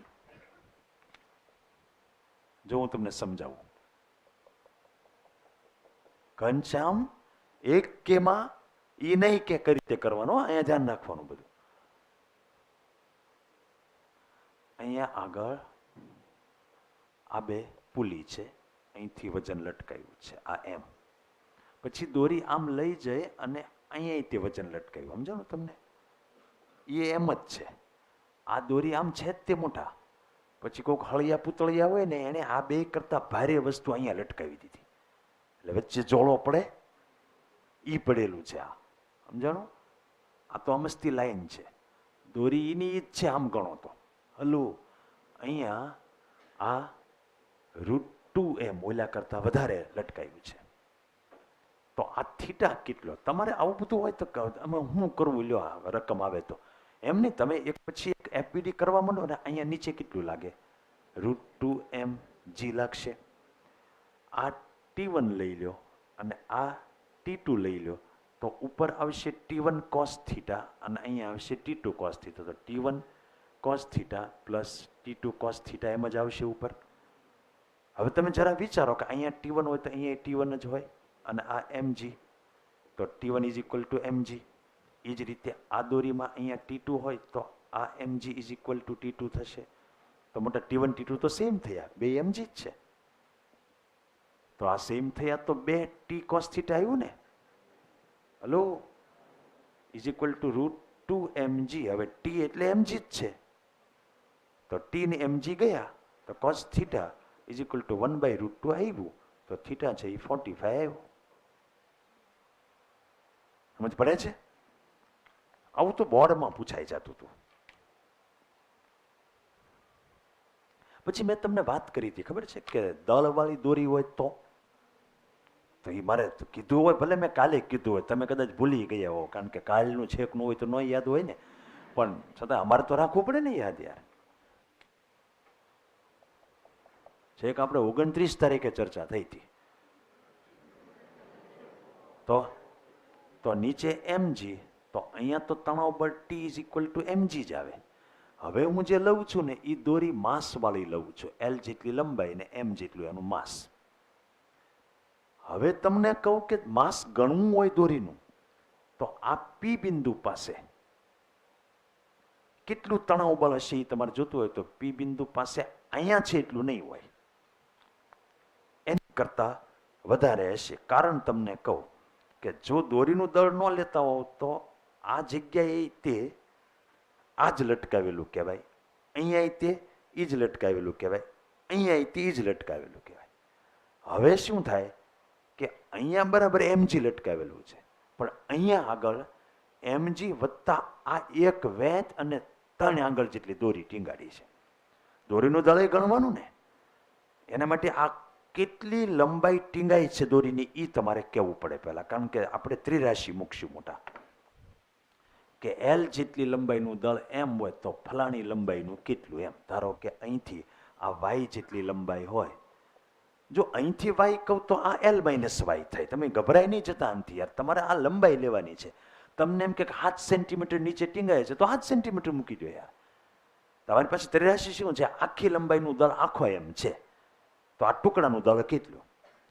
જો હું તમને સમજાવું. ઘનશ્યામ, એક કેમાં એ નહીં કે કઈ રીતે કરવાનો, અહીંયા ધ્યાન રાખવાનું બધું. અહીંયા આગળ આ બે પુલી છે, અહીંથી વજન લટકાયું છે આ એમ, પછી દોરી આમ લઈ જાય અને અહીંયા તે વજન લટકાયું, સમજો ને તમને, એ એમ જ છે. આ દોરી આમ છે જ તે મોટા, પછી કોઈક હળિયા પૂતળિયા હોય ને એને આ બે કરતા ભારે વસ્તુ અહીંયા લટકાવી દીધી, એટલે વચ્ચે જોડો પડે ઈ પડેલું છે આ, સમજાણું? આ તો અમસ્તી લાઈન છે, દોરી એની જ છે આમ ગણો તો. હલો, અહીંયા આ √2m ઓલા કરતા વધારે લટકાયું છે, તો આ થીટા કેટલો? તમારે આવું બધું હોય તો અમે શું કરવું, લ્યો આ રકમ આવે તો એમ નહીં, તમે એક પછી એક એફબીડી કરવા માંડો ને, અહીંયા નીચે કેટલું લાગે? √2mg લાગશે. આ T1 લઈ લો અને આ T2 લઈ લો, તો ઉપર આવશે T1 cos થીટા અને અહીંયા આવશે T2 cos થીટા, તો T1 cos theta plus T2 cos theta એમ જ આવશે ઉપર. હવે તમે જરા વિચારો કે અહીંયા T1 હોય તો અહીંયા T1 જ હોય, અને આ mg, તો T1 = mg. એ જ રીતે આ દોરીમાં અહીંયા T2 હોય તો આ mg = T2 થશે. તો મોટા T1 T2 તો સેમ થયા, બે mg જ છે, તો આ સેમ થયા તો બે T cos થીટા આવ્યું ને. Hello, =√2mg. હવે T એટલે mg જ છે, તો T ને mg ગયા તો cos થીટા =1/√2 આવ્યું, તો થીટા છે એ 45 આવ્યો. સમજ પડે છે? આવું તો બોર્ડમાં પૂછાઈ જતું હતું. પછી મેં તમને વાત કરી હતી, ખબર છે કે દળવાળી દોરી હોય તો એ મારે કીધું હોય, ભલે મેં કાલે કીધું હોય, તમે કદાચ ભૂલી ગયા હો, કારણ કે કાલનું છેક નું હોય તો ન યાદ હોય ને, પણ છતાં અમારે તો રાખવું પડે ને યાદ. યાર, છેક આપણે 29 તારીખે ચર્ચા થઈ હતી, તો નીચે mg, તો અહીંયા તો તણાવ બળ T = mg જ આવે. હવે હું જે લઉં છું ને એ દોરી માસ વાળી લઉં છું, L જેટલી લંબાઈ ને m જેટલું એનું માસ. હવે તમને કહું કે માસ ગણવું હોય દોરીનું, તો આ P બિંદુ પાસે કેટલું તણાવ બળ હશે એ તમારે જોતું હોય તો P બિંદુ પાસે અહીંયા છે એટલું નહીં હોય, એની કરતા વધારે હશે. કારણ તમને કહું કે જો દોરીનું દળ ન લેતા હોવ તો આ જગ્યાએ તે આ જ લટકાવેલું કહેવાય, અહીંયા તે એ જ લટકાવેલું કહેવાય, અહીંયા તે જ લટકાવેલું કહેવાય. હવે શું થાય કે અહીંયા બરાબર mg લટકાવેલું છે, પણ અહીંયા આગળ mg વત્તા આ એક વેચ અને 3 આંગળ જેટલી દોરી ટીંગાડી છે. દોરીનું દળ ગણવાનું ને, એના માટે આ કેટલી લંબાઈ ટીંગાઈ છે દોરીની એ તમારે કહેવું પડે પહેલા, કારણ કે આપણે ત્રિરાશિ મૂકશું મોટા, કે L જેટલી લંબાઈનું દળ m હોય તો ફલાણી લંબાઈનું કેટલું એમ. ધારો કે અહીંથી આ y જેટલી લંબાઈ હોય, જો અહીંથી y કહું તો આ L - y થાય. તમે ગભરાઈ નહીં જતા આનથી, યાર તમારે આ લંબાઈ લેવાની છે. તમને એમ કે 7 સેન્ટીમીટર નીચે ટીંગાય છે તો 7 સેન્ટીમીટર મૂકી દો યાર. તમારી પાસે ત્રિરાશિ શું છે? આખી લંબાઈનું દળ આખો એમ છે, તો આ ટુકડાનું દળ કેટલું?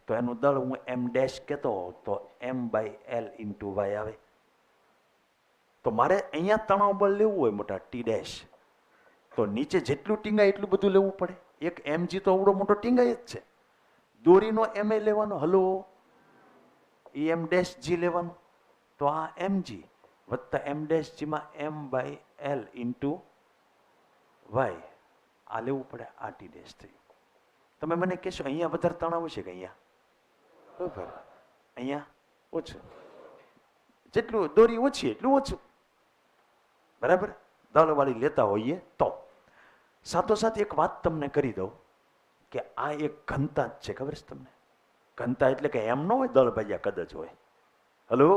તો એનું દળ હું m' કહેતો હોઉં તો m/L × y આવે. તો મારે અહીંયા તણાવ બળ લેવું હોય મોટા T', તો નીચે જેટલું ટીંગાય એટલું બધું લેવું પડે. એક mg તો આવડો મોટો ટીંગાય જ છે, દોરીનો ma લેવાનો, હલો em' લેવાનો, તો આ mg વત્તા m' માં m/L × y આ લેવું પડે, આ T' થયું. તમે મને કહેશો અહીંયા વધારે તણાવ છે કે અહીંયા? બરાબર, અહીંયા ઓછું, જેટલું દોરી ઓછી એટલું ઓછું, બરાબર. દળવાળી લેતા હોઈએ તો. સાથોસાથ એક વાત તમને કરી દઉં કે આ એક ઘનતા જ છે, ખબર છે તમને? ઘનતા એટલે કે એમ ન હોય દળ ભાગ્યા કદ જ હોય. હલો,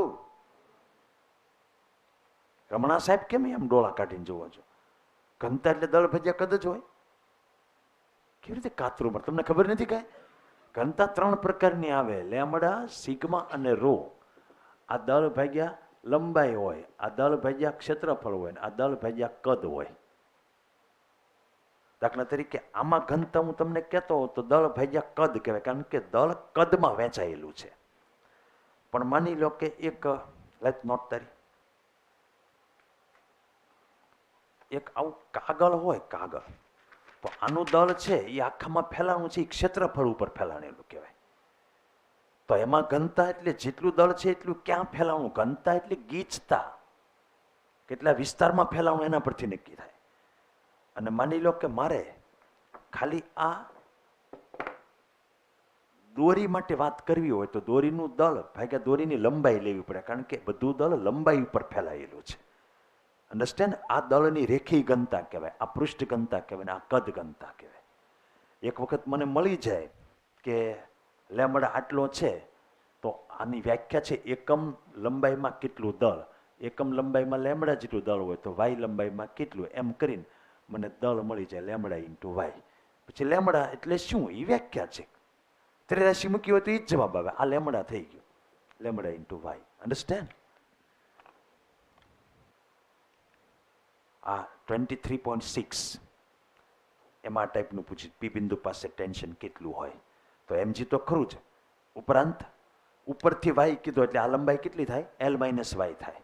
રમણા સાહેબ કેમ એમ ડોળા કાઢીને જોવો છો? ઘનતા એટલે દળ ભાગ્યા કદ જ હોય. કેવી રીતે કાતરું મળે તમને ખબર નથી કાંઈ? ઘનતા 3 પ્રકારની આવે, લેમડા, સિગ્મા અને રો. આ દળ ભાગ્યા લંબાઈ હોય, આ દળ ભાગ્યા ક્ષેત્રફળ હોય, આ દળ ભાગ્યા કદ હોય. દાખલા તરીકે આમાં ઘનતા હું તમને કહેતો હોઉં તો દળ ભાગ્યા કદ કહેવાય, કારણ કે દળ કદમાં વહેંચાયેલું છે. પણ માની લો કે એક લેટ નોટ તારી એક આવું કાગળ હોય, કાગળ તો આનું દળ છે એ આખામાં ફેલાણું છે, એ ક્ષેત્રફળ ઉપર ફેલાણેલું કહેવાય. તો એમાં ઘનતા એટલે જેટલું દળ છે એટલું ક્યાં ફેલાણું, ઘનતા એટલે ગીચતા, કેટલા વિસ્તારમાં ફેલાણું એના પરથી નક્કી થાય. અને માની લો કે મારે ખાલી આ દોરી માટે વાત કરવી હોય તો દોરીનું દળ ભાગ્યા દોરીની લંબાઈ લેવી પડે, કારણ કે બધું દળ લંબાઈ ઉપર ફેલાયેલું છે. અન્ડરસ્ટેન્ડ? આ દળની રેખી ઘનતા કહેવાય, આ પૃષ્ઠ ઘનતા કહેવાય, આ કદ ઘનતા કહેવાય. એક વખત મને મળી જાય કે લેમડા આટલો છે, તો આની વ્યાખ્યા છે એકમ લંબાઈમાં કેટલું દળ, એકમ લંબાઈમાં લેમડા જેટલું દળ હોય તો વાય લંબાઈમાં કેટલું, એમ કરીને મને દળ મળી જાય લેમડા ઇન્ટુ વાય. પછી લેમડા એટલે શું એ વ્યાખ્યા છે, ત્રિરાશી મૂકી હોય તો એ જ જવાબ આવે. આ લેમડા થઈ ગયું, લેમડા ઇન્ટુ વાય. અન્ડરસ્ટેન્ડ? આ 23.6 એમાં આ ટાઈપનું પૂછ્યું, પી બિંદુ પાસે ટેન્શન કેટલું હોય. તો એમજી તો ખરું જ, ઉપરાંત ઉપરથી વાય કીધો એટલે આ લંબાઈ કેટલી થાય, એલ માઇનસ વાય થાય.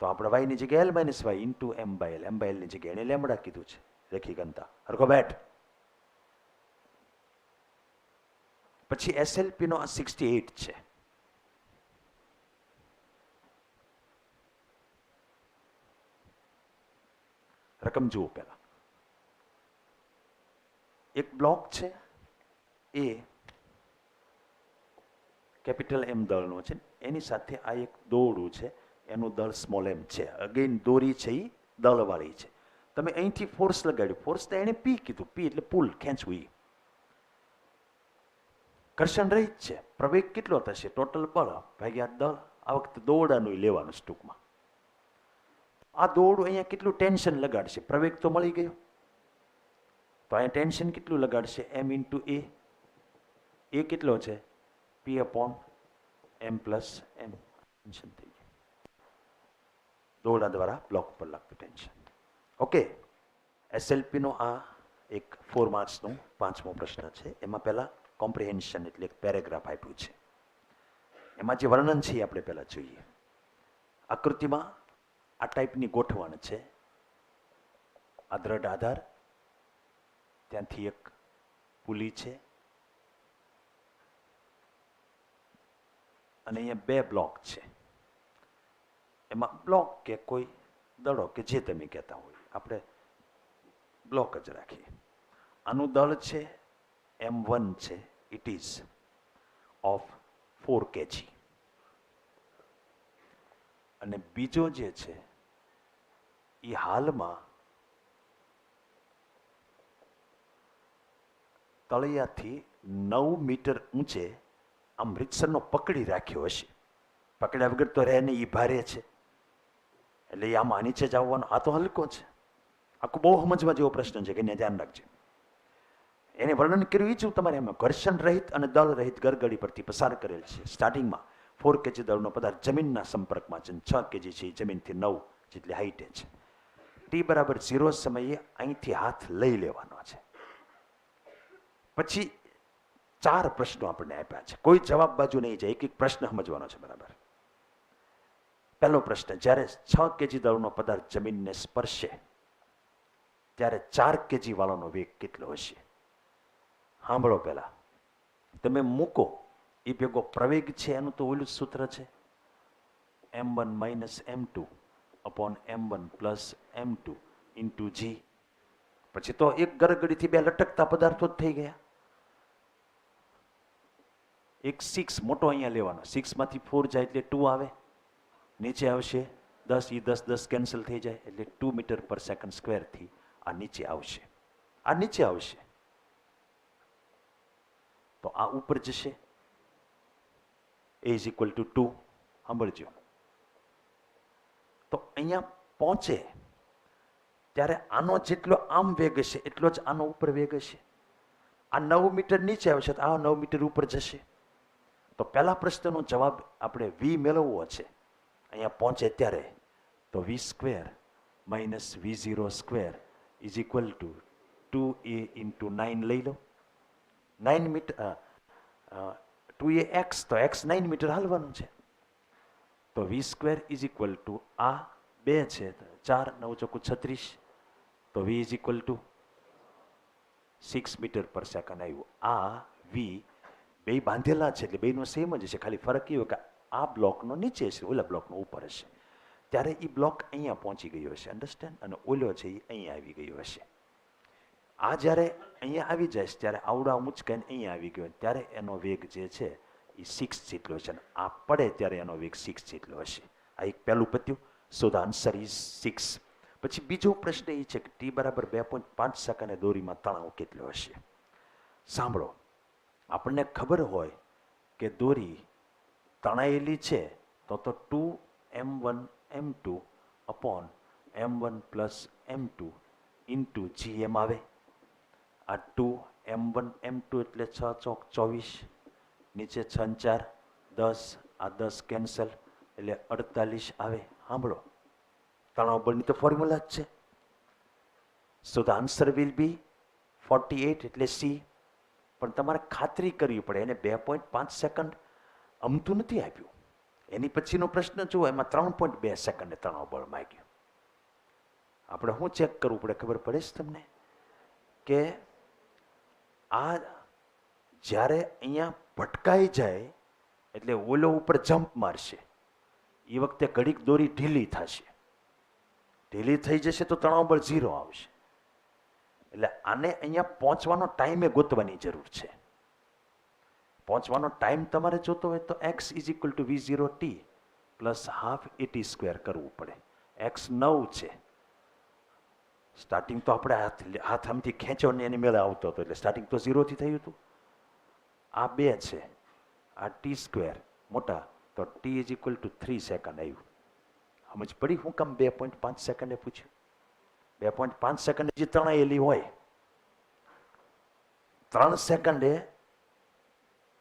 તો આપણે વાયની જગ્યાએ L minus y into m by એલની જગ્યાએ એને લેમડા કીધું છે, રેખી ઘનતા. હરખો બેઠ. પછી એસએલપી નો આ 68 છે. રકમ જુઓ પહેલા. એક બ્લોક છે એ કેપિટલ એમ દળનો છે, એની સાથે આ એક દોરડું છે, એનું દળ સ્મોલ એમ છે. અગેન દોરી છે એ દળવાળી છે. તમે અહીંથી ફોર્સ લગાડ્યું, ફોર્સ તો એને પી કીધું, પી એટલે પુલ, ખેંચવું. એ ઘર્ષણ રહિત છે. પ્રવેગ કેટલો થશે, ટોટલ બળ ભાગ્યા દળ. આ વખતે દોરડાનું લેવાનું ટૂંકમાં. આ દોરડું અહીંયા કેટલું ટેન્શન લગાડશે, પ્રવેગ તો મળી ગયો, તો અહીંયા ટેન્શન કેટલું લગાડશે, એમ ઇન્ટુ એ. એ કેટલો છે, પી અપોન એમ પ્લસ એમ. ટેન્શન થઈ ગયું, દોરડા દ્વારા બ્લોક પર લાગતું ટેન્શન. ઓકે, એસએલપીનો આ એક 4 માર્ક્સનો 5મો પ્રશ્ન છે. એમાં પહેલા કોમ્પ્રિહેન્શન એટલે એક પેરેગ્રાફ આપ્યું છે, એમાં જે વર્ણન છે એ આપણે પહેલા જોઈએ. આકૃતિમાં આ ટાઈપની ગોઠવણ છે, આ દ્રઢ આધાર, ત્યાંથી એક પુલી છે, અને અહીંયા 2 બ્લોક છે. એમાં બ્લોક કે કોઈ દડો કે જે તમે કહેતા હોય, આપણે બ્લોક જ રાખીએ. આનું દળ છે m1 છે, ઇટ ઇઝ ઓફ 4 kg. અને બીજો જે છે એ હાલમાં તળિયાથી 9 મીટર ઊંચે આમ રીતસરનો પકડી રાખ્યો હશે. પકડ્યા વગર તો રહે નહીં, એ ભારે છે એટલે એ આમાં નીચે જ આવવાનો. આ તો હલકો છે. આખું બહુ સમજવા જેવો પ્રશ્ન છે કે એને ધ્યાન રાખજો. એને વર્ણન કર્યું એ જ તમારે એમાં ઘર્ષણ રહિત અને દળ રહિત ગરગડી પરથી પસાર કરેલ છે. સ્ટાર્ટિંગમાં 4 kg દળનો પદાર્થ જમીનના સંપર્કમાં છે, 6 kg છે એ જમીનથી 9 જેટલી હાઈટે છે. ટી બરાબર 0 સમયે અહીંથી હાથ લઈ લેવાનો છે. પછી 4 પ્રશ્નો આપણને આપ્યા છે, કોઈ જવાબ બાજુ નહીં જાય, એક એક પ્રશ્ન સમજવાનો છે બરાબર. પહેલો પ્રશ્ન, જ્યારે 6 kg દળનો પદાર્થ જમીનને સ્પર્શે ત્યારે 4 kg વાળાનો વેગ કેટલો હશે? સાંભળો પહેલા, તમે મૂકો એ ભેગો પ્રવેગ છે એનું તો ઓલું સૂત્ર છે, m1 minus m2 upon m1 plus m2 into g. પછી તો એક ગરગડીથી 2 લટકતા પદાર્થો જ થઈ ગયા. એક 6 મોટો અહીંયા લેવાનો, 6 માંથી 4 જાય એટલે 2 આવે, નીચે આવશે 10, એ 10 10 કેન્સલ થઈ જાય એટલે 2 મીટર પર સેકન્ડ સ્ક્વેરથી આ નીચે આવશે. આ નીચે આવશે તો આ ઉપર જશે, a ઇઝ ઇક્વલ ટુ 2. સાંભળજો, તો અહીંયા પહોંચે ત્યારે આનો જેટલો આમ વેગ હશે એટલો જ આનો ઉપર વેગ હશે. આ 9 મીટર નીચે આવશે તો આ 9 મીટર ઉપર જશે. તો પહેલા પ્રશ્નનો જવાબ આપણે v મેળવવો છે અહીંયા પહોંચે ત્યારે, તો v square minus v0 square is equal to 2a into 9 લઈ લો. 9 મીટર 2a x, તો x 9 મીટર હાલવાનું છે. તો v square is equal to આ 2 છે, 4 9 ચોખ્ખું 36, તો v is equal to 6 metre પર સેકન્ડ આવ્યું. આ વી બે બાંધેલા છે એટલે બેનો સેમ જ છે, ખાલી ફરક એવો કે આ બ્લોકનો નીચે છે, ઓલા બ્લોકનો ઉપર હશે. ત્યારે એ બ્લોક અહીંયા પહોંચી ગયો હશે, અન્ડરસ્ટેન્ડ, અને ઓલો છે એ અહીંયા આવી ગયો હશે. આ જ્યારે અહીંયા આવી જાય છે ત્યારે આવડા ઊંચકાઈને અહીંયા આવી ગયો, ત્યારે એનો વેગ જે છે એ 6 જેટલો છે, અને આ પડે ત્યારે એનો વેગ 6 જેટલો હશે. આ એક પહેલું પત્યું. સો ધ આન્સર ઇઝ 6. પછી બીજો પ્રશ્ન એ છે કે t બરાબર 2.5 સેકન્ડે દોરીમાં તણાવ કેટલો હશે. સાંભળો, આપણને ખબર હોય કે દોરી તણાયેલી છે તો 2m1 m2 upon m1 plus m2 into gm આવે. આ 2m1 m2 એટલે 6 ચોક 24, નીચે 6 ને 4 10, આ 10 કેન્સલ એટલે 48 આવે. સાંભળો, તણાવ બળની તો ફોર્મ્યુલા જ છે. સો ધ આન્સર વિલ બી 48 એટલે સી. પણ તમારે ખાતરી કરવી પડે, એને 2.5 સેકન્ડ અમતું નથી આપ્યું. એની પછીનો પ્રશ્ન જુઓ, એમાં 3.2 સેકન્ડે તણાવ બળ માંગ્યું. આપણે શું ચેક કરવું પડે ખબર પડે છે તમને? કે આ જ્યારે અહીંયા ભટકાઈ જાય એટલે ઓલો ઉપર જમ્પ મારશે, એ વખતે ઘડીક દોરી ઢીલી થશે. ઢીલી થઈ જશે તો તણાવ બળ 0 આવશે. એટલે આને અહીંયા પહોંચવાનો ટાઈમે ગોતવાની જરૂર છે. પહોંચવાનો ટાઈમ તમારે જોતો હોય તો x is equal two v0t plus half at square કરવું પડે. x 9 છે. સ્ટાર્ટિંગ તો આપણે હાથ આમથી ખેંચો ને એની મેળે આવતો હતો, એટલે સ્ટાર્ટિંગ તો 0 થી થયું હતું. આ 2 છે, આ t સ્ક્વેર મોટા, તો t is equal two 3 second આવ્યું. સમજ પડી હું કામ 2.5 સેકન્ડે પૂછ્યું? 2.5 સેકન્ડ જે તણાયેલી હોય, 3 સેકન્ડે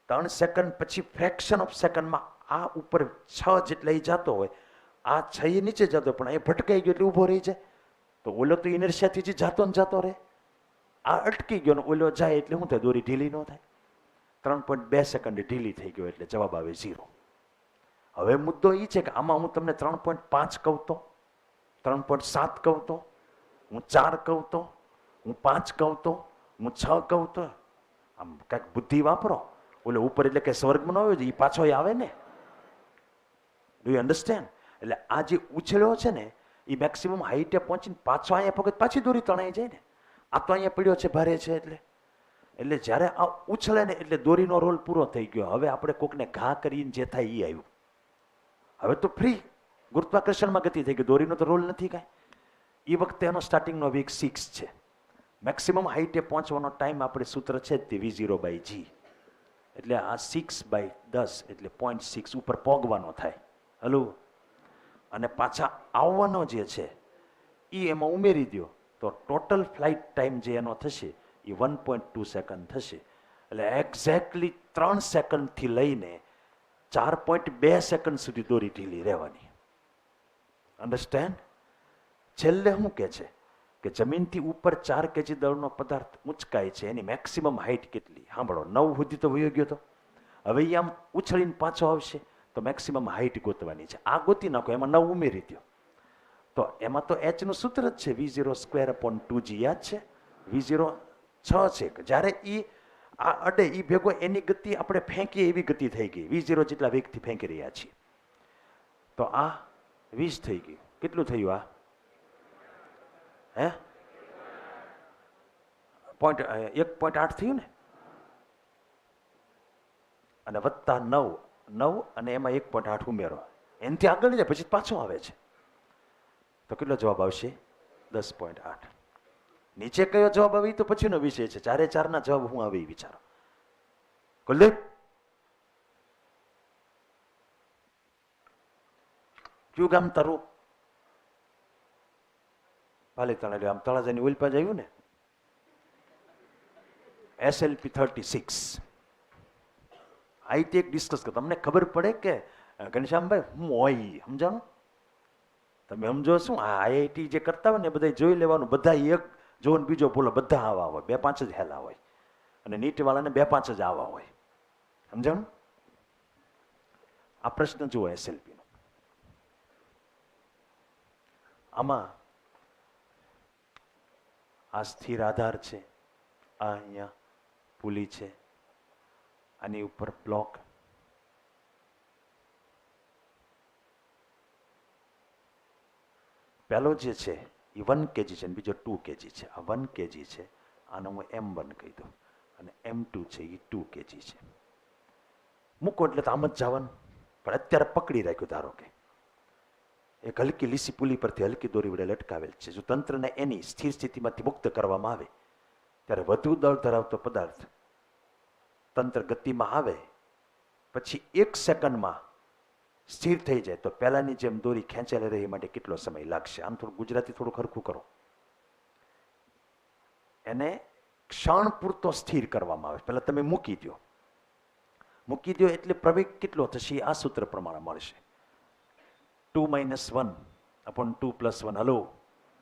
3 સેકન્ડ પછી ફ્રેક્શન ઓફ સેકન્ડમાં આ ઉપર 6 જેટલા જતો હોય, આ 6 નીચે જતો પણ એ ભટકાઈ ગયો એટલે ઊભો રહી જાય. તો ઓલો તો ઇનર્શિયાથી જે જાતો ને જાતો રહે, આ અટકી ગયો ને ઓલો જાય એટલે શું થાય? દોરી ઢીલી ન થાય. 3.2 સેકન્ડે ઢીલી થઈ ગયો એટલે જવાબ આવે 0. હવે મુદ્દો એ છે કે આમાં હું તમને 3.5 કહું તો, 3.7 કહું તો, હું 4 કહું તો, હું 5 કહું તો, હું 6 કહું તો, આમ કાંઈક બુદ્ધિ વાપરો. ઓલે ઉપર એટલે કે સ્વર્ગમાં ન આવ્યો એ પાછો આવે ને. Do you understand? એટલે આ જે ઉછળ્યો છે ને એ મેક્સિમમ હાઈટે પહોંચીને પાછો અહીંયા પગત પાછી દોરી તણાઈ જાય ને. આ તો અહીંયા પડ્યો છે ભારે છે એટલે જ્યારે આ ઉછળે ને એટલે દોરીનો રોલ પૂરો થઈ ગયો. હવે આપણે કોકને ઘા કરીને જે થાય એ આવ્યું. હવે તો ફ્રી ગુરુત્વાકર્ષણમાં ગતિ થઈ ગઈ, દોરીનો તો રોલ નથી કાંઈ. એ વખતે એનો સ્ટાર્ટિંગનો વેગ 6 છે. મેક્સિમમ હાઈટે પહોંચવાનો ટાઈમ આપણે સૂત્ર છે તે v0/g, એટલે આ 6/10 એટલે 0.6 ઉપર પોગવાનો થાય. હલો, અને પાછા આવવાનો જે છે એ એમાં ઉમેરી દો તો ટોટલ ફ્લાઇટ ટાઈમ જે એનો થશે એ 1.2 સેકન્ડ થશે. એટલે એક્ઝેક્ટલી 3 સેકન્ડથી લઈને 4.2 સેકન્ડ સુધી દોરી ઢીલી રહેવાની. અન્ડરસ્ટેન્ડ? છેલ્લે શું કહે છે કે જમીનથી ઉપર 4 kg દળનો પદાર્થ ઊંચકાય છે, એની મેક્સિમમ હાઈટ કેટલી? સાંભળો, 9 સુધી તો વયો ગયો તો, હવે એ આમ ઉછળીને પાછો આવશે તો મેક્સિમમ હાઈટ ગોતવાની છે. આ ગોતી નાખો, એમાં 9 ઉમેરી દો તો એમાં તો h નું સૂત્ર જ છે v0²/2g. યાદ છે? v0 6 છે. જ્યારે એ આ અડે એ ભેગો એની ગતિ આપણે ફેંકીએ એવી ગતિ થઈ ગઈ. v0 જેટલા વેગથી ફેંકી રહ્યા છીએ. તો આ 20 થઈ ગયું. કેટલું થયું આ? હે 1.8 થયું ને, અને વત્તા 9 અને એમાં 1.8 ઉમેરો, એનાથી આગળ જાય પછી પાછો આવે છે. તો કેટલો જવાબ આવશે? 10.8. નીચે કયો જવાબ આવે તો પછીનો વિષય છે. 4 ના જવાબ શું આવે એ વિચારો. કુલદીપ, કયું ગામ તારું? પાલીતાણા. આમ તળાજાની ઉલપા જ આવ્યું ને, SLP 36. આઈટી એક ડિસ્કસ કરો, તમને ખબર પડે કે ઘનશ્યામભાઈ હું હોય સમજાણું? તમે સમજો શું? આ આઈઆઈટી જે કરતા હોય ને બધા જોઈ લેવાનું, બધા એક જો ને બીજો બોલો, બધા આવા હોય, 2-5 જ હેલા હોય, અને નીટ વાળાને 2-5 જ આવા હોય. સમજાણું? આ પ્રશ્ન જુઓ SLP નો. આમાં આ સ્થિર આધાર છે, આ અહીંયા પુલી છે, આની ઉપર બ્લોક, પહેલો જે છે એ 1 kg છે અને બીજો 2 kg છે. આ 1 kg છે, આને હું M1 કહી દઉં, અને M2 છે એ 2 kg છે. મૂકો એટલે તો આમ જ જવાનું, પણ અત્યારે પકડી રાખ્યું. ધારો કે એક હલકી લીસી પુલી પરથી હલકી દોરી વડે લટકાવેલ છે. જો તંત્રને એની સ્થિર સ્થિતિમાંથી મુક્ત કરવામાં આવે ત્યારે વધુ દળ ધરાવતો પદાર્થ તંત્ર ગતિમાં આવે પછી 1 સેકન્ડમાં સ્થિર થઈ જાય તો પહેલાની જેમ દોરી ખેંચાયેલી રહે માટે કેટલો સમય લાગશે? આમ થોડું ગુજરાતી થોડું ખરખું કરો. એને ક્ષણ પૂરતો સ્થિર કરવામાં આવે. પહેલા તમે મૂકી દો એટલે પ્રવેગ કેટલો થશે આ સૂત્ર પ્રમાણે મળશે. 2 - 1 upon 2 + 1. હલો,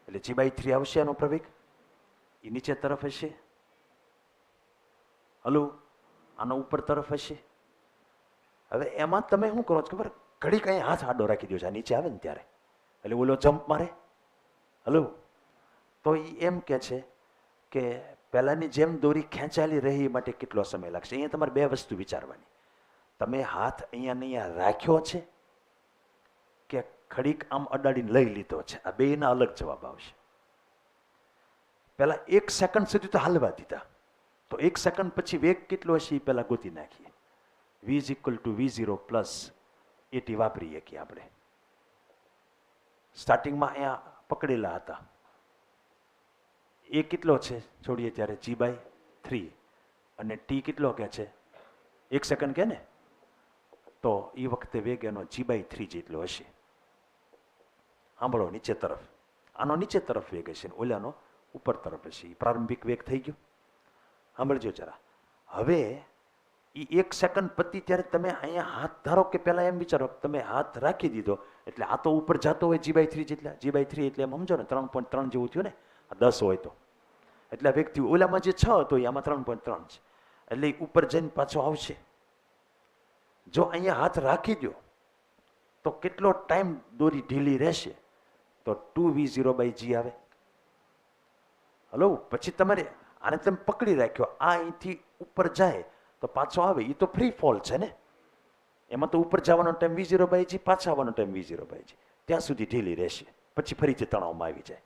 એટલે g/3 આવશે. એનો પ્રવેગ એ નીચે તરફ હશે. હલો, આનો ઉપર તરફ હશે. હવે એમાં તમે શું કરો છો ખબર? ઘડી કઈ હાથ આડો રાખી દો છે નીચે આવે ને ત્યારે, એટલે ઓલો જમ્પ મારે. હલો, તો એ એમ કે છે કે પહેલાની જેમ દોરી ખેંચાયેલી રહી માટે કેટલો સમય લાગશે? અહીંયા તમારે બે વસ્તુ વિચારવાની. તમે હાથ અહીંયા ને અહીંયા રાખ્યો છે કે ખડીક આમ અડાડીને લઈ લીધો છે? આ બેના અલગ જવાબ આવશે. પહેલા 1 સેકન્ડ સુધી તો હાલવા દીધા, તો 1 સેકન્ડ પછી વેગ કેટલો હશે એ પહેલા ગોતી નાખીએ. v = v0 + at વાપરીએ કે આપણે સ્ટાર્ટિંગમાં અહીંયા પકડેલા હતા. એ કેટલો છે છોડીએ ત્યારે g/3, અને t કેટલો કે છે 1 સેકન્ડ કે ને, તો એ વખતે વેગ એનો g/3 જેટલો હશે. સાંભળો, નીચે તરફ આનો નીચે તરફ વેગ હશે ને ઓલાનો ઉપર તરફ હશે. પ્રારંભિક વેગ થઈ ગયો. સાંભળજો જરા. હવે એ 1 સેકન્ડ પતી ત્યારે તમે અહીંયા હાથ ધારો કે પહેલા એમ વિચારો તમે હાથ રાખી દીધો એટલે આ તો ઉપર જતો હોય g/3 જેટલા. g/3 એટલે એમ સમજો ને 3.3 જેવું થયું ને. આ 10 હોય તો એટલે વેગ થયું. ઓલામાં જે 6 હતો એ આમાં 3.3 છે, એટલે એ ઉપર જઈને પાછો આવશે. જો અહીંયા હાથ રાખી દો તો કેટલો ટાઈમ દોરી ઢીલી રહેશે? તો 2v0/g આવે. હલો, પછી તમારે આને તમે પકડી રાખ્યો, આ અહીંથી ઉપર જાય તો પાછો આવે. એ તો ફ્રી ફોલ છે ને, એમાં તો ઉપર જવાનો ટાઈમ v0/g, પાછા આવવાનો ટાઈમ v0/g. ત્યાં સુધી ઢીલી રહેશે, પછી ફરીથી તણાવમાં આવી જાય.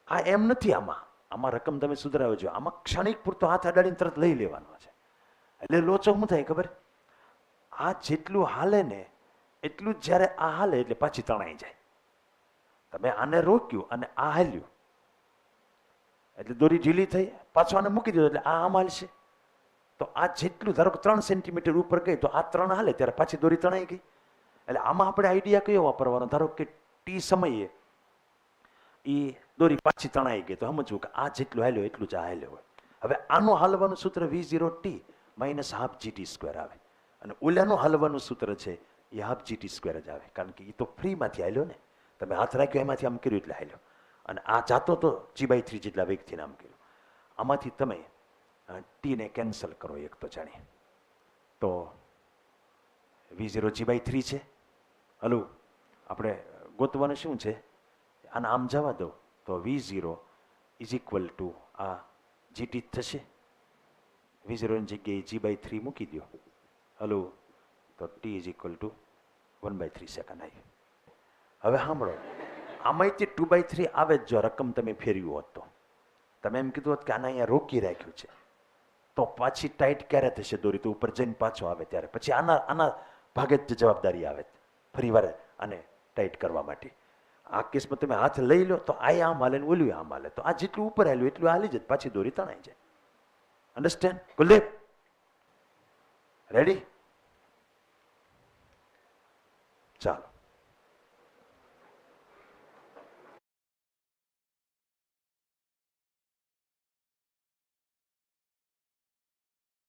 આ એમ નથી. આમાં રકમ તમે સુધરાવજો. આમાં ક્ષણિક પૂરતો હાથ અડાડીને તરત લઈ લેવાનો છે. એટલે લોચો શું થાય ખબર? આ જેટલું હાલે ને એટલું જ જ્યારે આ હાલે એટલે પાછી તણાઈ જાય. તમે આને રોક્યું અને આ હાલ્યું એટલે દોરી ઢીલી થઈ, પાછો આને મૂકી દીધો એટલે આ આમ હાલશે. તો આ જેટલું ધારો કે 3 સેન્ટીમીટર ઉપર ગઈ તો આ 3 હાલે ત્યારે પાછી દોરી તણાઈ ગઈ. એટલે આમાં આપણે આઈડિયા કયો વાપરવાનો? ધારો કે ટી સમયે એ દોરી પાછી તણાઈ ગઈ તો સમજવું કે આ જેટલું હાલ્યો એટલું જ આ હાલ્યો હોય. હવે આનું હાલવાનું સૂત્ર v0t - ½ આવે, અને ઓલાનું હાલવાનું સૂત્ર છે એ ½ જ આવે, કારણ કે એ તો ફ્રીમાંથી હાલ્યો ને. તમે હાથ રાખ્યો એમાંથી આમ કર્યું એટલે હાલ્યો, અને આ જાતો તો g/3 જેટલા વેગથી આમ કર્યું. આમાંથી તમે ટીને કેન્સલ કરો એક તો જાણીએ તો v0 g/3 છે. હલો, આપણે ગોતવાનું શું છે? આને આમ જવા દો તો v0 = આ gt થશે. v0 ની જગ્યાએ g/3 મૂકી દો. હલો, તો t = 1/3 સેકન્ડ આવી. હવે સાંભળો, આમાંથી 2/3 આવે જ જો રકમ તમે ફેરવ્યું હોત તો. તમે એમ કીધું હોત કે આને અહીંયા રોકી રાખ્યું છે તો પાછી ટાઈટ ક્યારે થશે દોરી? તો ઉપર જઈને પાછો આવે ત્યારે પછી આના ભાગે જ જવાબદારી આવે ફરી વાર આને ટાઈટ કરવા માટે. આ કેસમાં તમે હાથ લઈ લો તો આ આમ હાલે ને ઓલું આમ હાલે, તો આ જેટલું ઉપર હાલ્યું એટલું હાલી જાય, પાછી દોરી તણાઈ જાય. અન્ડરસ્ટેન્ડ? કુલદીપ, રેડી? ચાલો.